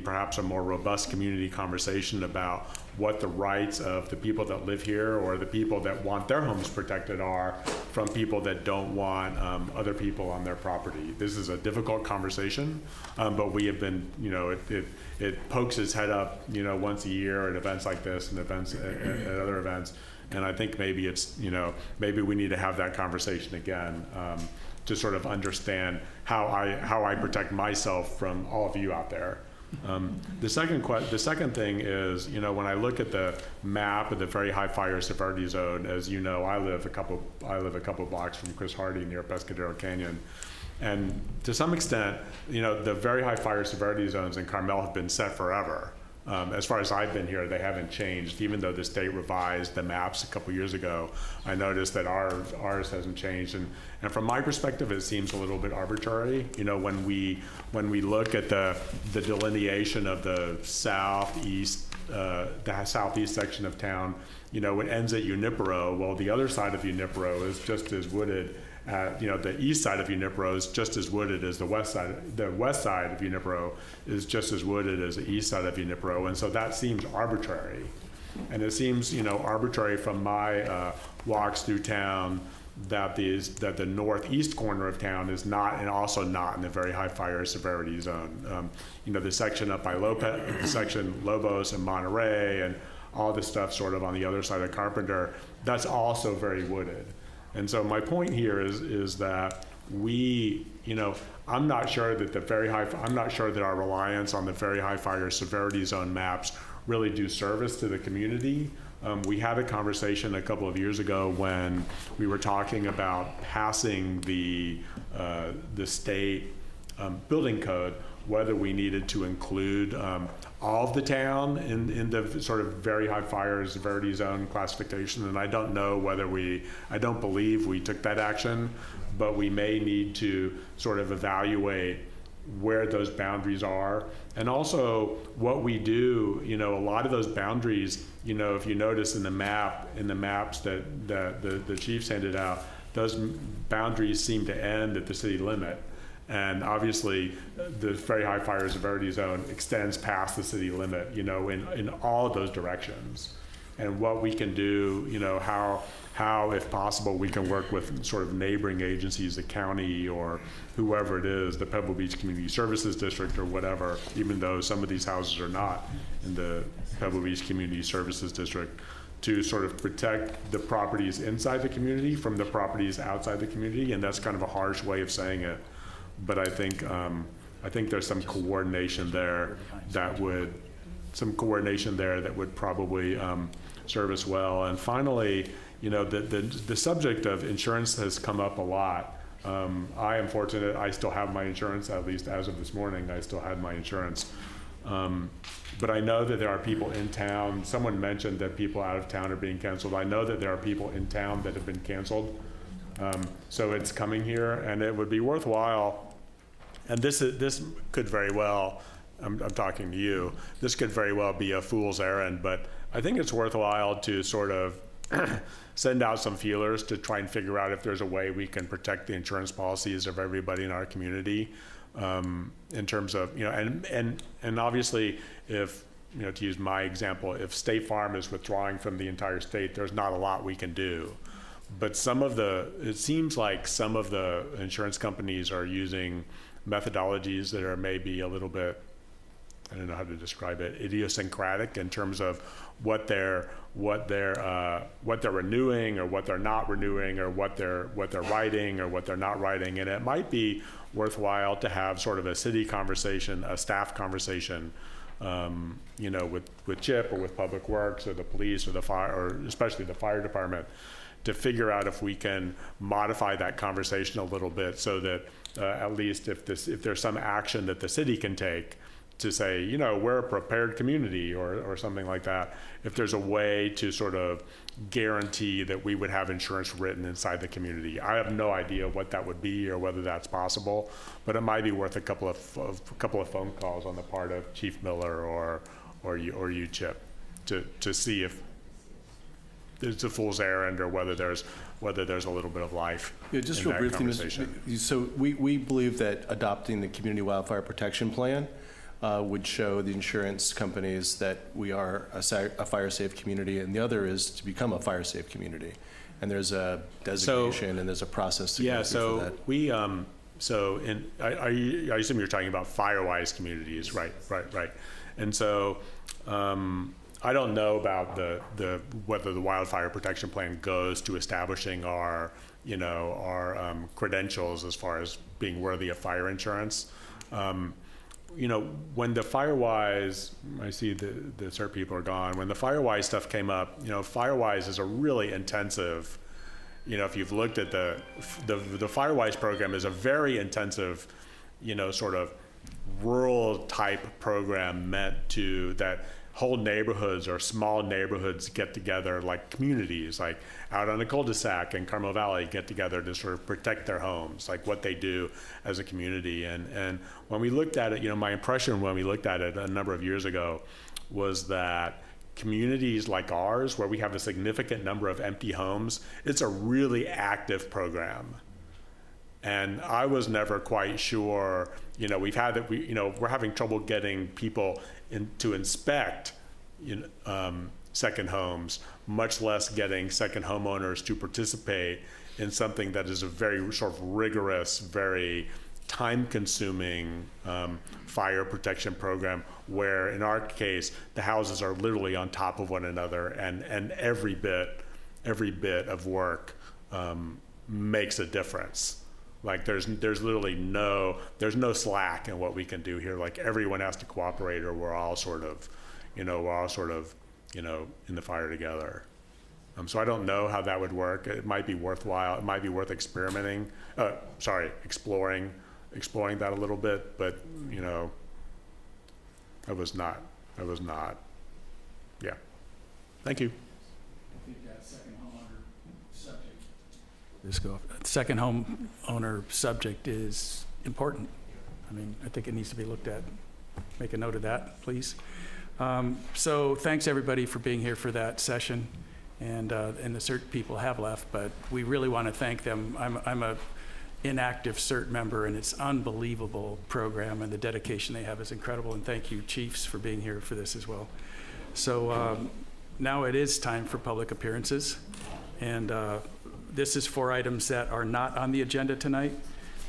perhaps a more robust community conversation about what the rights of the people that live here or the people that want their homes protected are from people that don't want other people on their property. This is a difficult conversation, but we have been, it pokes its head up, once a year at events like this and events at other events. And I think maybe maybe we need to have that conversation again, to sort of understand how I protect myself from all of you out there. The second thing is, when I look at the map of the very high fire severity zone, as you know, I live a couple blocks from Chris Hardy near Pescadero Canyon, and to some extent, the very high fire severity zones in Carmel have been set forever. As far as I've been here, they haven't changed. Even though the state revised the maps a couple years ago, I noticed that ours hasn't changed. And from my perspective, it seems a little bit arbitrary. When we look at the delineation of the southeast section of town, it ends at Junipero. Well, the other side of Junipero is just as wooded. The east side of Junipero is just as wooded as the west side. The west side of Junipero is just as wooded as the east side of Junipero, and so that seems arbitrary. And it seems, arbitrary from my walks through town that the northeast corner of town is not, and also not in the very high fire severity zone. The section up by Lobos and Monterey, and all this stuff sort of on the other side of Carpenter, that's also very wooded. And so my point here is that I'm not sure that our reliance on the very high fire severity zone maps really do service to the community. We had a conversation a couple of years ago when we were talking about passing the state building code, whether we needed to include all of the town in the sort of very high fire severity zone classification. And I don't believe we took that action, but we may need to sort of evaluate where those boundaries are. And also what we do, a lot of those boundaries, if you notice in the maps that the chiefs handed out, those boundaries seem to end at the city limit. And obviously, the very high fire severity zone extends past the city limit, in all of those directions. And what we can do, how, if possible, we can work with sort of neighboring agencies, the county or whoever it is, the Pebble Beach Community Services District or whatever, even though some of these houses are not in the Pebble Beach Community Services District, to sort of protect the properties inside the community from the properties outside the community. And that's kind of a harsh way of saying it. But I think there's some coordination there that would probably serve us well. And finally, the subject of insurance has come up a lot. I am fortunate; I still have my insurance. At least as of this morning, I still had my insurance. But I know that there are people in town. Someone mentioned that people out of town are being canceled. I know that there are people in town that have been canceled. So it's coming here, and it would be worthwhile. And this could very well, I'm talking to you, this could very well be a fool's errand, but I think it's worthwhile to sort of send out some feelers to try and figure out if there's a way we can protect the insurance policies of everybody in our community, in terms of, and obviously if, to use my example, if State Farm is withdrawing from the entire state, there's not a lot we can do. But it seems like some of the insurance companies are using methodologies that are maybe a little bit, I don't know how to describe it, idiosyncratic in terms of what they're renewing or what they're not renewing or what they're writing or what they're not writing. And it might be worthwhile to have sort of a city conversation, a staff conversation, with CHIP or with Public Works or the police or the fire, or especially the fire department, to figure out if we can modify that conversation a little bit so that at least if there's some action that the city can take to say, you know, we're a prepared community or something like that, if there's a way to sort of guarantee that we would have insurance written inside the community. I have no idea what that would be or whether that's possible, but it might be worth a couple of phone calls on the part of Chief Miller or you, Chip, to see if it's a fool's errand or whether there's a little bit of life. Yeah, just in real that briefly, conversation. so we believe that adopting the Community Wildfire Protection Plan would show the insurance companies that we are a fire-safe community, and the other is to become a fire-safe community. And there's a designation and there's a process to go through for that. We I assume you're talking about fire-wise communities, right? And so I don't know about whether the Wildfire Protection Plan goes to establishing our credentials as far as being worthy of fire insurance. When the Fire-wise, I see the CERT people are gone. When the Fire-wise stuff came up, Fire-wise is a really intensive, if you've looked at the Fire-wise program is a very intensive, sort of rural type program meant to that whole neighborhoods or small neighborhoods get together, like communities, like out on the cul-de-sac in Carmel Valley, get together to sort of protect their homes, like what they do as a community. And when we looked at it, my impression when we looked at it a number of years ago was that communities like ours, where we have a significant number of empty homes, it's a really active program. And I was never quite sure, we're having trouble getting people to inspect second homes, much less getting second homeowners to participate in something that is a very sort of rigorous, very time-consuming fire protection program, where in our case the houses are literally on top of one another, and every bit of work makes a difference. Like there's literally no slack in what we can do here. Like everyone has to cooperate, or we're all sort of in the fire together. So I don't know how that would work. It might be worthwhile. It might be worth experimenting. Exploring that a little bit. But I was not. Yeah. Thank you. Second homeowner subject is important. I think it needs to be looked at. Make a note of that, please. So thanks everybody for being here for that session, and the CERT people have left, but we really want to thank them. I'm a inactive CERT member, and it's unbelievable program, and the dedication they have is incredible. And thank you, chiefs, for being here for this as well. So now it is time for public appearances, and this is 4 items that are not on the agenda tonight.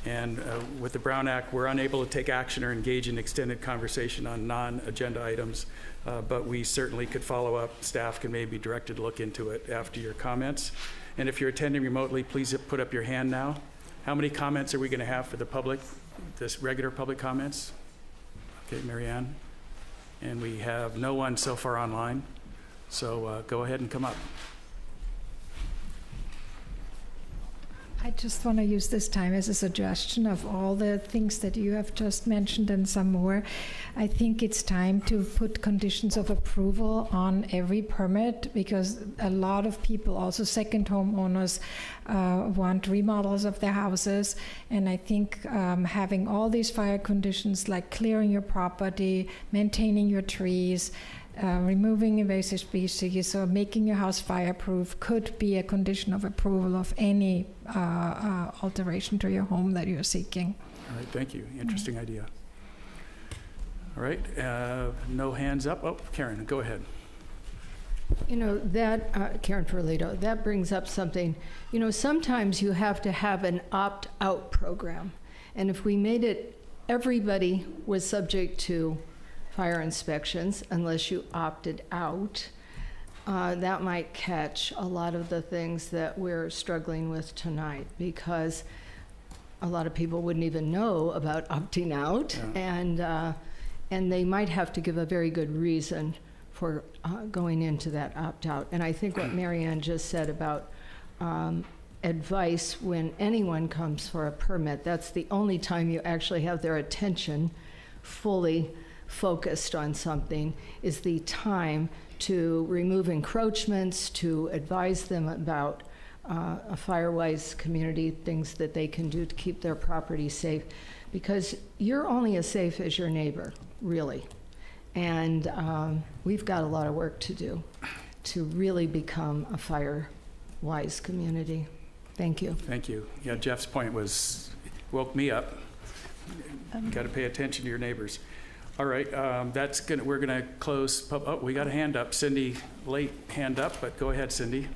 And with the Brown Act, we're unable to take action or engage in extended conversation on non-agenda items, but we certainly could follow up. Staff can maybe be directed to look into it after your comments. And if you're attending remotely, please put up your hand now. How many comments are we going to have for the public, this regular public comments? Okay, Mary Ann. And we have no one so far online, so go ahead and come up. I just want to use this time as a suggestion of all the things that you have just mentioned and some more. I think it's time to put conditions of approval on every permit, because a lot of people, also second homeowners, want remodels of their houses. And I think having all these fire conditions, like clearing your property, maintaining your trees, removing invasive species, or making your house fireproof, could be a condition of approval of any alteration to your home that you're seeking. All right, thank you. Interesting idea. All right, no hands up. Oh, Karen, go ahead. Karen Ferlito, that brings up something. Sometimes you have to have an opt-out program. And if we made it, everybody was subject to fire inspections unless you opted out, that might catch a lot of the things that we're struggling with tonight, because a lot of people wouldn't even know about opting out, yeah. And they might have to give a very good reason for going into that opt-out. And I think what Mary Ann just said about advice when anyone comes for a permit, that's the only time you actually have their attention fully focused on something is the time to remove encroachments, to advise them about a fire-wise community, things that they can do to keep their property safe, because you're only as safe as your neighbor, really. And we've got a lot of work to do to really become a fire-wise community. Thank you. Thank you. Yeah, Jeff's point woke me up. Got to pay attention to your neighbors. All right, we're gonna close. Oh, we got a hand up. Cindy, late hand up, but go ahead, Cindy.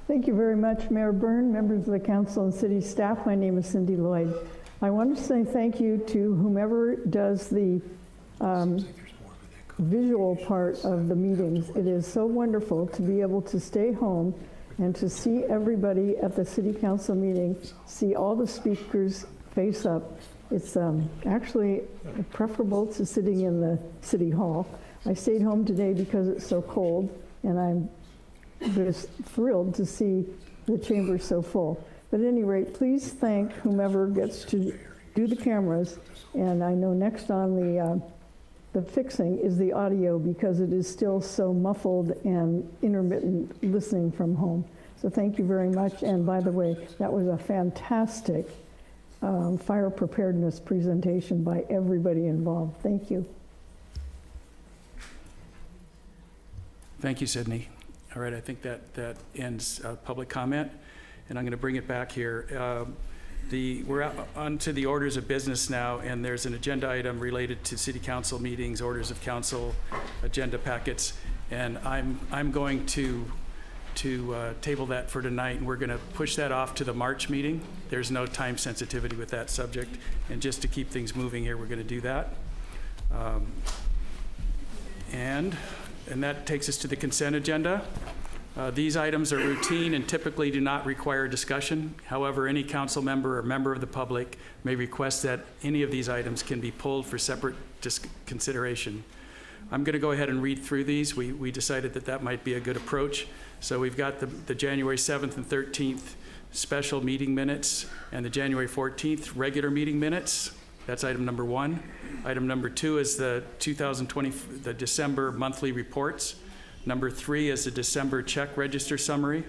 Thank you very much, Mayor Byrne, members of the council and city staff. My name is Cindy Lloyd. I want to say thank you to whomever does the visual part of the meetings. It is so wonderful to be able to stay home and to see everybody at the city council meeting, see all the speakers face up. It's actually preferable to sitting in the city hall. I stayed home today because it's so cold, and I'm just thrilled to see the chamber so full. But at any rate, please thank whomever gets to do the cameras. And I know next on the fixing is the audio, because it is still so muffled and intermittent listening from home. So thank you very much. And by the way, that was a fantastic fire preparedness presentation by everybody involved. Thank you. Thank you, Sydney. All right, I think that ends public comment, and I'm going to bring it back here. We're on to the orders of business now, and there's an agenda item related to city council meetings, orders of council, agenda packets, and I'm going to table that for tonight, and we're going to push that off to the March meeting. There's no time sensitivity with that subject, and just to keep things moving here, we're going to do that. And that takes us to the consent agenda. These items are routine and typically do not require discussion. However, any council member or member of the public may request that any of these items can be pulled for separate consideration. I'm going to go ahead and read through these. We decided that might be a good approach. So we've got the January 7th and 13th special meeting minutes and the January 14th regular meeting minutes. That's item number 1. Item number 2 is the December monthly reports. Number 3 is the December check register summary.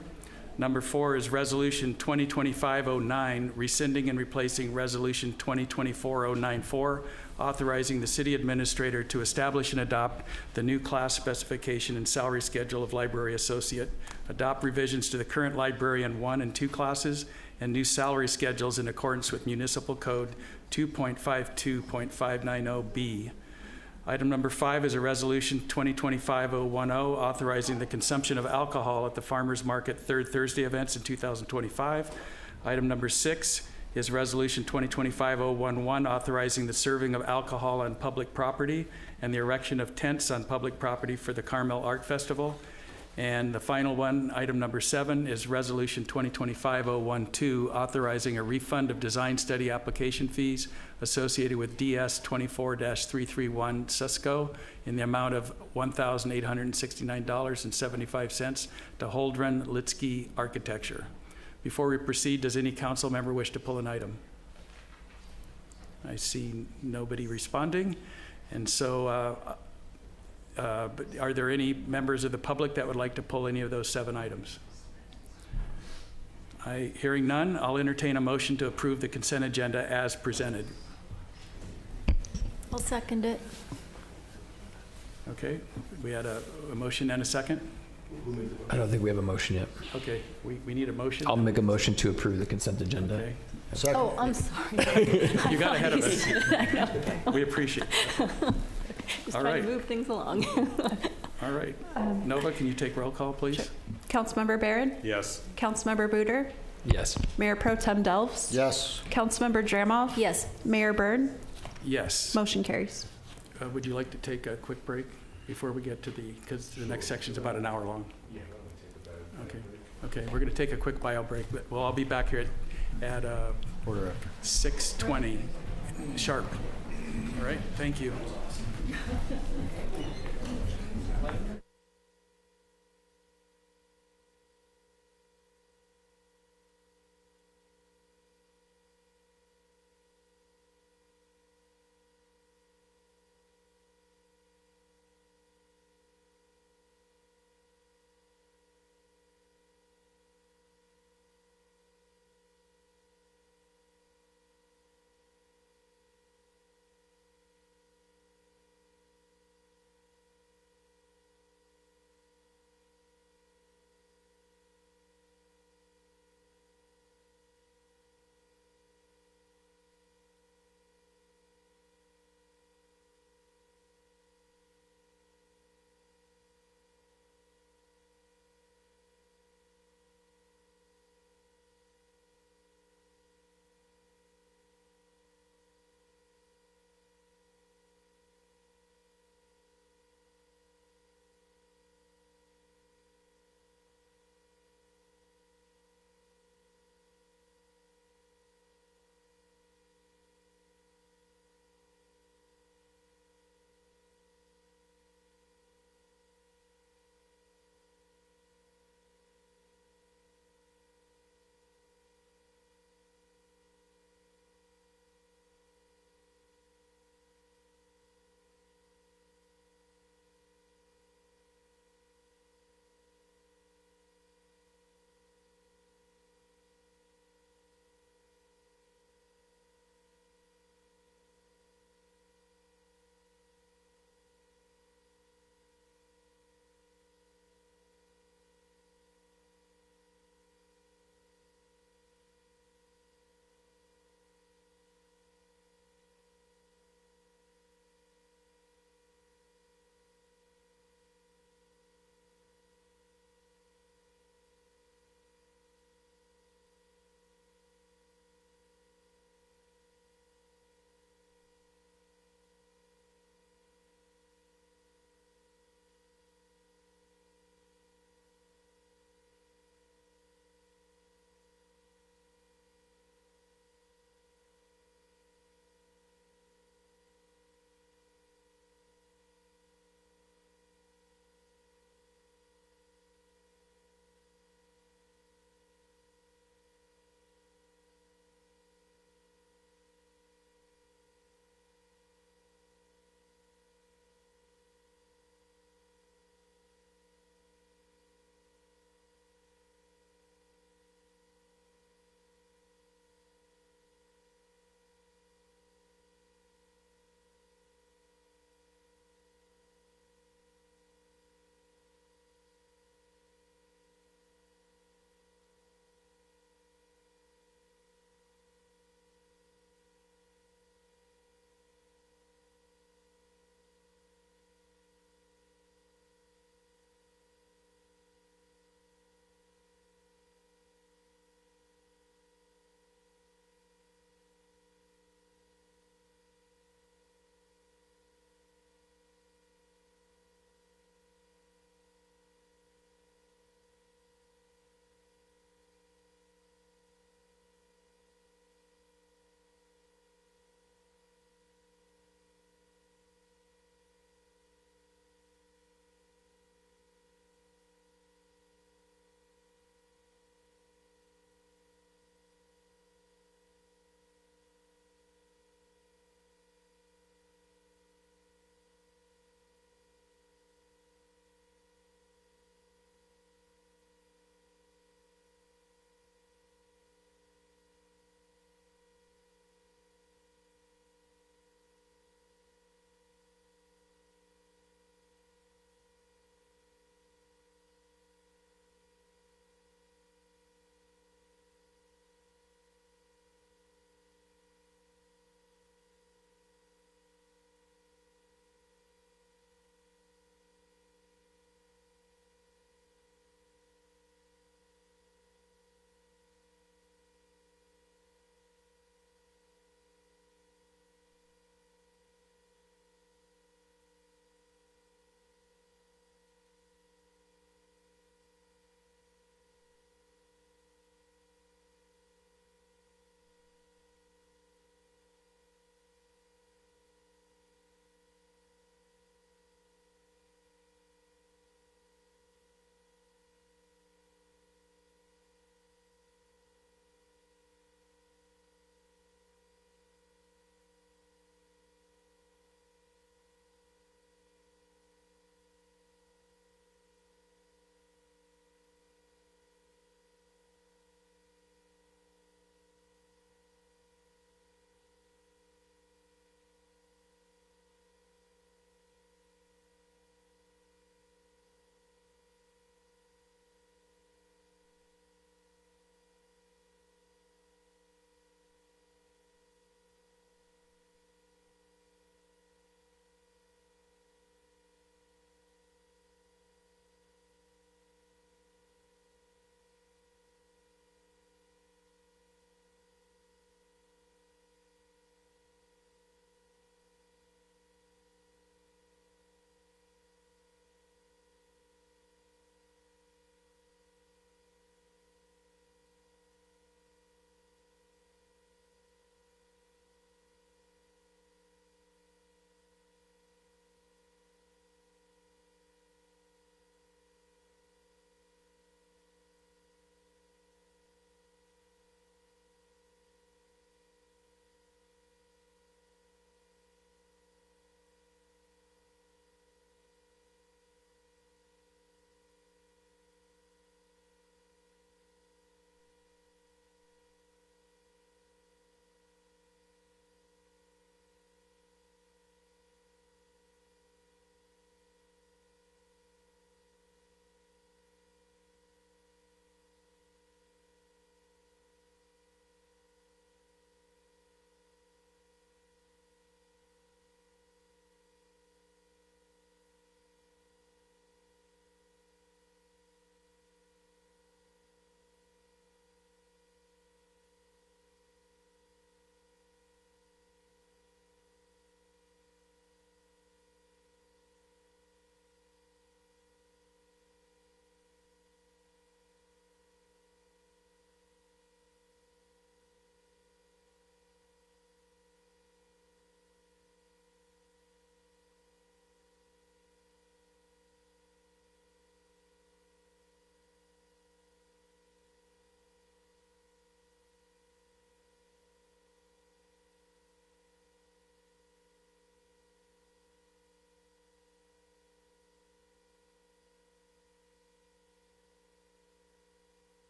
Number 4 is Resolution 2025-09, rescinding and replacing Resolution 2024-094, authorizing the city administrator to establish and adopt the new class specification and salary schedule of library associate, adopt revisions to the current librarian 1 and 2 classes, and new salary schedules in accordance with Municipal Code 2.52.590B. Item number 5 is a Resolution 2025-010, authorizing the consumption of alcohol at the Farmers Market Third Thursday events in 2025. Item number 6 is Resolution 2025-011, authorizing the serving of alcohol on public property and the erection of tents on public property for the Carmel Art Festival. And the final one, item number 7, is Resolution 2025-012, authorizing a refund of design study application fees associated with DS 24-331 Susco in the amount of $1,869.75 to Holdren Litsky Architecture. Before we proceed, does any council member wish to pull an item? I see nobody responding. And so but are there any members of the public that would like to pull any of those 7 items? Hearing none, I'll entertain a motion to approve the consent agenda as presented. I'll second it. Okay, we had a motion and a second? I don't think we have a motion yet. Okay, we need a motion? I'll make a motion to approve the consent agenda. Okay. Oh, I'm sorry. You got ahead of us. We appreciate it. Just All trying right. to move things along. All right. Nova, can you take roll call, please? Sure. Councilmember Barron? Yes. Councilmember Buder? Yes. Mayor Pro Tem Delves? Yes. Councilmember Dramoff? Yes. Mayor Byrne? Yes. Motion carries. Would you like to take a quick break before we get to because the next section's about an hour long? Yeah, we're going to take a break. Okay, we're going to take a quick bio break, but we'll all be back here at 6:20 sharp. All right, thank you.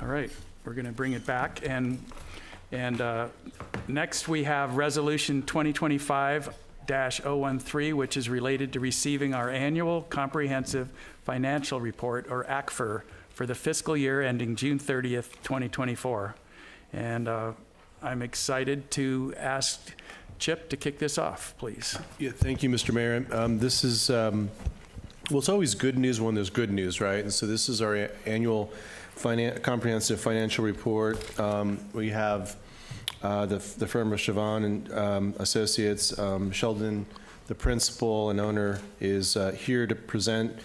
All right, we're going to bring it back. And next we have Resolution 2025-013, which is related to receiving our annual comprehensive financial report, or ACFR, for the fiscal year ending June 30th, 2024. And I'm excited to ask Chip to kick this off, please. Yeah, thank you, Mr. Mayor. This is, well, it's always good news when there's good news, right? And so this is our annual comprehensive financial report. We have the firm of Siobhan and Associates. Sheldon, the principal and owner, is here to present.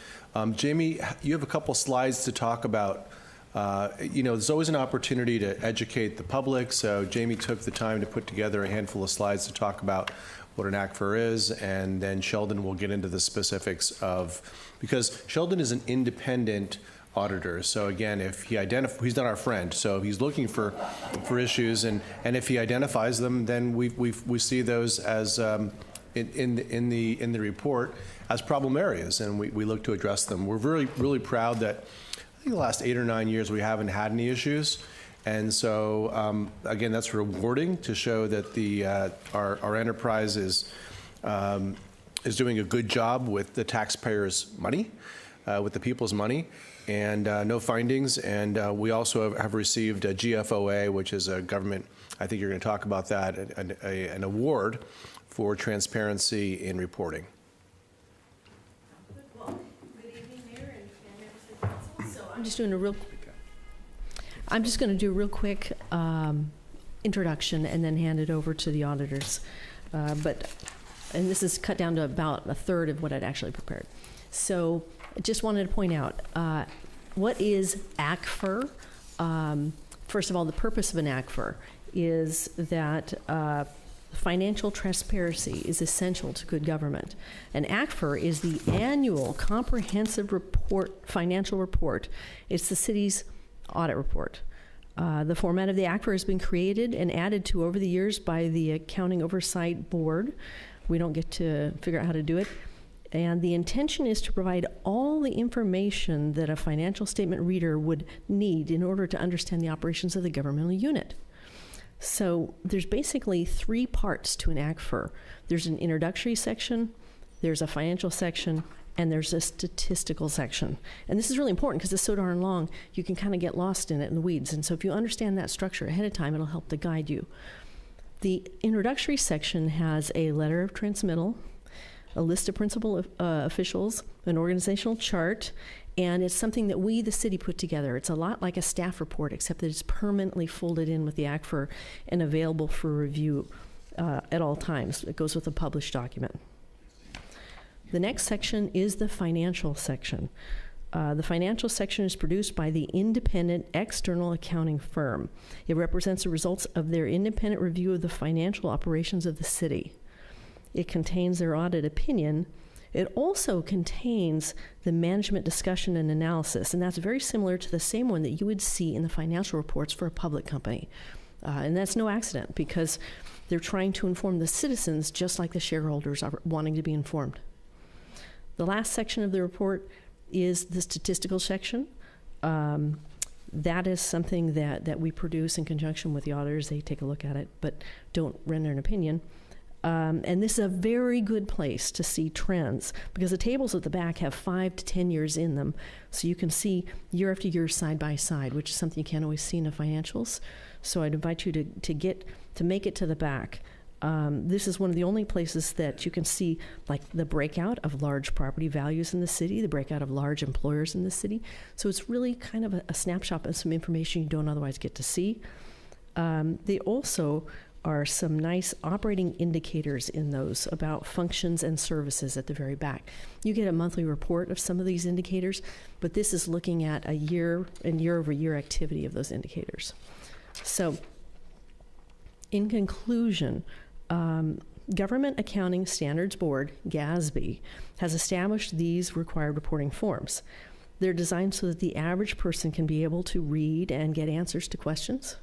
Jamie, you have a couple slides to talk about. There's always an opportunity to educate the public, so Jamie took the time to put together a handful of slides to talk about what an ACFR is, and then Sheldon will get into the specifics of, because Sheldon is an independent auditor. So again, if he he's not our friend, so if he's looking for issues, and if he identifies them, then we see those as in the report as problem areas, and we look to address them. We're really proud that I think the last 8 or 9 years we haven't had any issues, and so again, that's rewarding to show that our enterprise is doing a good job with the taxpayers' money, with the people's money. And no findings. And we also have received a GFOA, which is a government, I think you're going to talk about that, an award for transparency in reporting. Well, good evening, Mayor and members of the council. So I'm just going to do a real quick introduction and then hand it over to the auditors. And this is cut down to about a third of what I'd actually prepared. So I just wanted to point out, what is ACFR? First of all, the purpose of an ACFR is that financial transparency is essential to good government. An ACFR is the annual comprehensive financial report. It's the city's audit report. The format of the ACFR has been created and added to over the years by the Accounting Oversight Board. We don't get to figure out how to do it. And the intention is to provide all the information that a financial statement reader would need in order to understand the operations of the governmental unit. So there's basically 3 parts to an ACFR. There's an introductory section, there's a financial section, and there's a statistical section. And this is really important because it's so darn long, you can kind of get lost in it in the weeds. And so if you understand that structure ahead of time, it'll help to guide you. The introductory section has a letter of transmittal, a list of principal officials, an organizational chart, and it's something that we, the city, put together. It's a lot like a staff report, except that it's permanently folded in with the ACFR and available for review at all times. It goes with a published document. The next section is the financial section. The financial section is produced by the independent external accounting firm. It represents the results of their independent review of the financial operations of the city. It contains their audit opinion. It also contains the management discussion and analysis, and that's very similar to the same one that you would see in the financial reports for a public company. And that's no accident, because they're trying to inform the citizens just like the shareholders are wanting to be informed. The last section of the report is the statistical section. That is something that we produce in conjunction with the auditors. They take a look at it, but don't render an opinion. And this is a very good place to see trends, because the tables at the back have 5 to 10 years in them, so you can see year after year side by side, which is something you can't always see in the financials. So I'd invite you to make it to the back. This is one of the only places that you can see like the breakout of large property values in the city, the breakout of large employers in the city. So it's really kind of a snapshot of some information you don't otherwise get to see. They also are some nice operating indicators in those about functions and services at the very back. You get a monthly report of some of these indicators, but this is looking at a year and year-over-year activity of those indicators. So, in conclusion, Government Accounting Standards Board, GASB, has established these required reporting forms. They're designed so that the average person can be able to read and get answers to questions.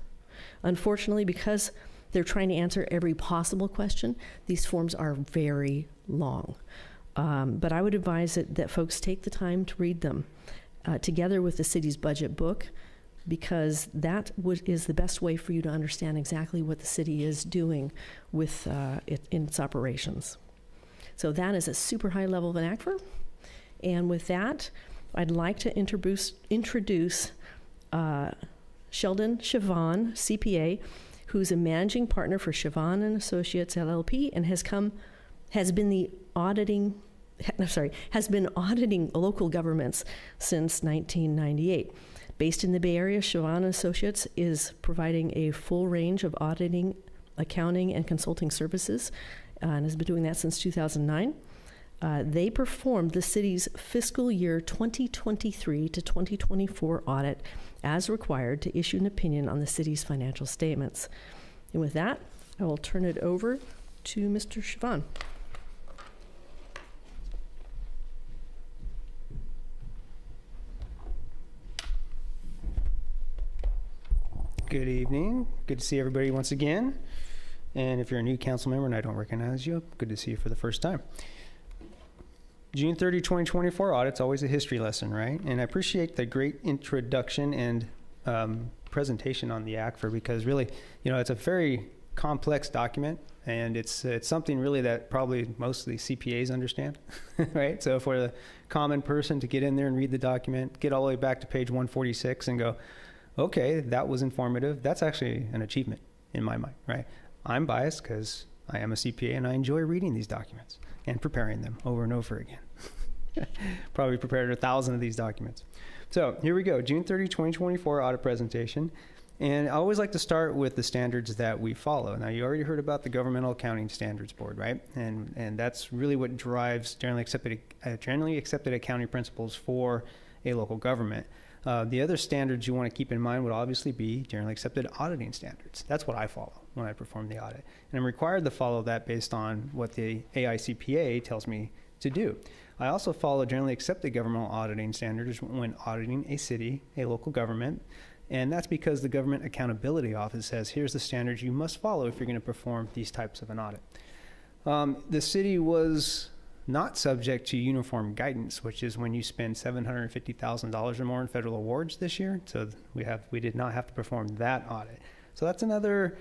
Unfortunately, because they're trying to answer every possible question. These forms are very long. But I would advise that folks take the time to read them together with the city's budget book, because that is the best way for you to understand exactly what the city is doing with in its operations. So that is a super high level of an aquifer. And with that, I'd like to introduce Sheldon Siobhan, CPA, who's a managing partner for Siobhan and Associates LLP, and has been auditing local governments since 1998. Based in the Bay Area, Siobhan and Associates is providing a full range of auditing, accounting, and consulting services, and has been doing that since 2009. They performed the city's fiscal year 2023 to 2024 audit as required to issue an opinion on the city's financial statements. And with that, I will turn it over to Mr. Siobhan. Good evening. Good to see everybody once again. And if you're a new council member and I don't recognize you, good to see you for the first time. June 30, 2024 audit's always a history lesson, right? And I appreciate the great introduction and presentation on the aquifer, because really, it's a very complex document, and it's something really that probably mostly CPAs understand, right? So for the common person to get in there and read the document, get all the way back to page 146 and go, okay, that was informative, that's actually an achievement in my mind, right? I'm biased because I am a CPA and I enjoy reading these documents and preparing them over and over again. Probably prepared 1,000 of these documents. So here we go, June 30, 2024 audit presentation. And I always like to start with the standards that we follow. Now, you already heard about the Governmental Accounting Standards Board, right? And that's really what drives generally accepted accounting principles for a local government. The other standards you want to keep in mind would obviously be generally accepted auditing standards. That's what I follow when I perform the audit. And I'm required to follow that based on what the AICPA tells me to do. I also follow generally accepted governmental auditing standards when auditing a city, a local government, and that's because the Government Accountability Office says, here's the standards you must follow if you're going to perform these types of an audit. The city was not subject to uniform guidance, which is when you spend $750,000 or more in federal awards this year. So we did not have to perform that audit. So that's another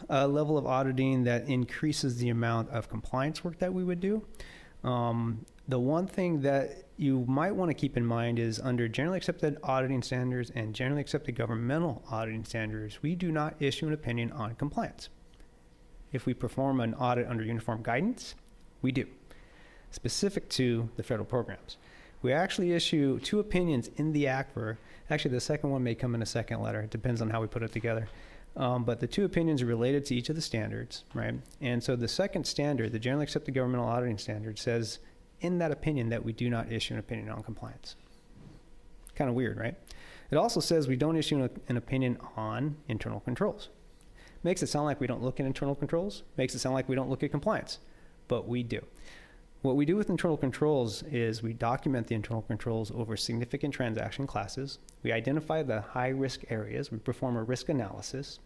level of auditing that increases the amount of compliance work that we would do. The one thing that you might want to keep in mind is under generally accepted auditing standards and generally accepted governmental auditing standards, we do not issue an opinion on compliance. If we perform an audit under uniform guidance, we do, specific to the federal programs. We actually issue 2 opinions in the aquifer. Actually, the second one may come in a second letter. It depends on how we put it together. But the 2 opinions are related to each of the standards, right? And so the second standard, the generally accepted governmental auditing standard, says in that opinion that we do not issue an opinion on compliance. Kind of weird, right? It also says we don't issue an opinion on internal controls. Makes it sound like we don't look at internal controls, makes it sound like we don't look at compliance, but we do. What we do with internal controls is we document the internal controls over significant transaction classes. We identify the high-risk areas. We perform a risk analysis.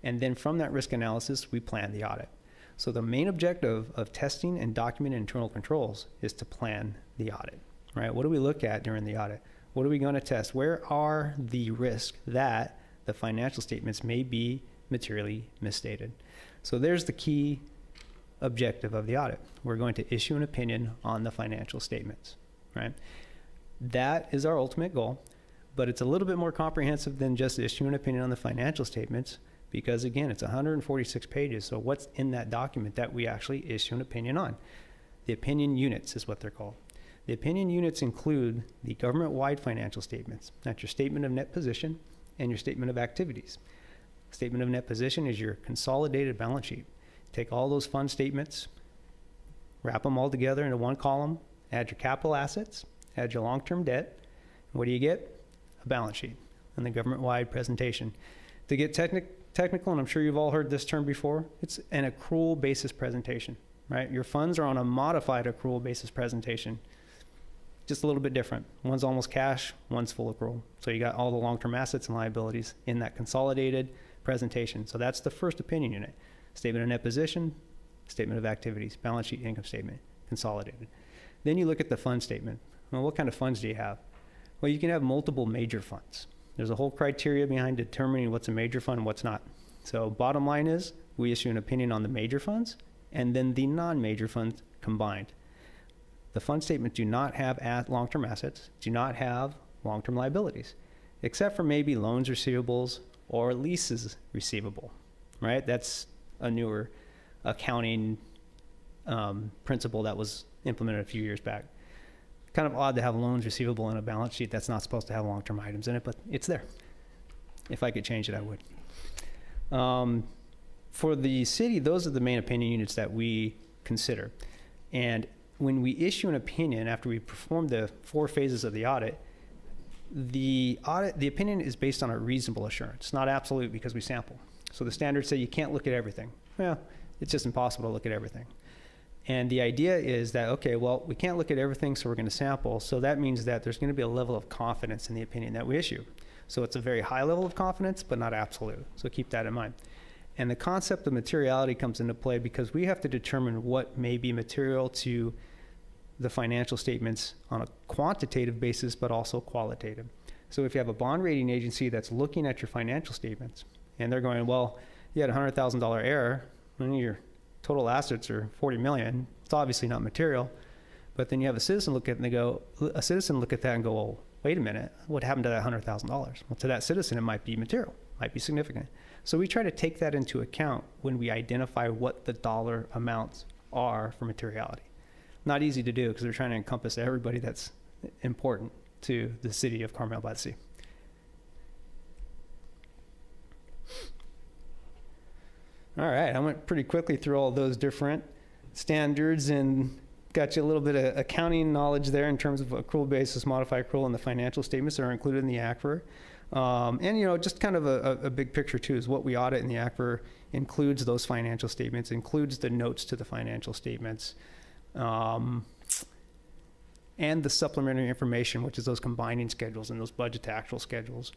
And then from that risk analysis, we plan the audit. So the main objective of testing and documenting internal controls is to plan the audit, right? What do we look at during the audit? What are we going to test? Where are the risks that the financial statements may be materially misstated? So there's the key objective of the audit. We're going to issue an opinion on the financial statements, right? That is our ultimate goal, but it's a little bit more comprehensive than just issuing an opinion on the financial statements, because again, it's 146 pages. So what's in that document that we actually issue an opinion on? The opinion units is what they're called. The opinion units include the government-wide financial statements. That's your statement of net position and your statement of activities. Statement of net position is your consolidated balance sheet. Take all those fund statements, wrap them all together into one column, add your capital assets, add your long-term debt. What do you get? A balance sheet and the government-wide presentation. To get technical, and I'm sure you've all heard this term before, it's an accrual basis presentation, right? Your funds are on a modified accrual basis presentation, just a little bit different. One's almost cash, one's full accrual. So you got all the long-term assets and liabilities in that consolidated presentation. So that's the first opinion unit. statement of net position, statement of activities, balance sheet, income statement, consolidated. Then you look at the fund statement. Well, what kind of funds do you have? Well, you can have multiple major funds. There's a whole criteria behind determining what's a major fund and what's not. So bottom line is we issue an opinion on the major funds and then the non-major funds combined. The fund statements do not have long-term assets, do not have long-term liabilities, except for maybe loans receivables or leases receivable, right? That's a newer accounting principle that was implemented a few years back. Kind of odd to have loans receivable in a balance sheet that's not supposed to have long-term items in it, but it's there. If I could change it, I would. For the city, those are the main opinion units that we consider. And when we issue an opinion after we perform the 4 phases of the audit, the opinion is based on a reasonable assurance, not absolute because we sample. So the standards say you can't look at everything. Well, it's just impossible to look at everything. And the idea is that, okay, well, we can't look at everything, so we're going to sample. So that means that there's going to be a level of confidence in the opinion that we issue. So it's a very high level of confidence, but not absolute. So keep that in mind. And the concept of materiality comes into play because we have to determine what may be material to the financial statements on a quantitative basis, but also qualitative. So if you have a bond rating agency that's looking at your financial statements and they're going, well, you had a $100,000 error, and your total assets are 40 million. It's obviously not material. But then you have a citizen look at it and they go, that and go, well, wait a minute, what happened to that $100,000? Well, to that citizen, it might be material, might be significant. So we try to take that into account when we identify what the dollar amounts are for materiality. Not easy to do because we're trying to encompass everybody that's important to the city of Carmel-by-the-Sea. All right, I went pretty quickly through all those different standards and got you a little bit of accounting knowledge there in terms of accrual basis, modified accrual, and the financial statements that are included in the ACFR. And, just kind of a big picture, too, is what we audit in the ACFR includes those financial statements, includes the notes to the financial statements, and the supplementary information, which is those combining schedules and those budget to actual schedules.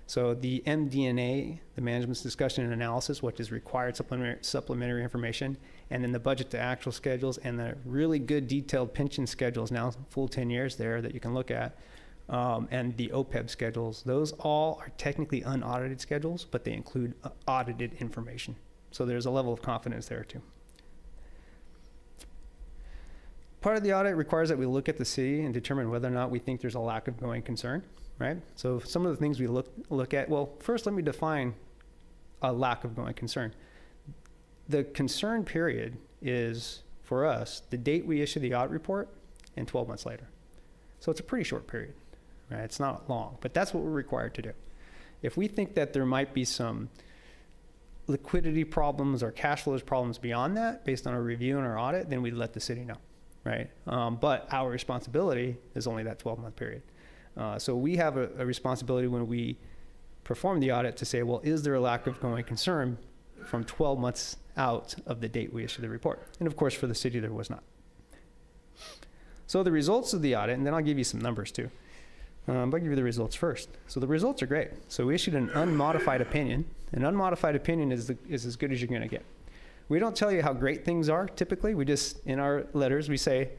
So the MD&A, the management's discussion and analysis, which is required supplementary information, and then the budget to actual schedules and the really good detailed pension schedules, now full 10 years there that you can look at, and the OPEB schedules. Those all are technically unaudited schedules, but they include audited information. So there's a level of confidence there too. Part of the audit requires that we look at the city and determine whether or not we think there's a lack of going concern. Right? So some of the things we look at, well, first let me define a lack of going concern. The concern period is, for us, the date we issue the audit report and 12 months later. So it's a pretty short period, right? It's not long, but that's what we're required to do. If we think that there might be some liquidity problems or cash flows problems beyond that, based on a review and our audit, then we'd let the city know, right? But our responsibility is only that 12-month period. So we have a responsibility when we perform the audit to say, well, is there a lack of going concern from 12 months out of the date we issue the report? And of course, for the city, there was not. So the results of the audit, and then I'll give you some numbers too. But I'll give you the results first. So the results are great. So we issued an unmodified opinion. An unmodified opinion is as good as you're going to get. We don't tell you how great things are typically. We just, in our letters, we say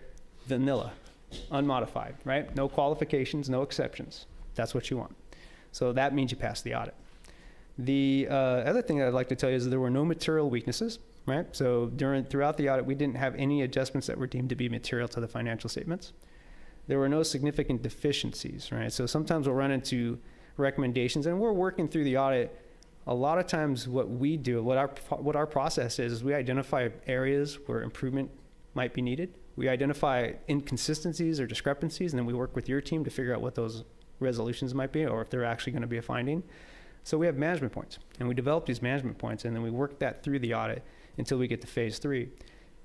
vanilla. Unmodified, right? No qualifications, no exceptions. That's what you want. So that means you pass the audit. The other thing that I'd like to tell you is that there were no material weaknesses, right? So throughout the audit, we didn't have any adjustments that were deemed to be material to the financial statements. There were no significant deficiencies, right? So sometimes we'll run into recommendations, and we're working through the audit. A lot of times what we do, what our process is we identify areas where improvement might be needed. We identify inconsistencies or discrepancies, and then we work with your team to figure out what those resolutions might be, or if they're actually going to be a finding. So we have management points, and we develop these management points, and then we work that through the audit until we get to phase 3.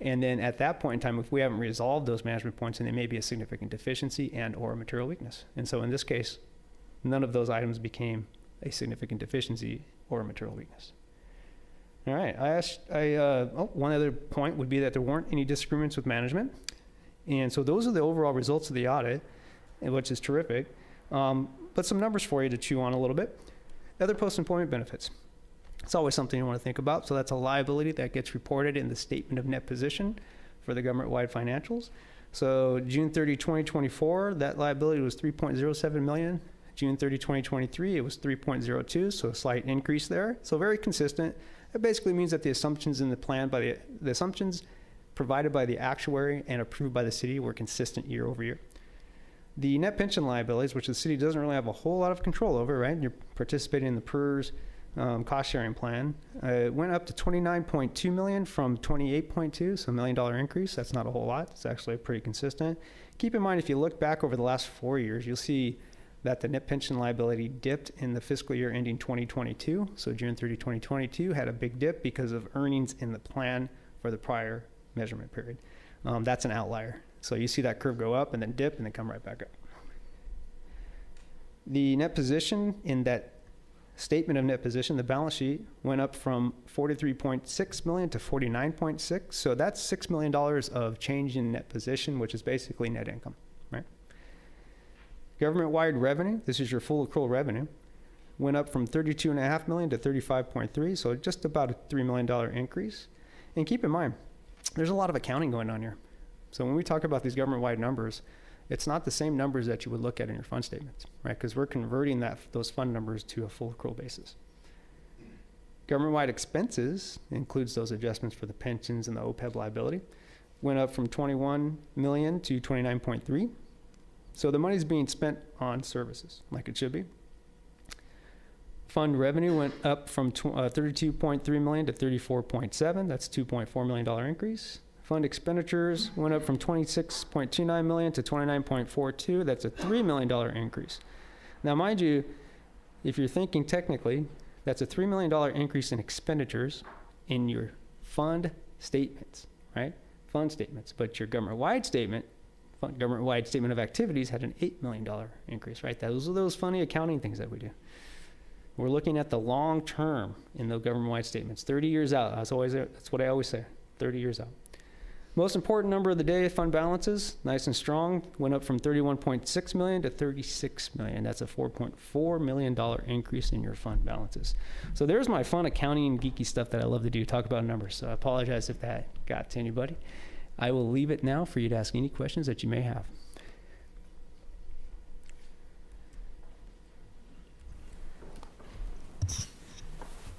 And then at that point in time, if we haven't resolved those management points, then there may be a significant deficiency and or a material weakness. And so in this case, none of those items became a significant deficiency or a material weakness. All right, one other point would be that there weren't any disagreements with management. And so those are the overall results of the audit, which is terrific. But some numbers for you to chew on a little bit. Other post-employment benefits. It's always something you want to think about. So that's a liability that gets reported in the statement of net position for the government-wide financials. So June 30, 2024, that liability was $3.07 million. June 30, 2023, it was 3.02, so a slight increase there. So very consistent. It basically means that the assumptions in the plan the assumptions provided by the actuary and approved by the city were consistent year over year. The net pension liabilities, which the city doesn't really have a whole lot of control over, right? You're participating in the PERS cost sharing plan. It went up to $29.2 million from $28.2, so $1 million increase. That's not a whole lot. It's actually pretty consistent. Keep in mind, if you look back over the last 4 years, you'll see that the net pension liability dipped in the fiscal year ending 2022. So June 30, 2022 had a big dip because of earnings in the plan for the prior measurement period. That's an outlier. So you see that curve go up and then dip and then come right back up. The net position in that statement of net position, the balance sheet, went up from $43.6 million to $49.6. So that's $6 million of change in net position, which is basically net income, right? Government-wide revenue, this is your full accrual revenue, went up from $32.5 million to $35.3, so just about a $3 million increase. And keep in mind, there's a lot of accounting going on here. So when we talk about these government-wide numbers, it's not the same numbers that you would look at in your fund statements, right? Because we're converting those fund numbers to a full accrual basis. Government-wide expenses includes those adjustments for the pensions and the OPEB liability, went up from $21 million to $29.3. So the money's being spent on services, like it should be. Fund revenue went up from $32.3 million to $34.7. That's a $2.4 million increase. Fund expenditures went up from $26.29 million to $29.42. That's a $3 million increase. Now, mind you, if you're thinking technically, that's a $3 million increase in expenditures in your fund statements, right? Fund statements. But your government-wide statement of activities had an $8 million increase, right? Those are those funny accounting things that we do. We're looking at the long term in the government-wide statements, 30 years out. That's what I always say, 30 years out. Most important number of the day, fund balances, nice and strong, went up from $31.6 million to $36 million. That's a $4.4 million increase in your fund balances. So there's my fun accounting and geeky stuff that I love to do, talk about numbers. So I apologize if that got to anybody. I will leave it now for you to ask any questions that you may have.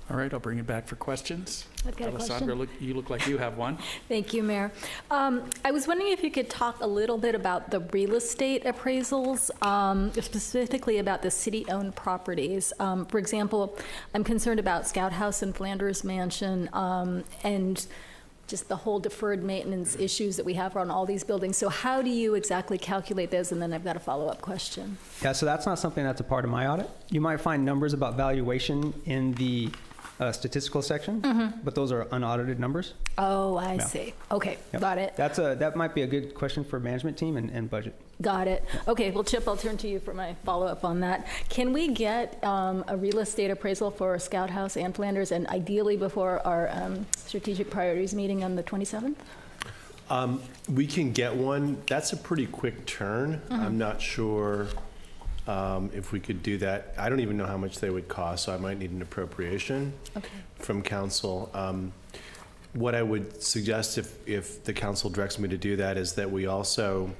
All right, I'll bring it back for questions. I've got a Alessandra, question. you look like you have one. Thank you, Mayor. I was wondering if you could talk a little bit about the real estate appraisals, specifically about the city-owned properties. For example, I'm concerned about Scout House and Flanders Mansion and just the whole deferred maintenance issues that we have on all these buildings. So how do you exactly calculate those? And then I've got a follow-up question. Yeah, so that's not something that's a part of my audit. You might find numbers about valuation in the statistical section, but those are unaudited numbers. Oh, I see. Okay, Yep. got it. That might be a good question for management team and budget. Got it. Okay, well, Chip, I'll turn to you for my follow-up on that. Can we get a real estate appraisal for Scout House and Flanders, and ideally before our strategic priorities meeting on the 27th? We can get one. That's a pretty quick turn. I'm not sure if we could do that. I don't even know how much they would cost, so I might need an appropriation from council. What I would suggest if the council directs me to do that is that we also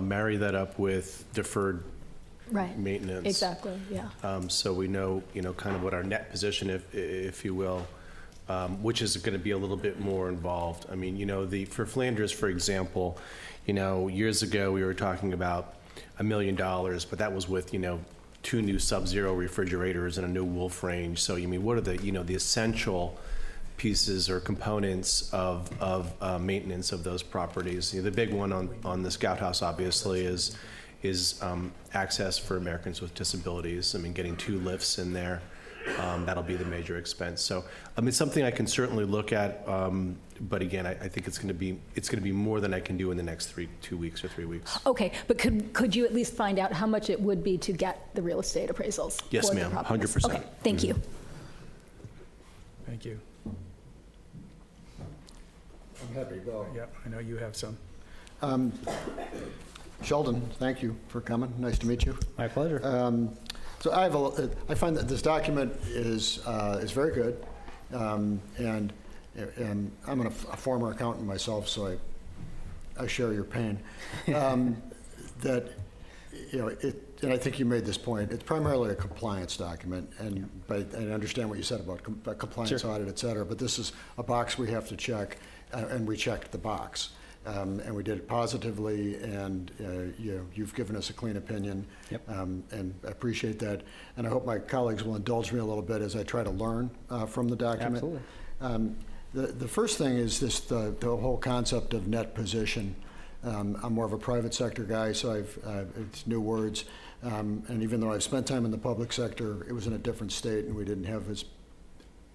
marry that up with deferred maintenance. Exactly, yeah. So we know, kind of what our net position, if you will, which is going to be a little bit more involved. I mean, for Flanders, for example, years ago we were talking about $1 million, but that was with, 2 new Sub-Zero refrigerators and a new Wolf range. So, what are the essential pieces or components of maintenance of those properties? The big one on the Scout House, obviously, is access for Americans with disabilities. Getting 2 lifts in there, that'll be the major expense. So, it's something I can certainly look at, but again, I think it's going to be more than I can do in the next 2 weeks or 3 weeks. Okay, but could you at least find out how much it would be to get the real estate appraisals? Yes, for ma'am, the properties? 100%. Okay, thank you. Thank you. I'm happy to go. Yeah, I know you have some. Sheldon, thank you for coming. Nice to meet you. My pleasure. So I find that this document is very good, and I'm a former accountant myself, so I share your pain. That, you know, and I think you made this point, it's primarily a compliance document, and I understand what you said about compliance Sure. audit, et cetera, but this is a box we have to check, and we checked the box. And we did it positively, and you've given us a clean opinion. Yep. And I appreciate that. And I hope my colleagues will indulge me a little bit as I try to learn from the document. Absolutely. The first thing is the whole concept of net position. I'm more of a private sector guy, so it's new words. And even though I've spent time in the public sector, it was in a different state, and we didn't have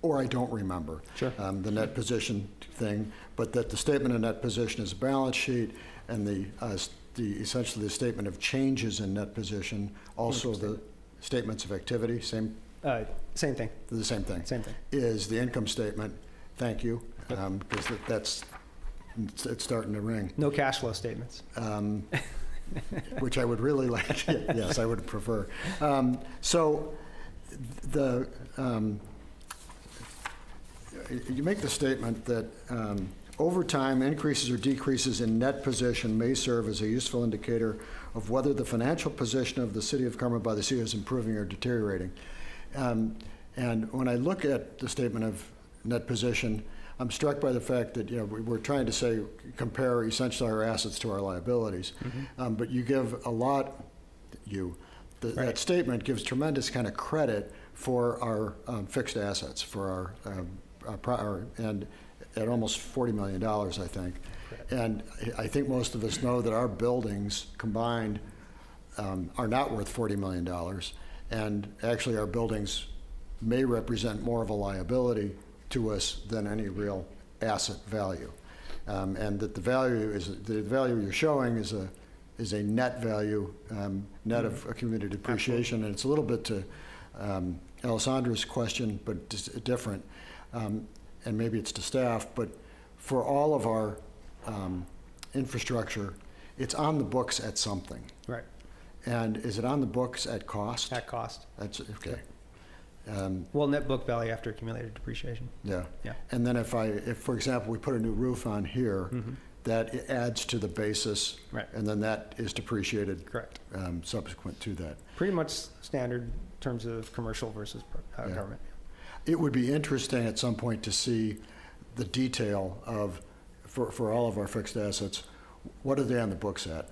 or I don't remember the net position thing, but that the statement of net position is a balance sheet, and essentially the statement of changes in net position, also the statements of activity, same thing. The same thing. Same thing. Is the income statement. Thank you, because it's starting to ring. No cash flow statements. Which I would really like. Yes, I would prefer. So the you make the statement that over time, increases or decreases in net position may serve as a useful indicator of whether the financial position of the city of Carmel-by-the-Sea is improving or deteriorating. And when I look at the statement of net position, I'm struck by the fact that, you know, we're trying to compare essentially our assets to our liabilities. Mm-hmm. But you give a lot, that statement gives tremendous kind of credit for our fixed assets, for and at almost $40 million, I think. Correct. And I think most of us know that our buildings combined are not worth $40 million. And actually our buildings may represent more of a liability to us than any real asset value. And that the value you're showing is a net value, net of accumulated depreciation. Absolutely. And it's a little bit to Alessandra's question, but different. And maybe it's to staff, but for all of our infrastructure, it's on the books at something. Right. And is it on the books at cost? At cost. That's okay. Well, net book value after accumulated depreciation. Yeah. Yeah. And then if for example, we put a new roof on here, mm-hmm. that adds to the basis, right. And then that is depreciated. Correct. Subsequent to that. Pretty much standard in terms of commercial versus government. It would be interesting at some point to see the detail of, for all of our fixed assets, what are they on the books at?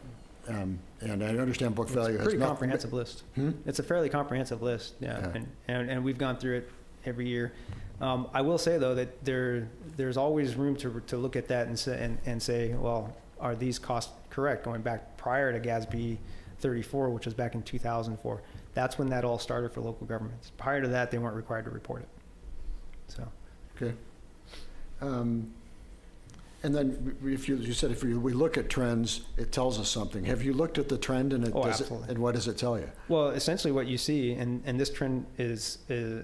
And I understand book value has a pretty comprehensive list. It's a fairly comprehensive list, yeah. And we've gone through it every year. I will say though that there's always room to look at that and say, well, are these costs correct? Going back prior to GASB 34, which was back in 2004, that's when that all started for local governments. Prior to that, they weren't required to report it. So. Okay. And then if you said if we look at trends, it tells us something. Have you looked at the trend and and what does it tell you? Well, essentially what you see, and this trend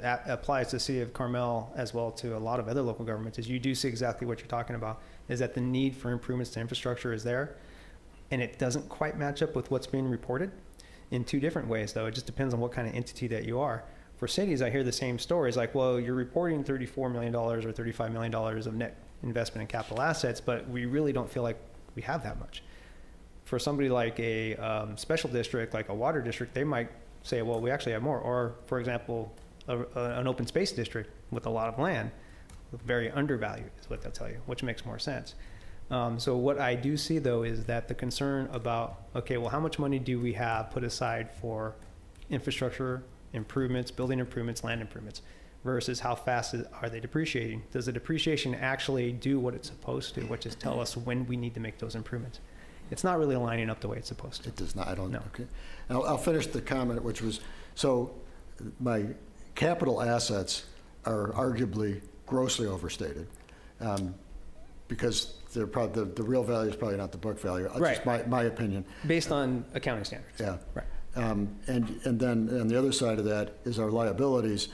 applies to the city of Carmel as well to a lot of other local governments, is you do see exactly what you're talking about, is that the need for improvements to infrastructure is there, and it doesn't quite match up with what's being reported in two different ways, though. It just depends on what kind of entity that you are. For cities, I hear the same stories, like, well, you're reporting $34 million or $35 million of net investment in capital assets, but we really don't feel like we have that much. For somebody like a special district, like a water district, they might say, well, we actually have more. Or, for example, an open space district with a lot of land, very undervalued is what they'll tell you, which makes more sense. So what I do see, though, is that the concern about, okay, well, how much money do we have put aside for infrastructure improvements, building improvements, land improvements, versus how fast are they depreciating? Does the depreciation actually do what it's supposed to, which is tell us when we need to make those improvements? It's not really lining up the way it's supposed to. It does not. I don't know. No. Okay. I'll finish the comment, which was, so my capital assets are arguably grossly overstated, because they're probably, the real value is probably not the book value. Right. Just my opinion. Based on accounting standards. Yeah. Right. And then on the other side of that is our liabilities.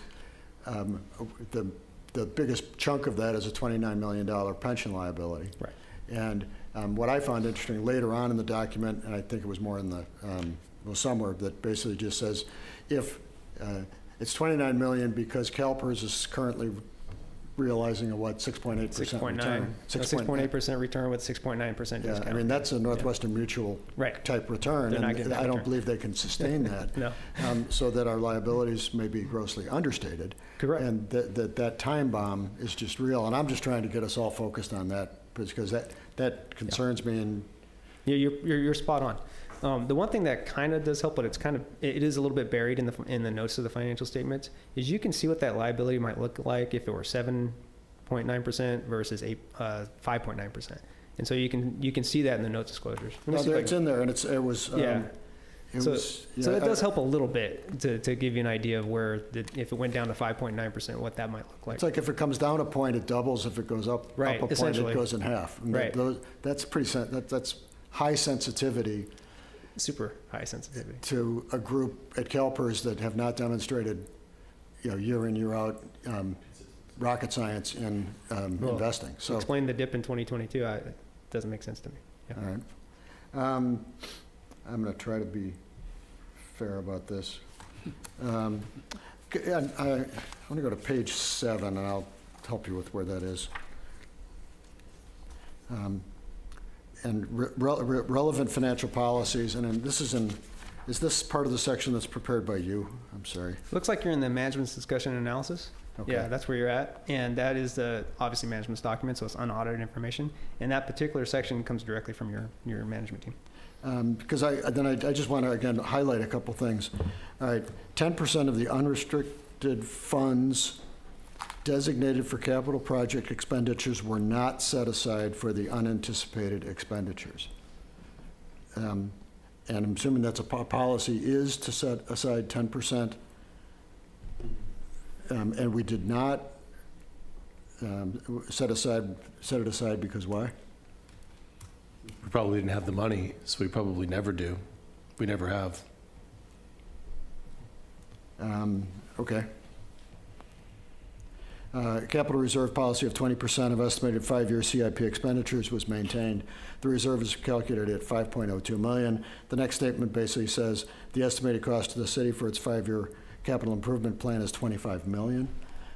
The biggest chunk of that is a $29 million pension liability. Right. And what I found interesting later on in the document, and I think it was more in the, somewhere, that basically just says, if It's 29 million because CalPERS is currently realizing a what, 6.8% 6.9. return? 6.8% return with 6.9% discount. Yeah, I mean, that's a Northwestern Mutual type return, They're not and getting that I don't return. believe they can sustain that. No. So that our liabilities may be grossly understated. Correct. And that time bomb is just real, and I'm just trying to get us all focused on that, because that concerns me, and Yeah, you're spot on. The one thing that kind of does help, but it is a little bit buried in the notes of the financial statements, is you can see what that liability might look like if it were 7.9% versus 5.9%, and so you can see that in the note disclosures. it's in there, and it was. So it does help a little bit to give you an idea of where if it went down to 5.9%, what that might look like. It's like if it comes down a point, it doubles. If it goes up a point, it goes in half. And right. That's that's high sensitivity. Super high sensitivity. To a group at CalPERS that have not demonstrated, year in, year out, rocket science in investing. So explain the dip in 2022. It doesn't make sense to me. Yeah. All right. I'm going to try to be fair about this. I want to go to page 7, and I'll help you with where that is. And relevant financial policies, and then is this part of the section that's prepared by you? I'm sorry. Looks like you're in the management's discussion and analysis. Okay. Yeah, that's where you're at. And that is obviously management's document, so it's unaudited information. And that particular section comes directly from your management team. Because I just want to, again, highlight a couple things. All right, 10% of the unrestricted funds designated for capital project expenditures were not set aside for the unanticipated expenditures. And I'm assuming that's a policy is to set aside 10%. And we did not set it aside because why? We probably didn't have the money, so we probably never do. We never have. Okay. Capital reserve policy of 20% of estimated 5-year CIP expenditures was maintained. The reserve is calculated at $5.02 million. The next statement basically says the estimated cost to the city for its 5-year capital improvement plan is $25 million.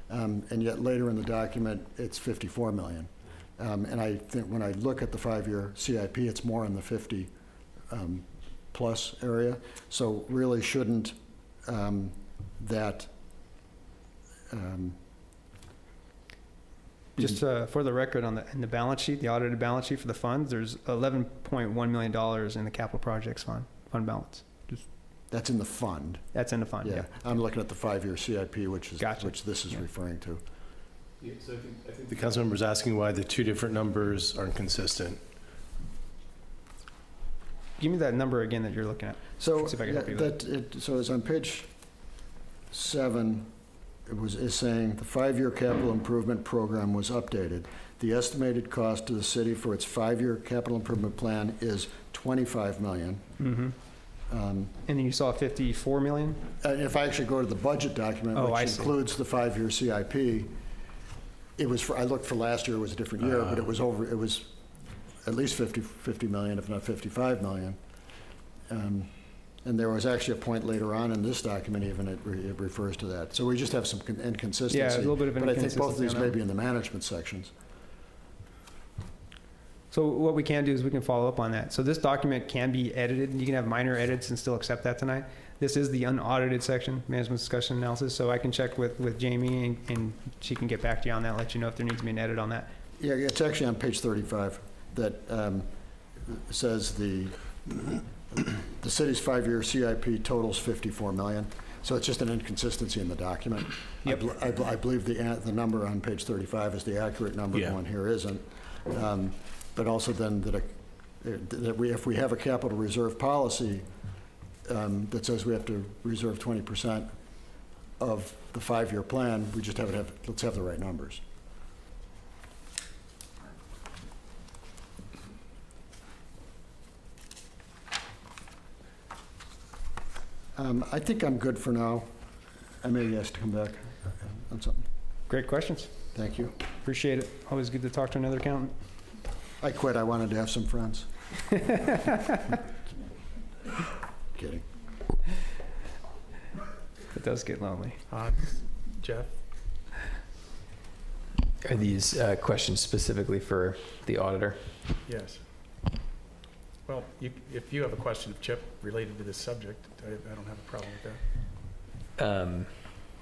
And yet later in the document, it's $54 million. And I think when I look at the 5-year CIP, it's more in the 50 plus area. So really shouldn't that Just for the record, in the balance sheet, the audited balance sheet for the funds, there's $11.1 million in the capital projects fund balance. That's in the fund. That's in the fund. Yeah. I'm looking at the 5-year CIP, which this is Yeah. referring to. Yeah, so I think the council member is asking why the two different numbers aren't consistent. Give me that number again that you're looking at. So, see if I can help you with it. So it's on page 7. Is saying the 5-year capital improvement program was updated. The estimated cost to the city for its 5-year capital improvement plan is $25 million. Mm-hmm. And then you saw $54 million? If I actually go to the budget document, which includes the 5-year CIP, I looked for last year, it was a different year, but it was at least 50 million, if not 55 million. And there was actually a point later on in this document, even it refers to that. So we just have some inconsistency. Yeah, a little bit of But I think both of these inconsistency on may that. be in the management sections. So what we can do is we can follow up on that. So this document can be edited. You can have minor edits and still accept that tonight. This is the unaudited section, management discussion analysis. So I can check with Jamie and she can get back to you on that, let you know if there needs to be an edit on that. Yeah, it's actually on page 35 that says the city's 5-year CIP totals $54 million. So it's just an inconsistency in the document. Yep. I believe the number on page 35 is the accurate number. Yeah. The one here isn't. But also then if we have a capital reserve policy that says we have to reserve 20% of the 5-year plan, we just let's have the right numbers. I think I'm good for now. I may be asked to come back on something. Great questions. Thank you. Appreciate it. Always good to talk to another accountant. I quit. I wanted to have some friends. Kidding. does get lonely. Jeff? Are these questions specifically for the auditor? Yes. Well, if you have a question of Chip related to this subject, I don't have a problem with that.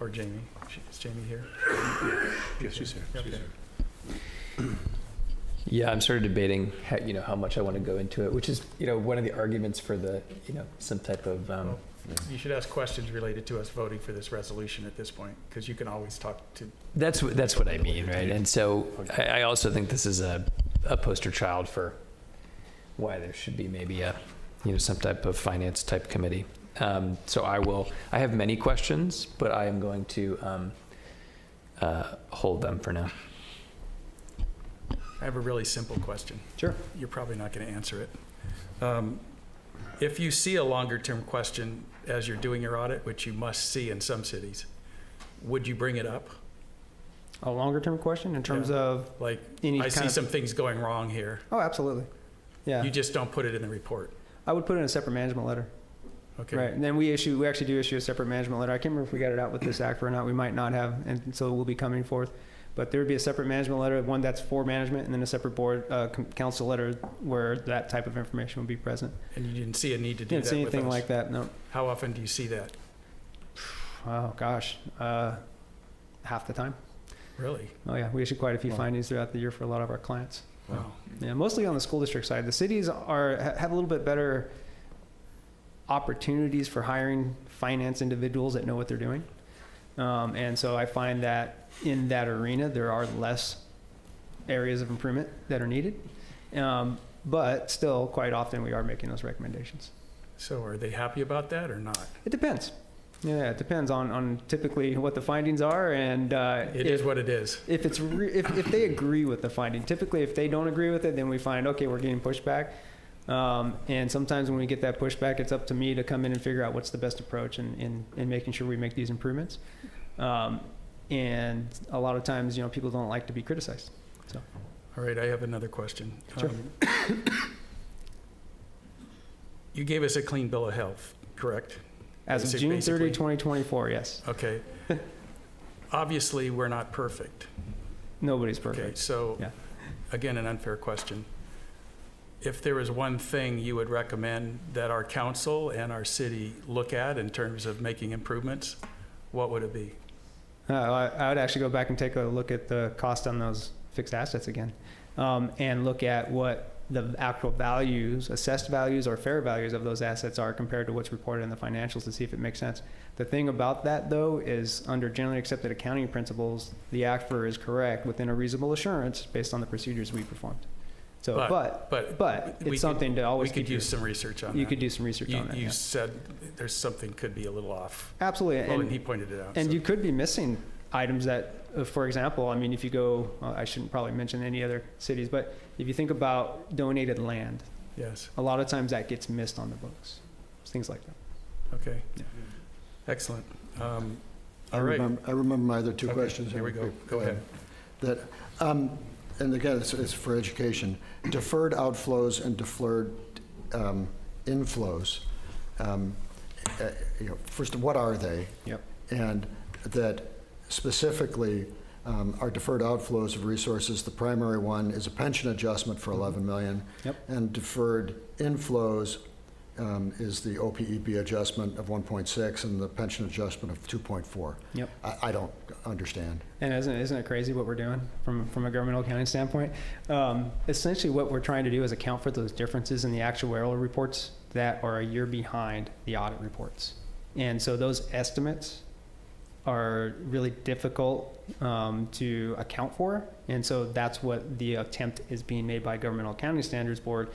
Or Jamie. Is Jamie here? Yes, she's here. Okay. Yeah, I'm sort of debating how much I want to go into it, which is one of the arguments for the some type of. You should ask questions related to us voting for this resolution at this point, because you can always talk to. That's what I mean, right? And so I also think this is a poster child for why there should be maybe a some type of finance type committee. So I have many questions, but I am going to hold them for now. I have a really simple question. Sure. You're probably not going to answer it. If you see a longer term question as you're doing your audit, which you must see in some cities, would you bring it up? A longer term question in terms of like, any I kind see of- some things going wrong here. Oh, absolutely. Yeah. You just don't put it in the report. I would put in a separate management letter. Okay. Right. And then we actually do issue a separate management letter. I can't remember if we got it out with this act or not. We might not have, and so we'll be coming forth. But there would be a separate management letter, one that's for management, and then a separate board council letter where that type of information would be present. And you didn't see a need to do Didn't that see with anything us? like that, no. How often do you see that? Oh, gosh. Half the time. Really? Oh, yeah. We issue quite a few findings throughout the year for a lot of our clients. Wow. Yeah, mostly on the school district side. The cities have a little bit better opportunities for hiring finance individuals that know what they're doing. And so I find that in that arena, there are less areas of improvement that are needed. But still, quite often, we are making those recommendations. So are they happy about that or not? It depends. Yeah, it depends on typically what the findings are, and It is what it is. if it's if they agree with the finding. Typically, if they don't agree with it, then we find, okay, we're getting pushback. And sometimes when we get that pushback, it's up to me to come in and figure out what's the best approach in making sure we make these improvements. And a lot of times, people don't like to be criticized. So, All right, I have another question. Sure. You gave us a clean bill of health, correct? as of June 30, 2024, yes. Okay. Obviously, we're not perfect. Nobody's Okay, perfect. so, Yeah. again, an unfair question. If there was one thing you would recommend that our council and our city look at in terms of making improvements, what would it be? I would actually go back and take a look at the cost on those fixed assets again, and look at what the actual values, assessed values or fair values of those assets are compared to what's reported in the financials to see if it makes sense. The thing about that, though, is under generally accepted accounting principles, the ACFR is correct within a reasonable assurance based on the procedures we performed. So, but it's something to always we could keep use some research on that. You could do some research on that. You Yeah. said there's something could be a little off. Absolutely. Well, and he pointed it out. And so. you could be missing items that, for example, I mean, if you go, I shouldn't probably mention any other cities, but if you think about donated land, Yes. a lot of times that gets missed on the books. Things like that. Okay. Yeah. Excellent. I All right. remember my other two Okay, questions. here we go. Go ahead. That, and again, it's for education. Deferred outflows and deferred inflows. First, what are they? Yep. And that specifically, our deferred outflows of resources, the primary one is a pension adjustment for 11 million. Yep. And deferred inflows is the OPEB adjustment of 1.6 and the pension adjustment of 2.4. Yep. I don't understand. And isn't it crazy what we're doing from a governmental accounting standpoint? Essentially, what we're trying to do is account for those differences in the actuarial reports that are a year behind the audit reports. And so those estimates are really difficult to account for. And so that's what the attempt is being made by Governmental Accounting Standards Board.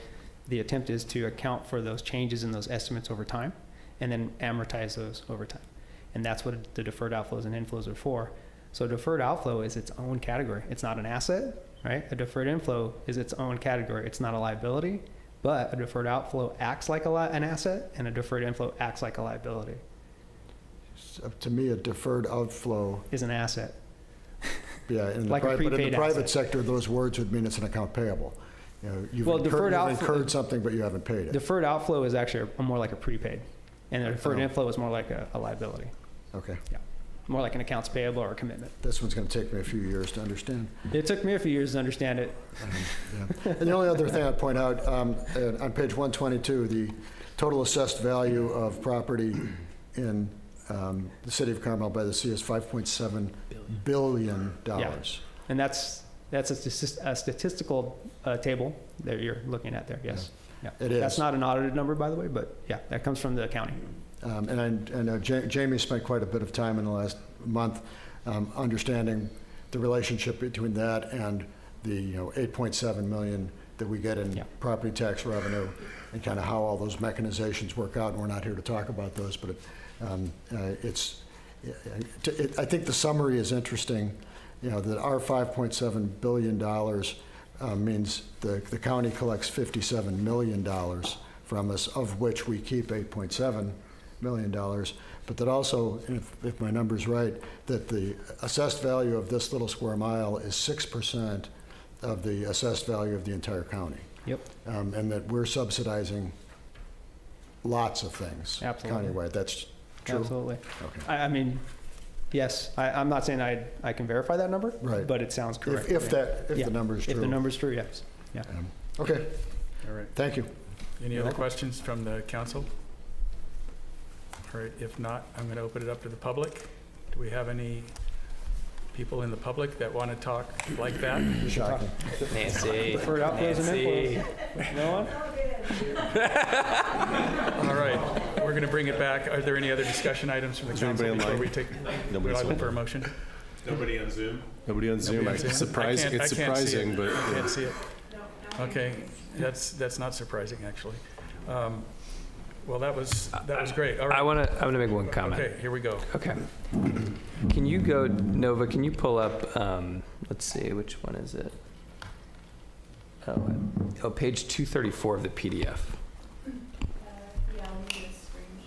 The attempt is to account for those changes in those estimates over time and then amortize those over time. And that's what the deferred outflows and inflows are for. So deferred outflow is its own category. It's not an asset, right? A deferred inflow is its own category. It's not a liability, but a deferred outflow acts like an asset and a deferred inflow acts like a liability. So to me, a deferred outflow is an asset. Yeah, in the Like a but in the prepaid private asset. sector, those words would mean it's an account payable. You've Well, incurred, deferred incurred something, but you haven't paid it. Deferred outflow is actually more like a prepaid, and a deferred Oh. inflow is more like a liability. Okay. Yeah. More like an accounts payable or a commitment. This one's going to take me a few years to understand. It took me a few years to understand it. Yeah. And the only other thing I'd point out, on page 122, the total assessed value of property in the city of Carmel-by-the-Sea is $5.7 billion. Yeah. And that's a statistical table that you're looking at there, yes. Yeah. It is. That's not an audited number, by the way, but yeah, that comes from the county. And I know Jamie spent quite a bit of time in the last month understanding the relationship between that and the 8.7 million that we get in property tax revenue, and kind of how all those mechanizations work out. And we're not here to talk about those, but I think the summary is interesting. That our $5.7 billion means the county collects $57 million from us, of which we keep $8.7 million, but that also, if my number's right, that the assessed value of this little square mile is 6% of the assessed value of the entire county. Yep. And that we're subsidizing lots of things. Absolutely. Countywide. That's true? Absolutely. Okay. I mean, yes, I'm not saying I can verify that number, right, but it sounds correct. If the number's true. If the number's true, yes. Yeah. Okay. All right. Thank you. Any other questions from the council? All right, if not, I'm going to open it up to the public. Do we have any people in the public that want to talk like that? Shocking. Nancy. Preferred outflows and inflows. No one? All right, we're going to bring it back. Are there any other discussion items from the council before we take? Nobody's Would I look for a motion? Nobody on Zoom? Nobody on Zoom. Nobody on Zoom? Surprising. It's surprising, but I can't see it. Okay, that's not surprising, actually. Well, that was great. All right. I want to make one comment. Okay, here we go. Okay. Can you go, Nova, can you pull up, let's see, which one is it? Oh, page 234 of the PDF. Yeah, I'll need a screen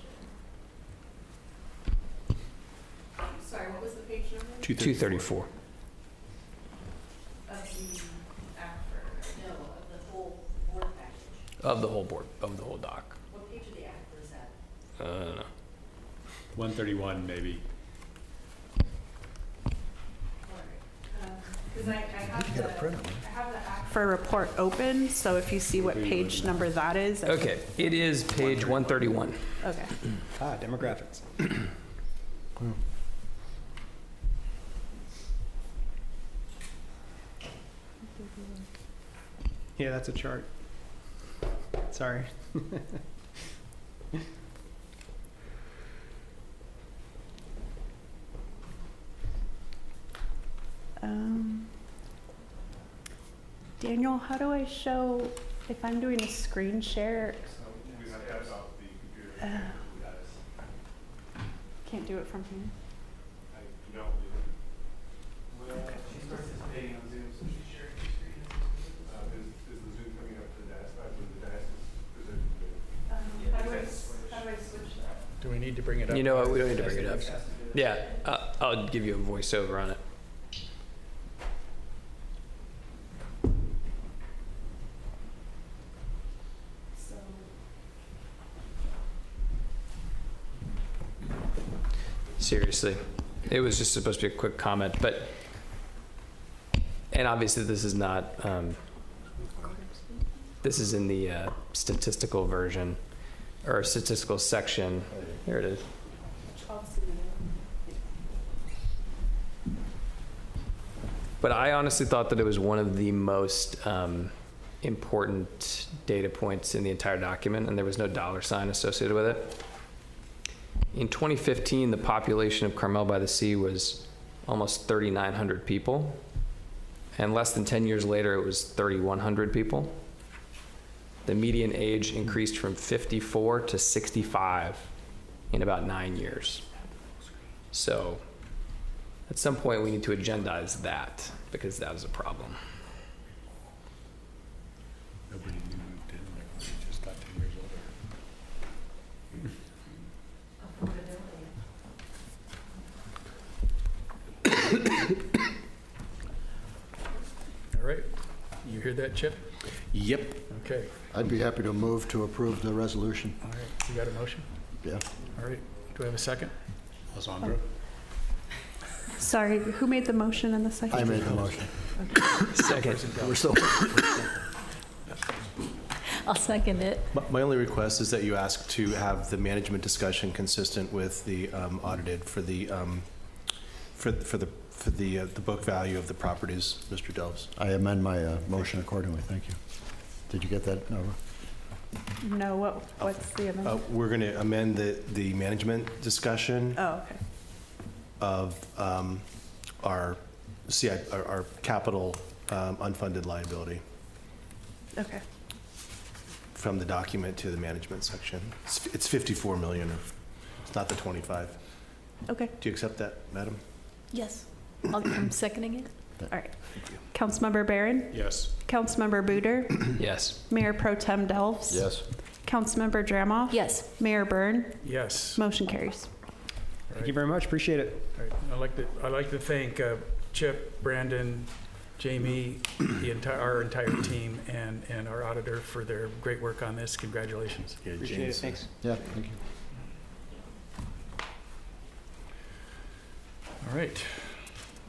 share. Sorry, what was the page number? 234. Of the ACFR, no, of the whole board package. Of the whole board, of the whole doc. What page of the ACFR is that? I don't know. 131, maybe. Because I have You get a print of it. ACFR report open, so if you see what page number that is. Okay, it is page 131. Okay. Demographics. Yeah, that's a chart. Sorry. Daniel, how do I show if I'm doing a screen share? Can't do it from here. She's participating on Zoom, so she's sharing her screen. Is the Zoom coming up to the desk? How do I switch that? Do we need to bring it up? You know what, we don't need to bring it up. Yeah, I'll give you a voiceover on it. Seriously, it was just supposed to be a quick comment, but, and obviously this is not, this is in the statistical version, or statistical section. Here it is. But I honestly thought that it was one of the most important data points in the entire document, and there was no dollar sign associated with it. In 2015, the population of Carmel-by-the-Sea was almost 3,900 people, and less than 10 years later, it was 3,100 people. The median age increased from 54 to 65 in about 9 years. So at some point, we need to agendize that, because that was a problem. Nobody new moved in, they just got 10 years older. All right, you hear that, Chip? Yep. Okay, I'd be happy to move to approve the resolution. all right, you got a motion? Yeah. All right, do we have a second? Alessandra? Sorry, who made the motion and the second? I made the motion. Second. We're still. I'll second it. My only request is that you ask to have the management discussion consistent with the audited for the book value of the properties, Mr. Delves. I amend my motion accordingly. Thank you. Did you get that, Nova? No, what's the amendment? We're going to amend the management discussion Oh, okay. of our capital unfunded liability Okay. from the document to the management section. It's 54 million. It's not the 25. Okay. Do you accept that, madam? Yes. I'm seconding it. All right. Councilmember Barron? Yes. Councilmember Buder? Yes. Mayor Pro Tem Delves? Yes. Councilmember Dramoff? Yes. Mayor Byrne? Yes. Motion carries. Thank you very much. Appreciate it. All right. I'd like to thank Chip, Brandon, Jamie, our entire team, and our auditor for their great work on this. Congratulations. Yeah, Appreciate James. it. Thanks. Yeah, thank you. All right.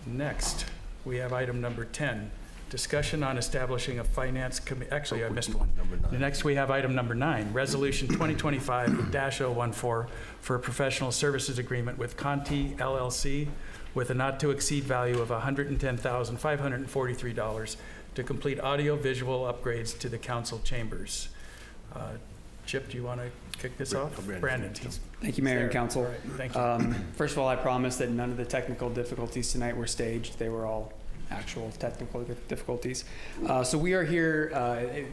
Next, we have item number 10, discussion on establishing a finance committee. Actually, I missed one. Next, we have item number 9, Resolution 2025-014 for a professional services agreement with Conti LLC with a not-to-exceed value of $110,543 to complete audio-visual upgrades to the council chambers. Chip, do you want to kick this off? Brandon. Thank you, Mayor and There. Council. All right, thank you. First of all, I promise that none of the technical difficulties tonight were staged. They were all actual technical difficulties. So we are here,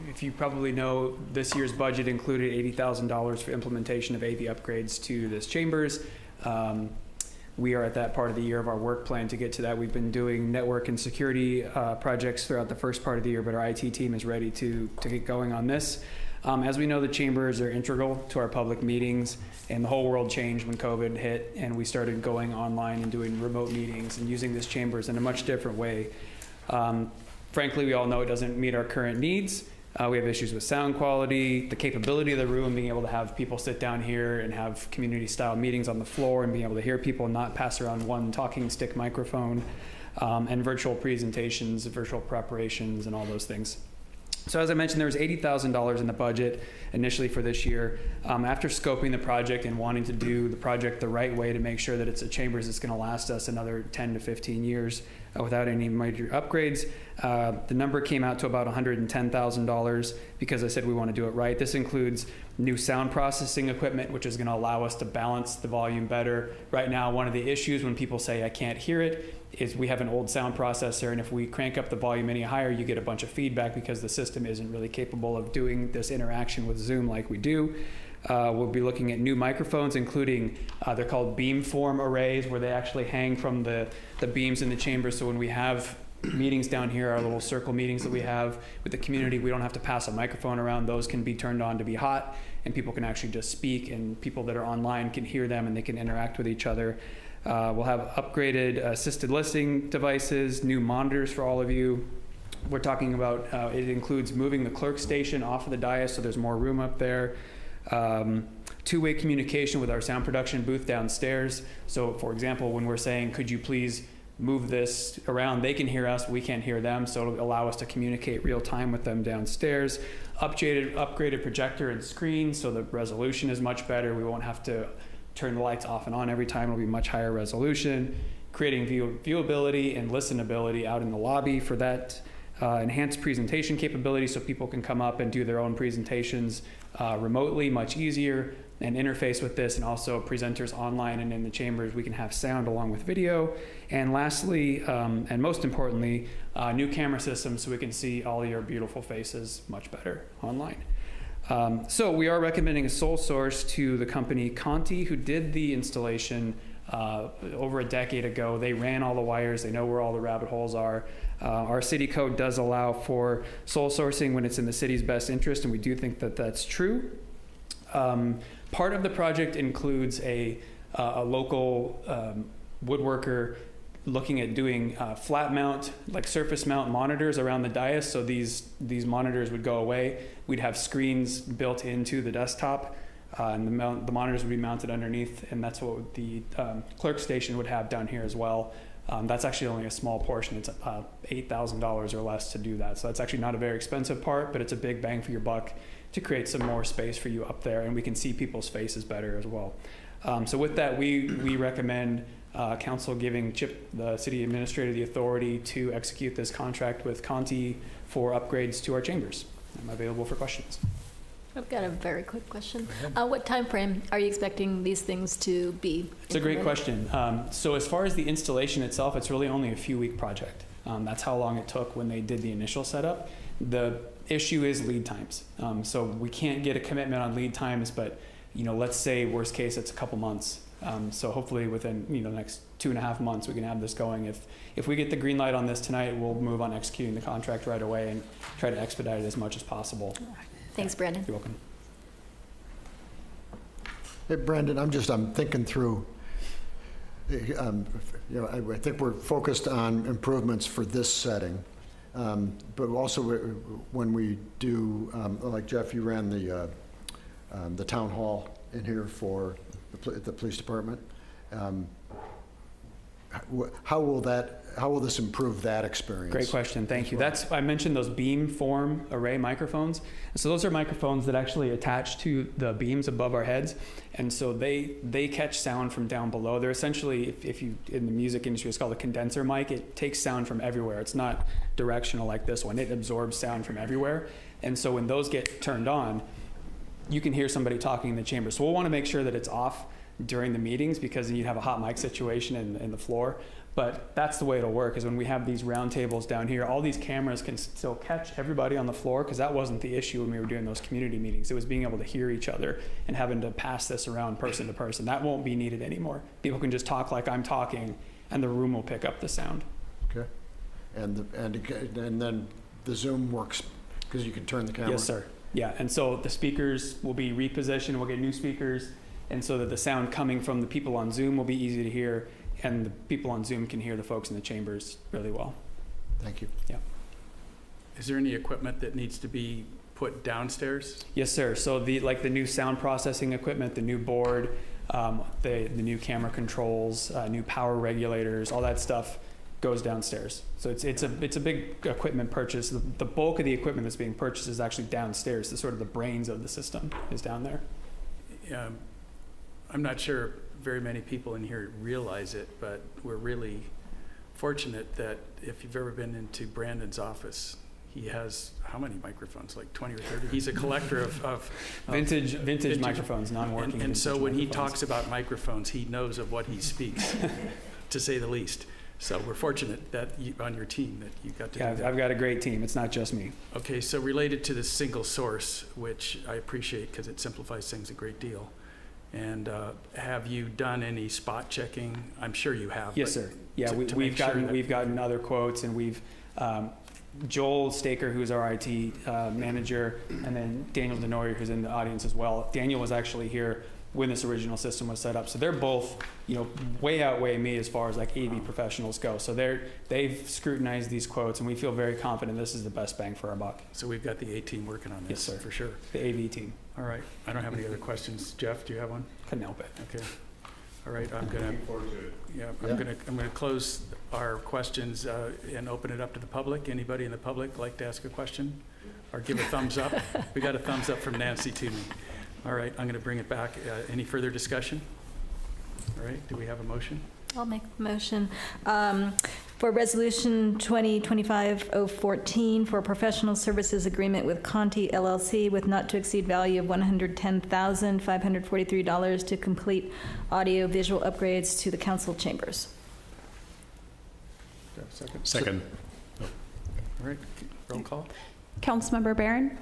if you probably know, this year's budget included $80,000 for implementation of AV upgrades to this chambers. We are at that part of the year of our work plan to get to that. We've been doing network and security projects throughout the first part of the year, but our IT team is ready to get going on this. As we know, the chambers are integral to our public meetings, and the whole world changed when COVID hit, and we started going online and doing remote meetings and using these chambers in a much different way. Frankly, we all know it doesn't meet our current needs. We have issues with sound quality, the capability of the room, being able to have people sit down here and have community-style meetings on the floor and being able to hear people and not pass around one talking stick microphone, and virtual presentations, virtual preparations, and all those things. So as I mentioned, there was $80,000 in the budget initially for this year. After scoping the project and wanting to do the project the right way to make sure that it's a chambers that's going to last us another 10 to 15 years without any major upgrades, the number came out to about $110,000 because I said we want to do it right. This includes new sound processing equipment, which is going to allow us to balance the volume better. Right now, one of the issues when people say I can't hear it is we have an old sound processor, and if we crank up the volume any higher, you get a bunch of feedback because the system isn't really capable of doing this interaction with Zoom like we do. We'll be looking at new microphones, including they're called beamform arrays, where they actually hang from the beams in the chamber. So when we have meetings down here, our little circle meetings that we have with the community, we don't have to pass a microphone around. Those can be turned on to be hot, and people can actually just speak, and people that are online can hear them and they can interact with each other. We'll have upgraded assisted listening devices, new monitors for all of you. We're talking about, it includes moving the clerk station off of the dais so there's more room up there. Two-way communication with our sound production booth downstairs. So for example, when we're saying, could you please move this around, they can hear us, we can't hear them, so it'll allow us to communicate real time with them downstairs. Upgraded projector and screen, so the resolution is much better. We won't have to turn the lights off and on every time. It'll be much higher resolution. Creating viewability and listenability out in the lobby for that. Enhanced presentation capability so people can come up and do their own presentations remotely, much easier, and interface with this, and also presenters online and in the chambers, we can have sound along with video. And lastly, and most importantly, new camera systems so we can see all your beautiful faces much better online. So we are recommending a sole source to the company Conti, who did the installation over a decade ago. They ran all the wires. They know where all the rabbit holes are. Our city code does allow for sole sourcing when it's in the city's best interest, and we do think that that's true. Part of the project includes a local woodworker looking at doing flat mount, like surface mount monitors around the dais. So these monitors would go away. We'd have screens built into the desktop And the monitors would be mounted underneath, and that's what the clerk station would have down here as well. That's actually only a small portion. It's $8,000 or less to do that. So that's actually not a very expensive part, but it's a big bang for your buck to create some more space for you up there, and we can see people's faces better as well. So with that, we recommend council giving Chip, the city administrator, the authority to execute this contract with Conti for upgrades to our chambers. I'm available for questions. I've got a very quick question. What time frame are you expecting these things to be? It's a great question. So as far as the installation itself, it's really only a few-week project. That's how long it took when they did the initial setup. The issue is lead times. So we can't get a commitment on lead times, but let's say worst case it's a couple months. So hopefully within the next 2.5 months we can have this going. If we get the green light on this tonight, we'll move on executing the contract right away and try to expedite it as much as possible. Thanks, Brandon. You're welcome. Hey, Brandon, I'm thinking through, I think we're focused on improvements for this setting. But also when we do, like Jeff, you ran the town hall in here for the police department. How will this improve that experience? Great question, thank you. I mentioned those beam form array microphones. So those are microphones that actually attach to the beams above our heads. And so they catch sound from down below. They're essentially, if you, in the music industry, it's called a condenser mic. It takes sound from everywhere. It's not directional like this one. It absorbs sound from everywhere. And so when those get turned on, you can hear somebody talking in the chamber. So we'll want to make sure that it's off during the meetings, because then you'd have a hot mic situation in the floor. But that's the way it'll work, is when we have these round tables down here, all these cameras can still catch everybody on the floor, because that wasn't the issue when we were doing those community meetings. It was being able to hear each other and having to pass this around person to person. That won't be needed anymore. People can just talk like I'm talking, and the room will pick up the sound. Okay. And then the Zoom works because you can turn the camera? Yes, sir. Yeah, and so the speakers will be repositioned. We'll get new speakers, and so that the sound coming from the people on Zoom will be easy to hear, and the people on Zoom can hear the folks in the chambers really well. Thank you. Yeah. Is there any equipment that needs to be put downstairs? Yes, sir. So the new sound processing equipment, the new board, the new camera controls, new power regulators, all that stuff goes downstairs. So it's a big equipment purchase. The bulk of the equipment that's being purchased is actually downstairs. The sort of the brains of the system is down there. I'm not sure very many people in here realize it, but we're really fortunate that if you've ever been into Brandon's office, he has how many microphones? Like 20 or 30? He's a collector of vintage microphones, non-working. And so when he talks about microphones, he knows of what he speaks, to say the least. So we're fortunate that on your team that you got to do that. I've got a great team. It's not just me. Okay, so related to the single source, which I appreciate because it simplifies things a great deal. And have you done any spot checking? I'm sure you have. Yes, sir. Yeah, we've gotten other quotes, and we've Joel Staker, who's our IT manager, and then Daniel Denoyer, who's in the audience as well. Daniel was actually here when this original system was set up. So they're both, way outweigh me as far as like AV professionals go. So they've scrutinized these quotes, and we feel very confident this is the best bang for our buck. So we've got the A team working on this. Yes, sir. For sure. The AV team. All right. I don't have any other questions. Jeff, do you have one? Couldn't help it. Okay. All right. I'm gonna close our questions and open it up to the public. Anybody in the public like to ask a question or give a thumbs up? We got a thumbs up from Nancy Toomey. All right, I'm going to bring it back. Any further discussion? All right, do we have a motion? I'll make the motion. For Resolution 2025-014 for a professional services agreement with Conti LLC with not to exceed value of $110,543 to complete audio-visual upgrades to the council chambers. Second. All right, roll call. Councilmember Barron?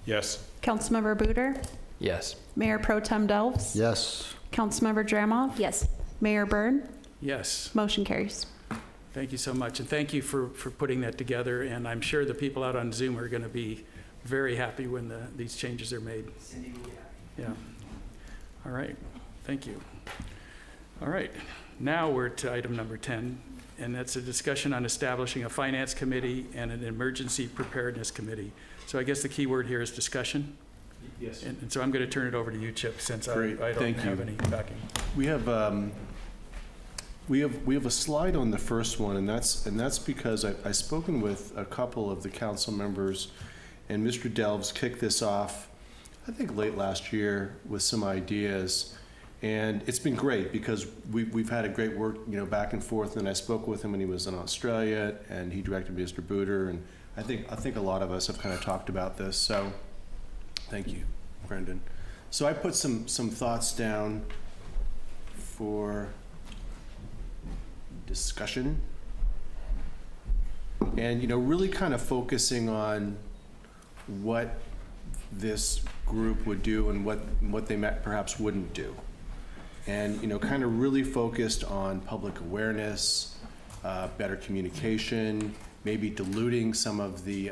Yes. Councilmember Booter? Yes. Mayor Pro Tem Delves? Yes. Councilmember Dramoff? Yes. Mayor Byrne? Yes. Motion carries. Thank you so much, and thank you for putting that together, and I'm sure the people out on Zoom are going to be very happy when these changes are made. Yeah. All right, thank you. All right, now we're to item number 10, and that's a discussion on establishing a finance committee and an emergency preparedness committee. So I guess the key word here is discussion. Yes. And so I'm going to turn it over to you, Chip, since I Great. don't Thank have you. any backing. We have a slide on the first one, and that's because I've spoken with a couple of the council members, and Mr. Delves kicked this off, I think late last year, with some ideas, and it's been great because we've had a great work, back and forth. And I spoke with him when he was in Australia, and he directed Mr. Booter, and I think a lot of us have kind of talked about this. So, thank you, Brendan. So I put some thoughts down for discussion, and really kind of focusing on what this group would do and what they perhaps wouldn't do, and kind of really focused on public awareness, better communication, maybe diluting some of the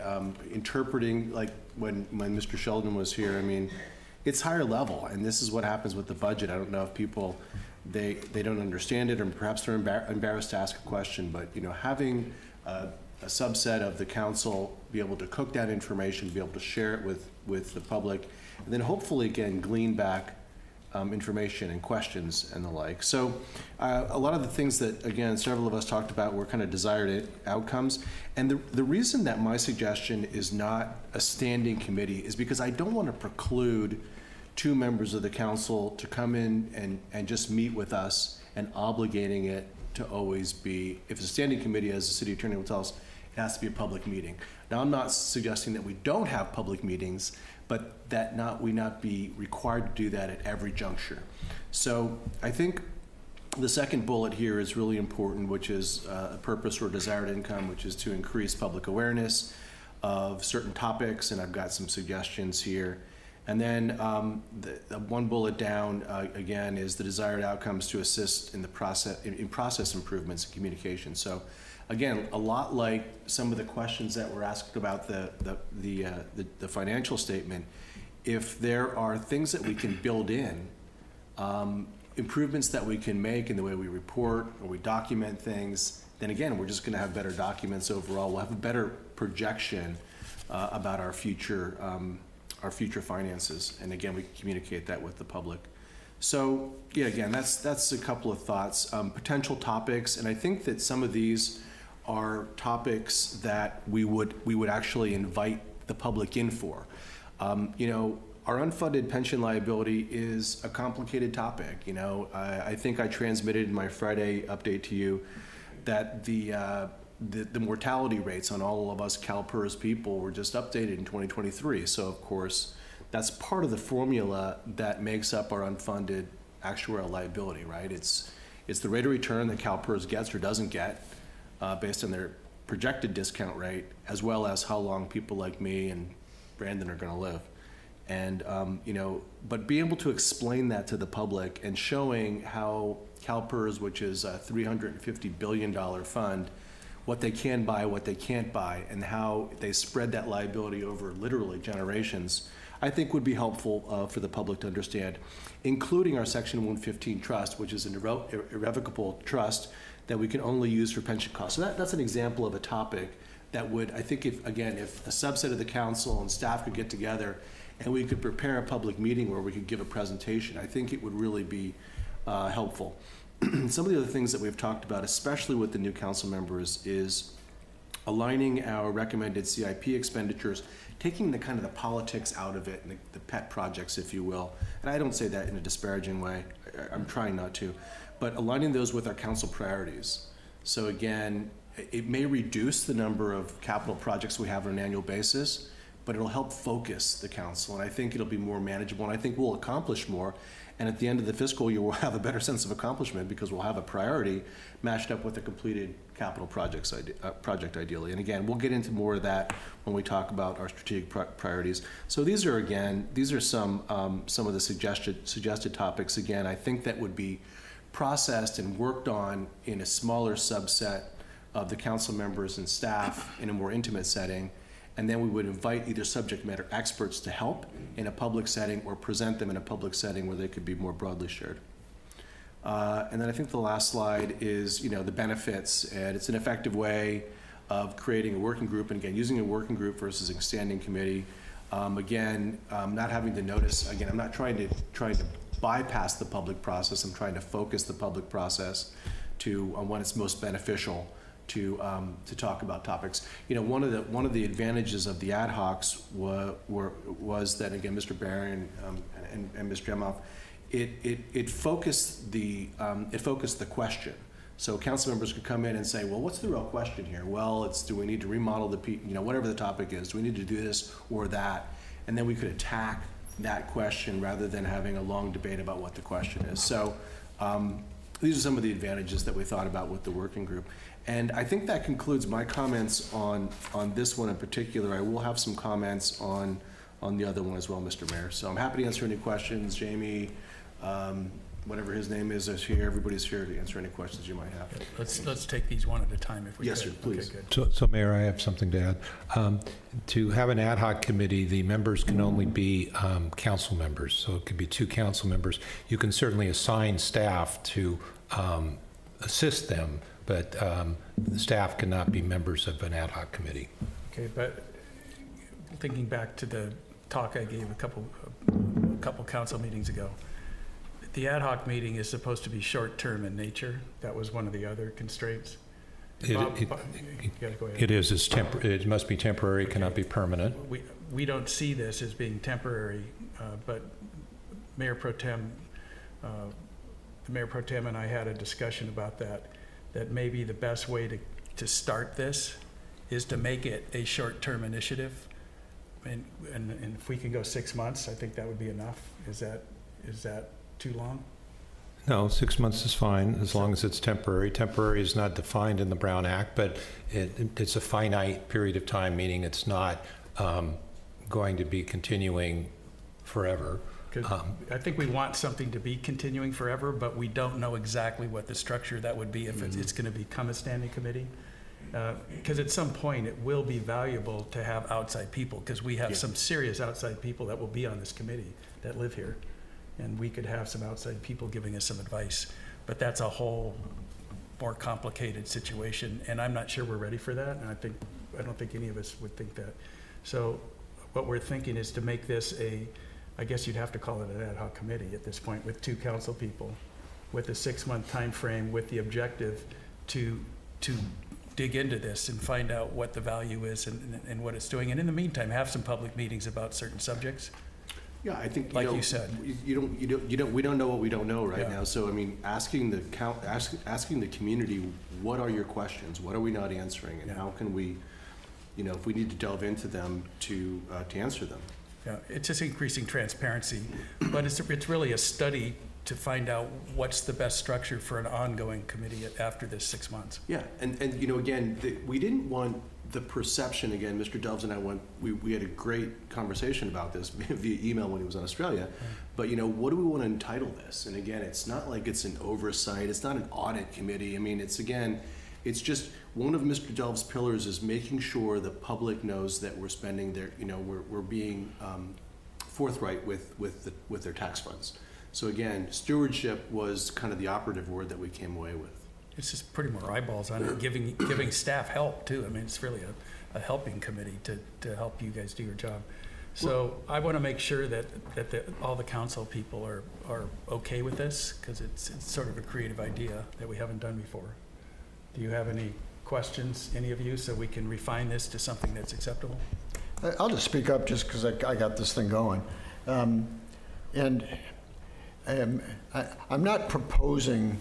interpreting, like when Mr. Sheldon was here. I mean, it's higher level, and this is what happens with the budget. I don't know if people they don't understand it, or perhaps they're embarrassed to ask a question, but having a subset of the council be able to cook that information, be able to share it with the public, and then hopefully again glean back information and questions and the like. So a lot of the things that, again, several of us talked about were kind of desired outcomes. And the reason that my suggestion is not a standing committee is because I don't want to preclude two members of the council to come in and just meet with us and obligating it to always be, if it's a standing committee, as the city attorney will tell us, it has to be a public meeting. Now, I'm not suggesting that we don't have public meetings, but that we not be required to do that at every juncture. So I think the second bullet here is really important, which is a purpose or desired income, which is to increase public awareness of certain topics, and I've got some suggestions here. And then the one bullet down, again, is the desired outcomes to assist in the process improvements and communication. So again, a lot like some of the questions that were asked about the financial statement, if there are things that we can build in, improvements that we can make in the way we report or we document things, then again, we're just going to have better documents overall. We'll have a better projection about our future finances, and again, we can communicate that with the public. So yeah, again, that's a couple of thoughts, potential topics, and I think that some of these are topics that we would actually invite the public in for. Our unfunded pension liability is a complicated topic. I think I transmitted in my Friday update to you that the mortality rates on all of us CalPERS people were just updated in 2023. So of course, that's part of the formula that makes up our unfunded actuarial liability, right? It's the rate of return that CalPERS gets or doesn't get based on their projected discount rate, as well as how long people like me and Brandon are going to live. And but being able to explain that to the public and showing how CalPERS, which is a $350 billion fund, what they can buy, what they can't buy, and how they spread that liability over literally generations, I think would be helpful for the public to understand, including our Section 115 trust, which is an irrevocable trust that we can only use for pension costs. So that's an example of a topic that would, I think, if a subset of the council and staff could get together and we could prepare a public meeting where we could give a presentation, I think it would really be helpful. Some of the other things that we've talked about, especially with the new council members, is aligning our recommended CIP expenditures, taking the kind of the politics out of it and the pet projects, if you will. And I don't say that in a disparaging way. I'm trying not to. But aligning those with our council priorities. So again, it may reduce the number of capital projects we have on an annual basis, but it'll help focus the council. And I think it'll be more manageable, and I think we'll accomplish more. And at the end of the fiscal year, we'll have a better sense of accomplishment because we'll have a priority matched up with a completed capital project ideally. And again, we'll get into more of that when we talk about our strategic priorities. So these are some of the suggested topics. Again, I think that would be processed and worked on in a smaller subset of the council members and staff in a more intimate setting. And then we would invite either subject matter experts to help in a public setting or present them in a public setting where they could be more broadly shared. And then I think the last slide is, the benefits, and it's an effective way of creating a working group, and again, using a working group versus a standing committee Again, not having to notice, again, I'm not trying to bypass the public process. I'm trying to focus the public process on when it's most beneficial to talk about topics. You know, one of the advantages of the ad hocs was that, again, Mr. Barron and Mr. Emhoff, it focused the question. So council members could come in and say, well, what's the real question here? Well, it's, do we need to remodel whatever the topic is, do we need to do this or that? And then we could attack that question rather than having a long debate about what the question is. So these are some of the advantages that we thought about with the working group. And I think that concludes my comments on this one in particular. I will have some comments on the other one as well, Mr. Mayor. So I'm happy to answer any questions. Jamie, whatever his name is here. Everybody's here to answer any questions you might have. Let's take these one at a time if we yes, could. Sir, please. Okay, good. So, Mayor, I have something to add. To have an ad hoc committee, the members can only be council members. So it could be 2 council members. You can certainly assign staff to assist them, but the staff cannot be members of an ad hoc committee. Okay, but thinking back to the talk I gave a couple council meetings ago, the ad hoc meeting is supposed to be short-term in nature. That was one of the other constraints. You gotta go ahead. It is. It must be temporary. It cannot be permanent. We don't see this as being temporary, but Mayor Pro Tem and I had a discussion about that maybe the best way to start this is to make it a short-term initiative. And if we can go 6 months, I think that would be enough. Is that too long? No, 6 months is fine as long as it's temporary. Temporary is not defined in the Brown Act, but it's a finite period of time, meaning it's not going to be continuing forever. I think we want something to be continuing forever, but we don't know exactly what the structure that would be if it's going to become a standing committee. Because at some point it will be valuable to have outside people, because we have some serious outside people that will be on this committee that live here. And we could have some outside people giving us some advice. But that's a whole more complicated situation, and I'm not sure we're ready for that, and I don't think any of us would think that. So what we're thinking is to make this I guess you'd have to call it an ad hoc committee at this point, with 2 council people, with a 6-month time frame, with the objective to dig into this and find out what the value is and what it's doing. And in the meantime, have some public meetings about certain subjects. Yeah, I think you said, we don't know what we don't know right now. So I mean, asking the community, what are your questions? What are we not answering, and how can we, if we need to delve into them to answer them. Yeah, it's just increasing transparency, but it's really a study to find out what's the best structure for an ongoing committee after this 6 months. Yeah, and again, we didn't want the perception, again, Mr. Delves and I we had a great conversation about this via email when he was in Australia, but what do we want to entitle this? And again, it's not like it's an oversight, it's not an audit committee. I mean, it's just one of Mr. Delves' pillars is making sure the public knows that we're spending we're being forthright with their tax funds. So again, stewardship was kind of the operative word that we came away with. It's just putting more eyeballs on it, giving staff help too. I mean, it's really a helping committee to help you guys do your job. So I want to make sure that all the council people are okay with this, because it's sort of a creative idea that we haven't done before. Do you have any questions, any of you, so we can refine this to something that's acceptable? I'll just speak up just because I got this thing going. And I'm not proposing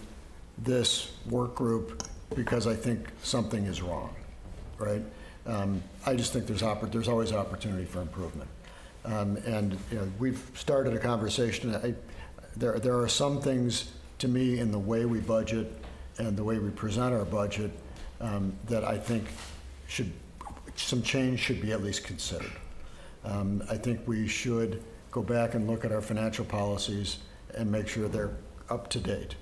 this work group because I think something is wrong, right? I just think there's always opportunity for improvement. And we've started a conversation. There are some things to me in the way we budget and the way we present our budget that I think some change should be at least considered. I think we should go back and look at our financial policies and make sure they're up to date,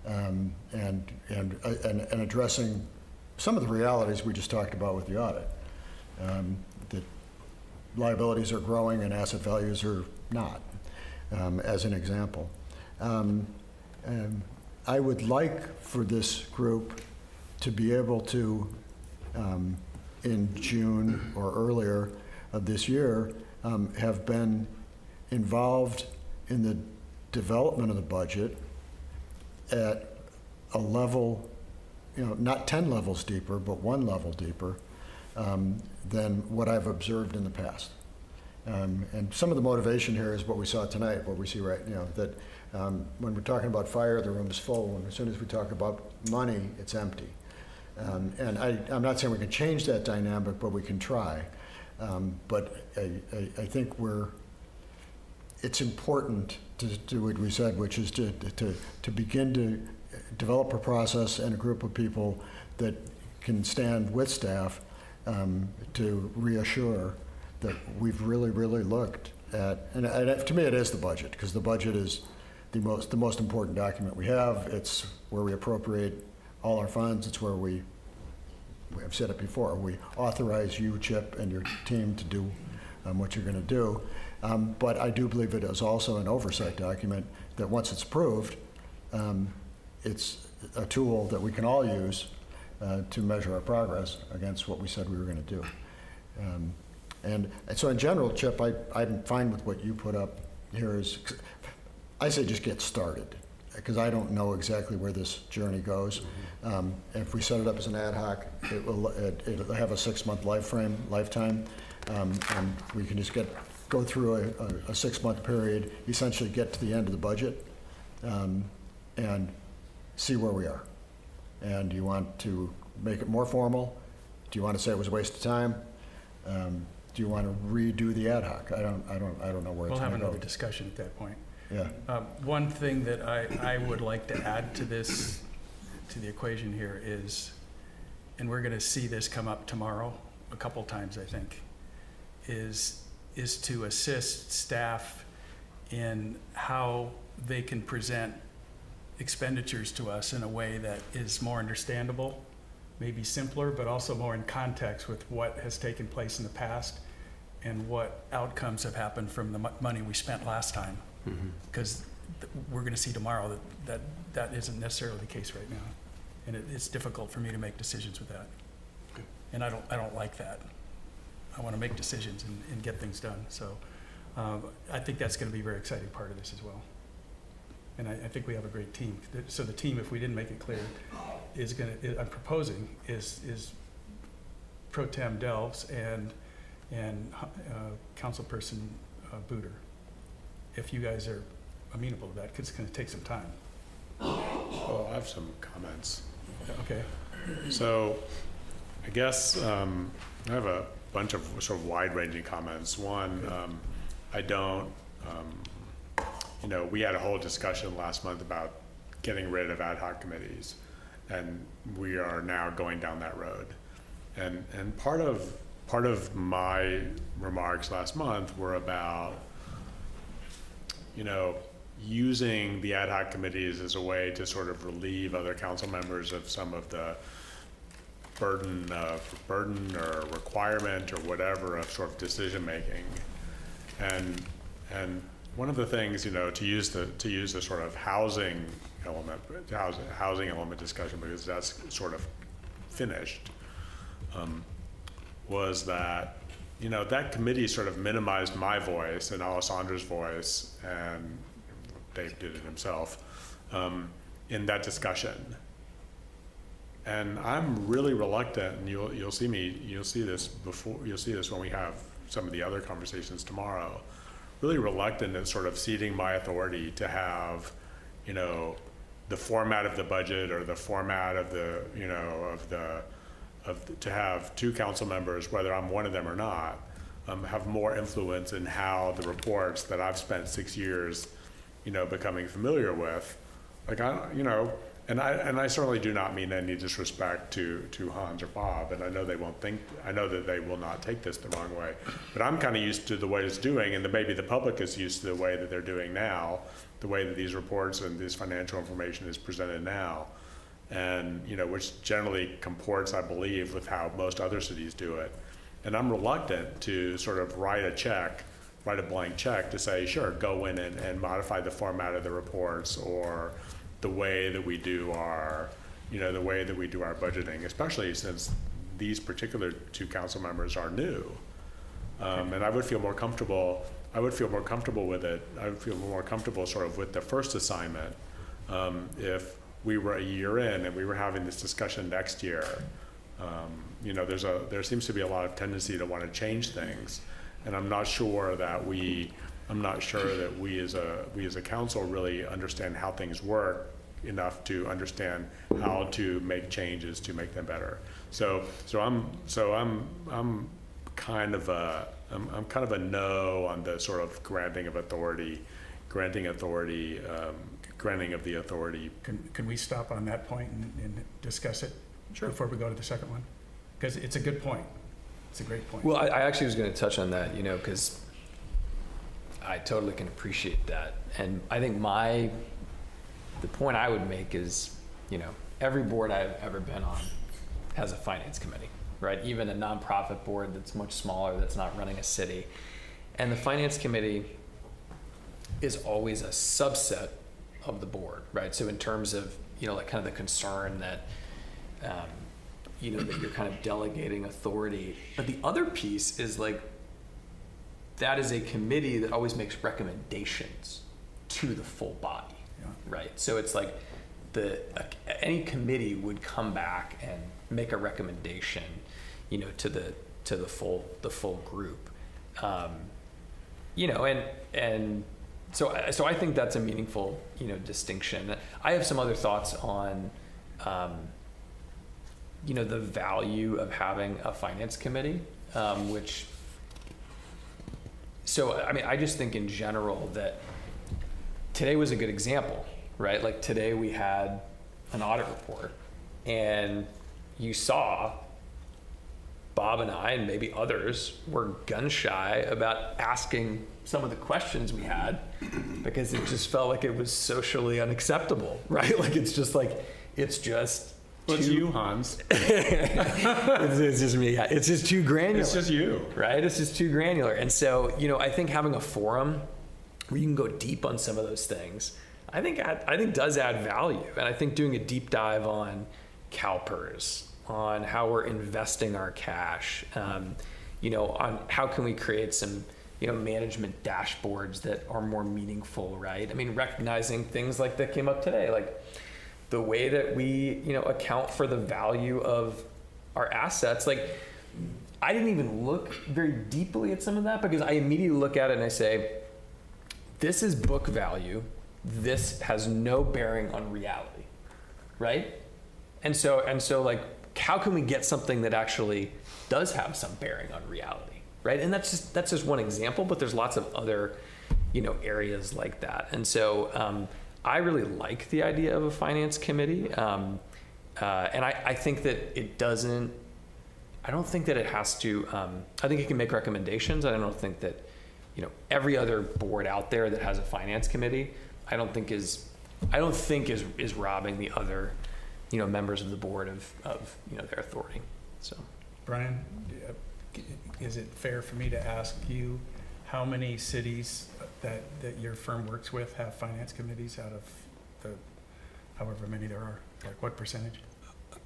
and addressing some of the realities we just talked about with the audit. That liabilities are growing and asset values are not, as an example. I would like for this group to be able to, in June or earlier of this year, have been involved in the development of the budget at a level, not 10 levels deeper, but 1 level deeper than what I've observed in the past. And some of the motivation here is what we saw tonight, what we see right now, that when we're talking about fire, the room is full. And as soon as we talk about money, it's empty. And I'm not saying we can change that dynamic, but we can try. But I think it's important to do what we said, which is to begin to develop a process and a group of people that can stand with staff to reassure that we've really, really looked at, and to me it is the budget, because the budget is the most important document we have. It's where we appropriate all our funds. It's where I've said it before, we authorize you, Chip, and your team to do what you're going to do. But I do believe it is also an oversight document that once it's approved, it's a tool that we can all use to measure our progress against what we said we were going to do. And so in general, Chip, I'm fine with what you put up here. I say just get started, because I don't know exactly where this journey goes. If we set it up as an ad hoc, it'll have a 6-month lifetime, and we can just go through a 6-month period, essentially get to the end of the budget, and see where we are. And do you want to make it more formal? Do you want to say it was a waste of time? Do you want to redo the ad hoc? I don't know where it's going to go. We'll have another discussion at that point. Yeah. One thing that I would like to add to the equation here is, and we're going to see this come up tomorrow a couple times, I think, is to assist staff in how they can present expenditures to us in a way that is more understandable, maybe simpler, but also more in context with what has taken place in the past and what outcomes have happened from the money we spent last time. Because we're going to see tomorrow that isn't necessarily the case right now, and it's difficult for me to make decisions with that. And I don't like that. I want to make decisions and get things done. So I think that's going to be a very exciting part of this as well. And I think we have a great team. So the team, if we didn't make it clear, I'm proposing is Pro Tem Delves and Councilperson Booter. If you guys are amenable to that, because it's going to take some time. Well, I have some comments. Okay. So I guess I have a bunch of sort of wide-ranging comments. One, we had a whole discussion last month about getting rid of ad hoc committees, and we are now going down that road. And part of my remarks last month were about using the ad hoc committees as a way to sort of relieve other council members of some of the burden or requirement or whatever of sort of decision making. And one of the things, to use the sort of housing element discussion, because that's sort of finished, was that that committee sort of minimized my voice and Alessandra's voice, and Dave did it himself, in that discussion. And I'm really reluctant, and you'll see this when we have some of the other conversations tomorrow, really reluctant in sort of ceding my authority to have, the format of the budget or the format of to have 2 council members, whether I'm one of them or not, have more influence in how the reports that I've spent 6 years, becoming familiar with, and I certainly do not mean any disrespect to Hans or Bob, and I know that they will not take this the wrong way, but I'm kind of used to the way it's doing, and maybe the public is used to the way that they're doing now, the way that these reports and this financial information is presented now. And which generally comports, I believe, with how most other cities do it. And I'm reluctant to sort of write a blank check to say, sure, go in and modify the format of the reports or the way that we do our budgeting, especially since these particular 2 council members are new. And I would feel more comfortable with it. I would feel more comfortable sort of with the first assignment if we were a year in and we were having this discussion next year. You know, there seems to be a lot of tendency to want to change things, and I'm not sure that we as a council really understand how things work enough to understand how to make changes to make them better. So I'm kind of a no on the sort of granting of the authority. Can we stop on that point and discuss it before we go to the second one? Because it's a good point. It's a great point. Well, I actually was going to touch on that, you know, because I totally can appreciate that. And I think the point I would make is, you know, every board I've ever been on has a finance committee, right? Even a nonprofit board that's much smaller, that's not running a city. And the finance committee is always a subset of the board, right? So in terms of, you know, like kind of the concern that, you know, that you're kind of delegating authority. But the other piece is like, that is a committee that always makes recommendations to the full body, right? So it's like any committee would come back and make a recommendation, you know, to the full group, you know, and so I think that's a meaningful, you know, distinction. I have some other thoughts on, you know, the value of having a finance committee, so, I mean, I just think in general that today was a good example, right? Like today we had an audit report and you saw Bob and I and maybe others were gun shy about asking some of the questions we had because it just felt like it was socially unacceptable, right? Like it's just Well, it's you, Hans. It's just me. It's just too granular. It's just you. Right? It's just too granular. And so, you know, I think having a forum where you can go deep on some of those things, I think does add value. And I think doing a deep dive on CalPERS, on how we're investing our cash, you know, on how can we create some, you know, management dashboards that are more meaningful, right? I mean, recognizing things like that came up today, like the way that we, you know, account for the value of our assets. Like, I didn't even look very deeply at some of that because I immediately look at it and I say, this is book value. This has no bearing on reality, right? And so like, how can we get something that actually does have some bearing on reality, right? And that's just one example, but there's lots of other, you know, areas like that. And so, I really like the idea of a finance committee, and I think that I don't think that it has to, I think it can make recommendations. I don't think that, you know, every other board out there that has a finance committee, I don't think is robbing the other, you know, members of the board of you know, their authority. So, Brian, is it fair for me to ask you how many cities that your firm works with have finance committees out of the however many there are? Like what percentage?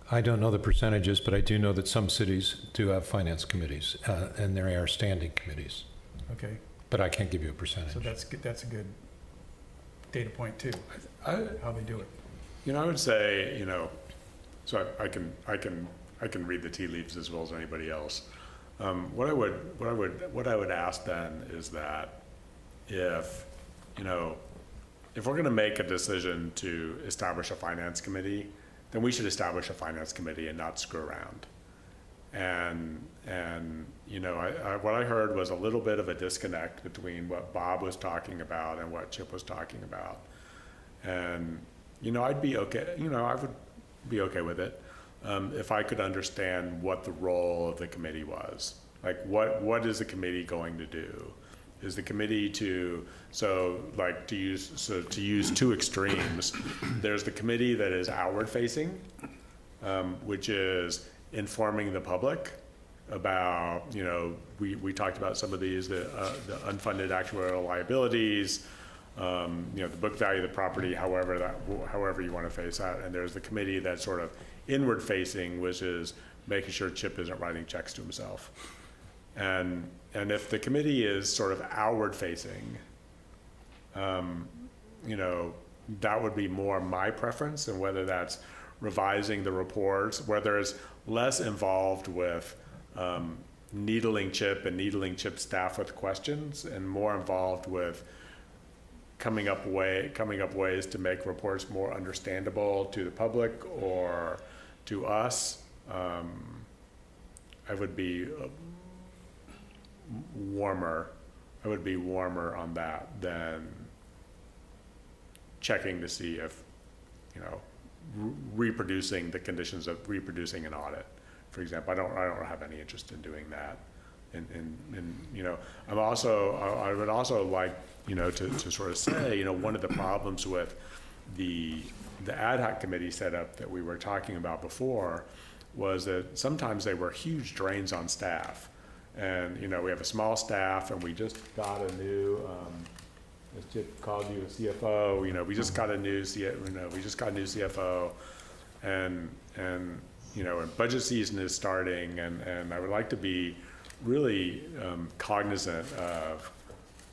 I don't know the percentages, but I do know that some cities do have finance committees, and there are standing committees. Okay. But I can't give you a percentage. So that's a good data point too, how they do it. You know, I would say, you know, so I can read the tea leaves as well as anybody else. What I would ask then is that if we're going to make a decision to establish a finance committee, then we should establish a finance committee and not screw around. And you know, what I heard was a little bit of a disconnect between what Bob was talking about and what Chip was talking about. And you know, I'd be okay. You know, I would be okay with it if I could understand what the role of the committee was. Like, what is the committee going to do? Is the committee to use two extremes? There's the committee that is outward facing, which is informing the public about, you know, we talked about some of these, the unfunded actuarial liabilities, you know, the book value of the property, however you want to face that. And there's the committee that's sort of inward facing, which is making sure Chip isn't writing checks to himself. And if the committee is sort of outward facing, you know, that would be more my preference, and whether that's revising the reports, whether it's less involved with needling Chip staff with questions, and more involved with coming up ways to make reports more understandable to the public or to us. I would be warmer on that than checking to see if, you know, reproducing the conditions of reproducing an audit, for example. I don't have any interest in doing that. And you know, I would also like, you know, to sort of say, you know, one of the problems with the ad hoc committee setup that we were talking about before was that sometimes they were huge drains on staff. And, you know, we have a small staff, and we just got a new, as Chip called you, a CFO, you know, we just got a new CFO, and, you know, and budget season is starting, and I would like to be really cognizant of,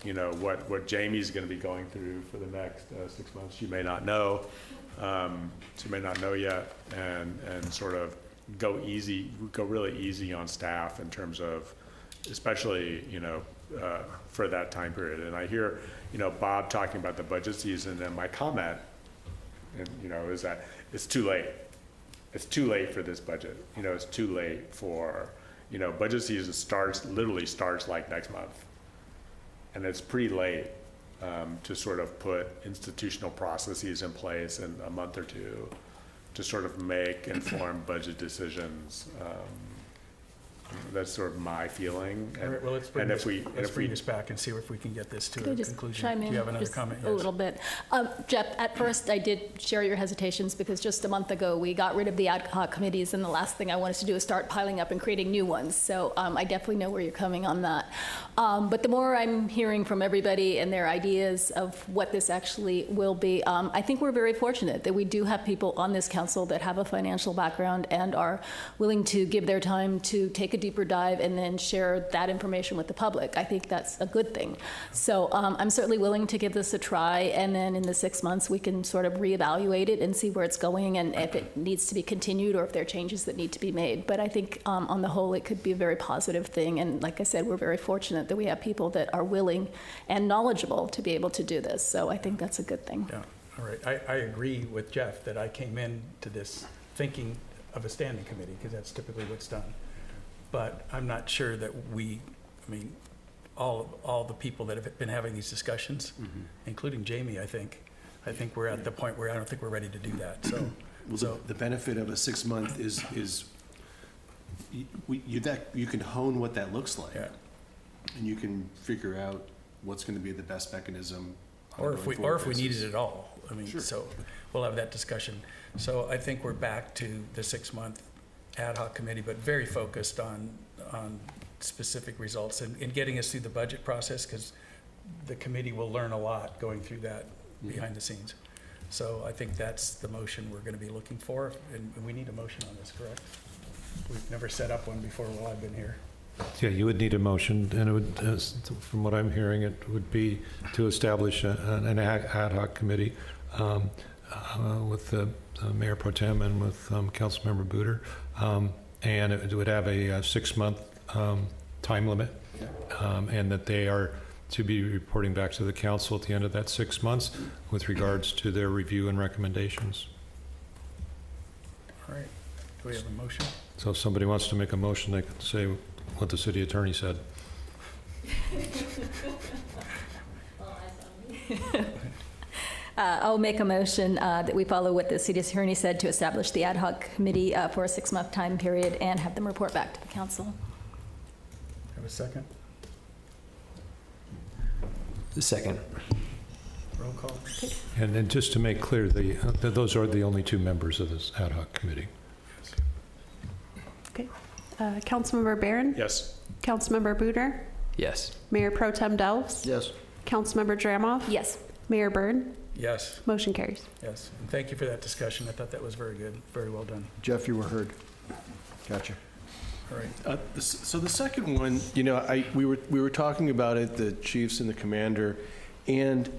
you know, what Jamie's going to be going through for the next 6 months. She may not know, yet, and sort of go really easy on staff in terms of, especially, you know, for that time period. And I hear, you know, Bob talking about the budget season, and my comment, and, you know, is that it's too late. It's too late for this budget. You know, it's too late for, you know, budget season literally starts like next month. And it's pretty late to sort of put institutional processes in place in a month or two to sort of make informed budget decisions. That's sort of my feeling. All right, well, let's bring this back and see if we can get this to a conclusion. Chime in? Do you have another Just comment? a little bit. Jeff, at first I did share your hesitations because just a month ago we got rid of the ad hoc committees, and the last thing I wanted to do is start piling up and creating new ones. So I definitely know where you're coming on that. But the more I'm hearing from everybody and their ideas of what this actually will be, I think we're very fortunate that we do have people on this council that have a financial background and are willing to give their time to take a deeper dive and then share that information with the public. I think that's a good thing. So I'm certainly willing to give this a try, and then in the 6 months we can sort of reevaluate it and see where it's going and if it needs to be continued or if there are changes that need to be made. But I think on the whole it could be a very positive thing, and like I said, we're very fortunate that we have people that are willing and knowledgeable to be able to do this. So I think that's a good thing. Yeah, all right. I agree with Jeff that I came into this thinking of a standing committee because that's typically what's done. But I'm not sure that all the people that have been having these discussions, including Jamie, I think we're at the point where I don't think we're ready to do that. So, the benefit of a 6 month is you can hone what that looks like, and you can figure out what's going to be the best mechanism. Or if we need it at all. Sure. So we'll have that discussion. So I think we're back to the 6 month ad hoc committee, but very focused on specific results and getting us through the budget process, because the committee will learn a lot going through that behind the scenes. So I think that's the motion we're going to be looking for, and we need a motion on this, correct? We've never set up one before while I've been here. Yeah, you would need a motion, and it would, from what I'm hearing, it would be to establish an ad hoc committee with the Mayor Pro Tem and with Councilmember Booter. And it would have a 6 month time limit, and that they are to be reporting back to the council at the end of that 6 months with regards to their review and recommendations. All right. Do we have a motion? So if somebody wants to make a motion, they can say what the city attorney said. I'll make a motion that we follow what the city attorney said to establish the ad hoc committee for a 6 month time period and have them report back to the council. Have a second? The second. Roll call. And then just to make clear, those are the only 2 members of this ad hoc committee. Okay. Councilmember Barron? Yes. Councilmember Booter? Yes. Mayor Pro Tem Delves? Yes. Councilmember Dramoff? Yes. Mayor Byrne? Yes. Motion carries. Yes. And thank you for that discussion. I thought that was very good. Very well done. Jeff, you were heard. Gotcha. All right. So the second one, we were talking about it, the chiefs and the commander, and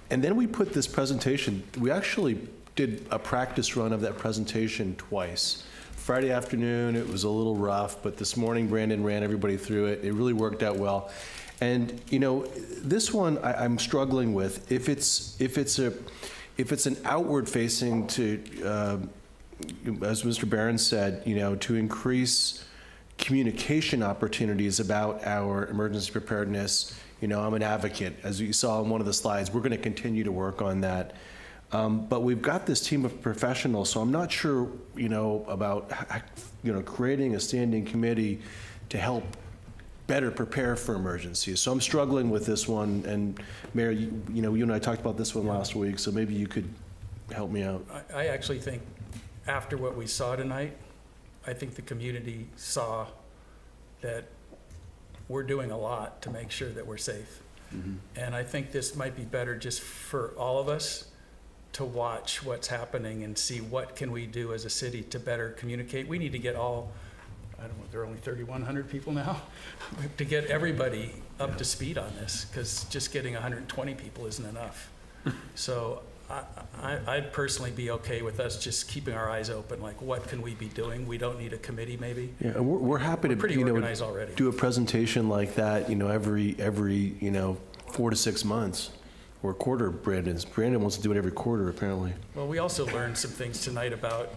then we put this presentation. We actually did a practice run of that presentation twice. Friday afternoon, it was a little rough, but this morning Brandon ran everybody through it. It really worked out well. And this one I'm struggling with. If it's an outward facing to, as Mr. Barron said, to increase communication opportunities about our emergency preparedness. I'm an advocate. As you saw in one of the slides, we're going to continue to work on that. But we've got this team of professionals, so I'm not sure, about, creating a standing committee to help better prepare for emergencies. So I'm struggling with this one. And Mayor, you and I talked about this one last week, so maybe you could help me out. I actually think after what we saw tonight, I think the community saw that we're doing a lot to make sure that we're safe. Mm-hmm. And I think this might be better just for all of us to watch what's happening and see what can we do as a city to better communicate. We need to get all, I don't know, there are only 3,100 people now, to get everybody up to speed on this, because just getting 120 people isn't enough. So I'd personally be okay with us just keeping our eyes open, like what can we be doing? We don't need a committee maybe. Yeah, and we're happy to pretty organized already. do a presentation like that, every 4 to 6 months or a quarter. Brandon wants to do it every quarter apparently. Well, we also learned some things tonight about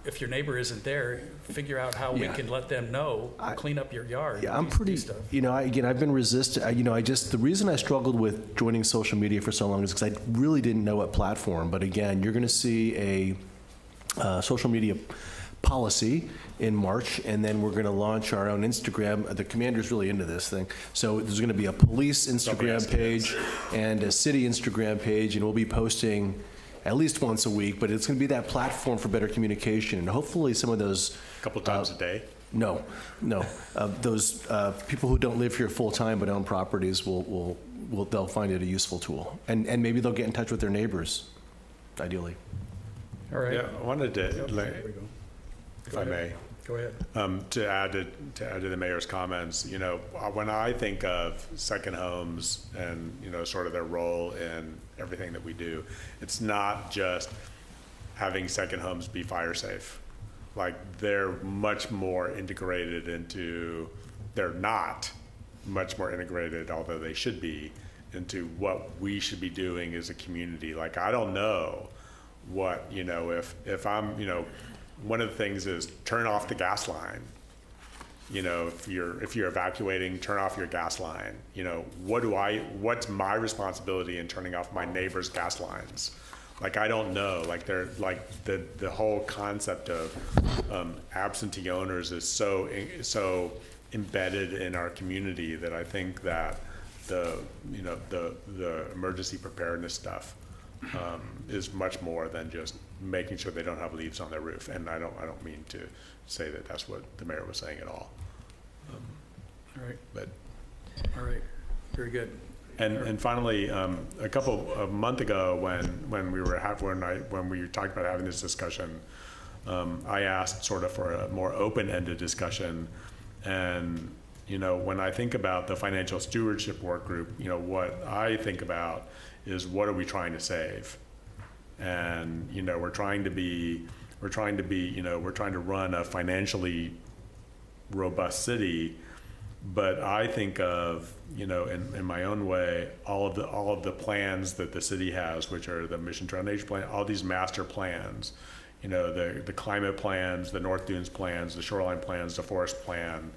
if your neighbor isn't there, figure out how we can let them know, clean up your yard. Yeah, I'm pretty, I've been resistant. The reason I struggled with joining social media for so long is because I really didn't know what platform. But again, you're going to see a social media policy in March, and then we're going to launch our own Instagram. The commander's really into this thing. So there's going to be a police Instagram page and a city Instagram page, and we'll be posting at least once a week, but it's going to be that platform for better communication. And hopefully some of those... A couple times a day? No. Those people who don't live here full-time but own properties they'll find it a useful tool. And maybe they'll get in touch with their neighbors, ideally. All right. Yeah, I wanted to, if I may. Go ahead. To add to the mayor's comments, when I think of second homes and, sort of their role in everything that we do, it's not just having second homes be fire safe. Like they're much more integrated they're not much more integrated, although they should be, into what we should be doing as a community. Like, I don't know what, if I'm, one of the things is turn off the gas line. If you're evacuating, turn off your gas line. What's my responsibility in turning off my neighbor's gas lines? Like, I don't know. Like, the whole concept of absentee owners is so embedded in our community that I think that the emergency preparedness stuff is much more than just making sure they don't have leaves on their roof. And I don't mean to say that that's what the mayor was saying at all. All right. But all right, very good. And finally, a month ago, when we were talking about having this discussion, I asked sort of for a more open-ended discussion. And when I think about the financial stewardship work group, what I think about is what are we trying to save? And we're trying to run a financially robust city. But I think of, in my own way, all of the plans that the city has, which are the Mission Trail Nature Plan, all these master plans, the climate plans, the North Dunes plans, the shoreline plans, the forest plan,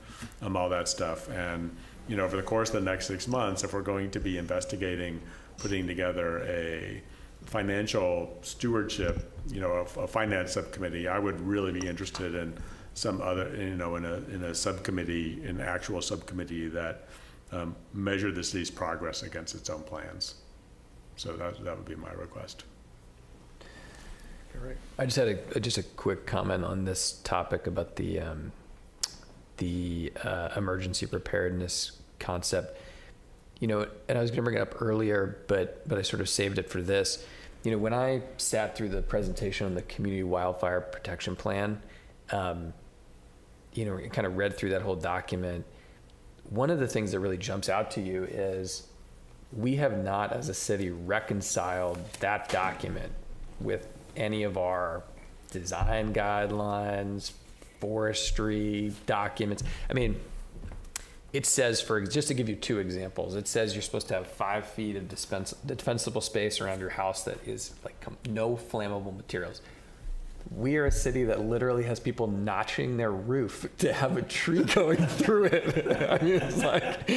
all that stuff. And, over the course of the next 6 months, if we're going to be investigating, putting together a financial stewardship, a finance subcommittee, I would really be interested in some other, in a subcommittee, an actual subcommittee that measure the city's progress against its own plans. So that would be my request. All right. I just had a quick comment on this topic about the emergency preparedness concept. And I was going to bring it up earlier, but I sort of saved it for this. When I sat through the presentation on the Community Wildfire Protection Plan, you know, kind of read through that whole document, one of the things that really jumps out to you is we have not, as a city, reconciled that document with any of our design guidelines, forestry documents. I mean, it says, just to give you 2 examples, it says you're supposed to have 5 feet of defensible space around your house that is like no flammable materials. We are a city that literally has people notching their roof to have a tree going through it. I mean, it's like,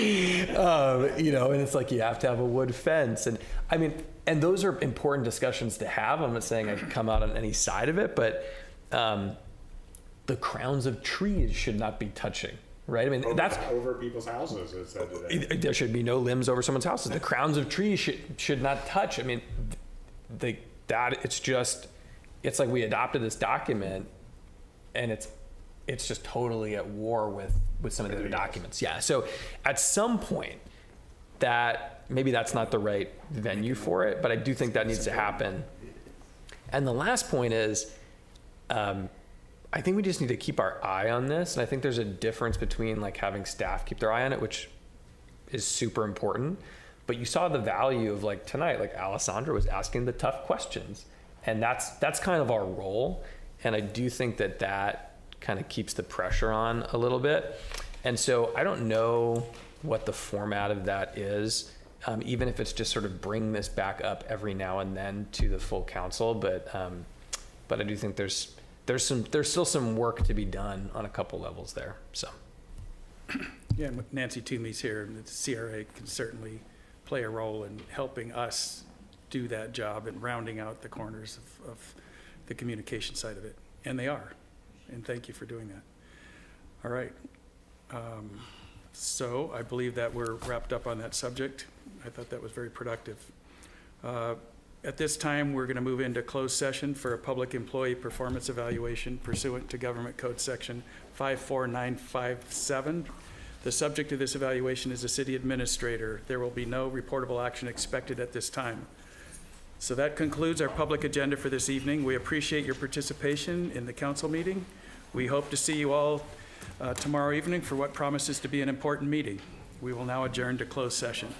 you know, and it's like you have to have a wood fence. And I mean, and those are important discussions to have. I'm not saying I can come out on any side of it, but the crowns of trees should not be touching. Right. I mean, that's over people's houses. It said today. There should be no limbs over someone's houses. The crowns of trees should not touch. I mean, it's like we adopted this document, and it's just totally at war with some of the other documents. Yeah. So at some point, that maybe that's not the right venue for it, but I do think that needs to happen. And the last point is, I think we just need to keep our eye on this. And I think there's a difference between like having staff keep their eye on it, which is super important. But you saw the value of like tonight, like Alessandra was asking the tough questions. And that's kind of our role. And I do think that kind of keeps the pressure on a little bit. And so I don't know what the format of that is, even if it's just sort of bring this back up every now and then to the full council. But I do think there's still some work to be done on a couple levels there. So, yeah, and Nancy Toomey's here, and the CRA can certainly play a role in helping us do that job and rounding out the corners of the communication side of it. And they are. And thank you for doing that. All right. So I believe that we're wrapped up on that subject. I thought that was very productive. At this time, we're going to move into closed session for a public employee performance evaluation pursuant to Government Code Section 54957. The subject of this evaluation is the city administrator. There will be no reportable action expected at this time. So that concludes our public agenda for this evening. We appreciate your participation in the council meeting. We hope to see you all tomorrow evening for what promises to be an important meeting. We will now adjourn to closed session.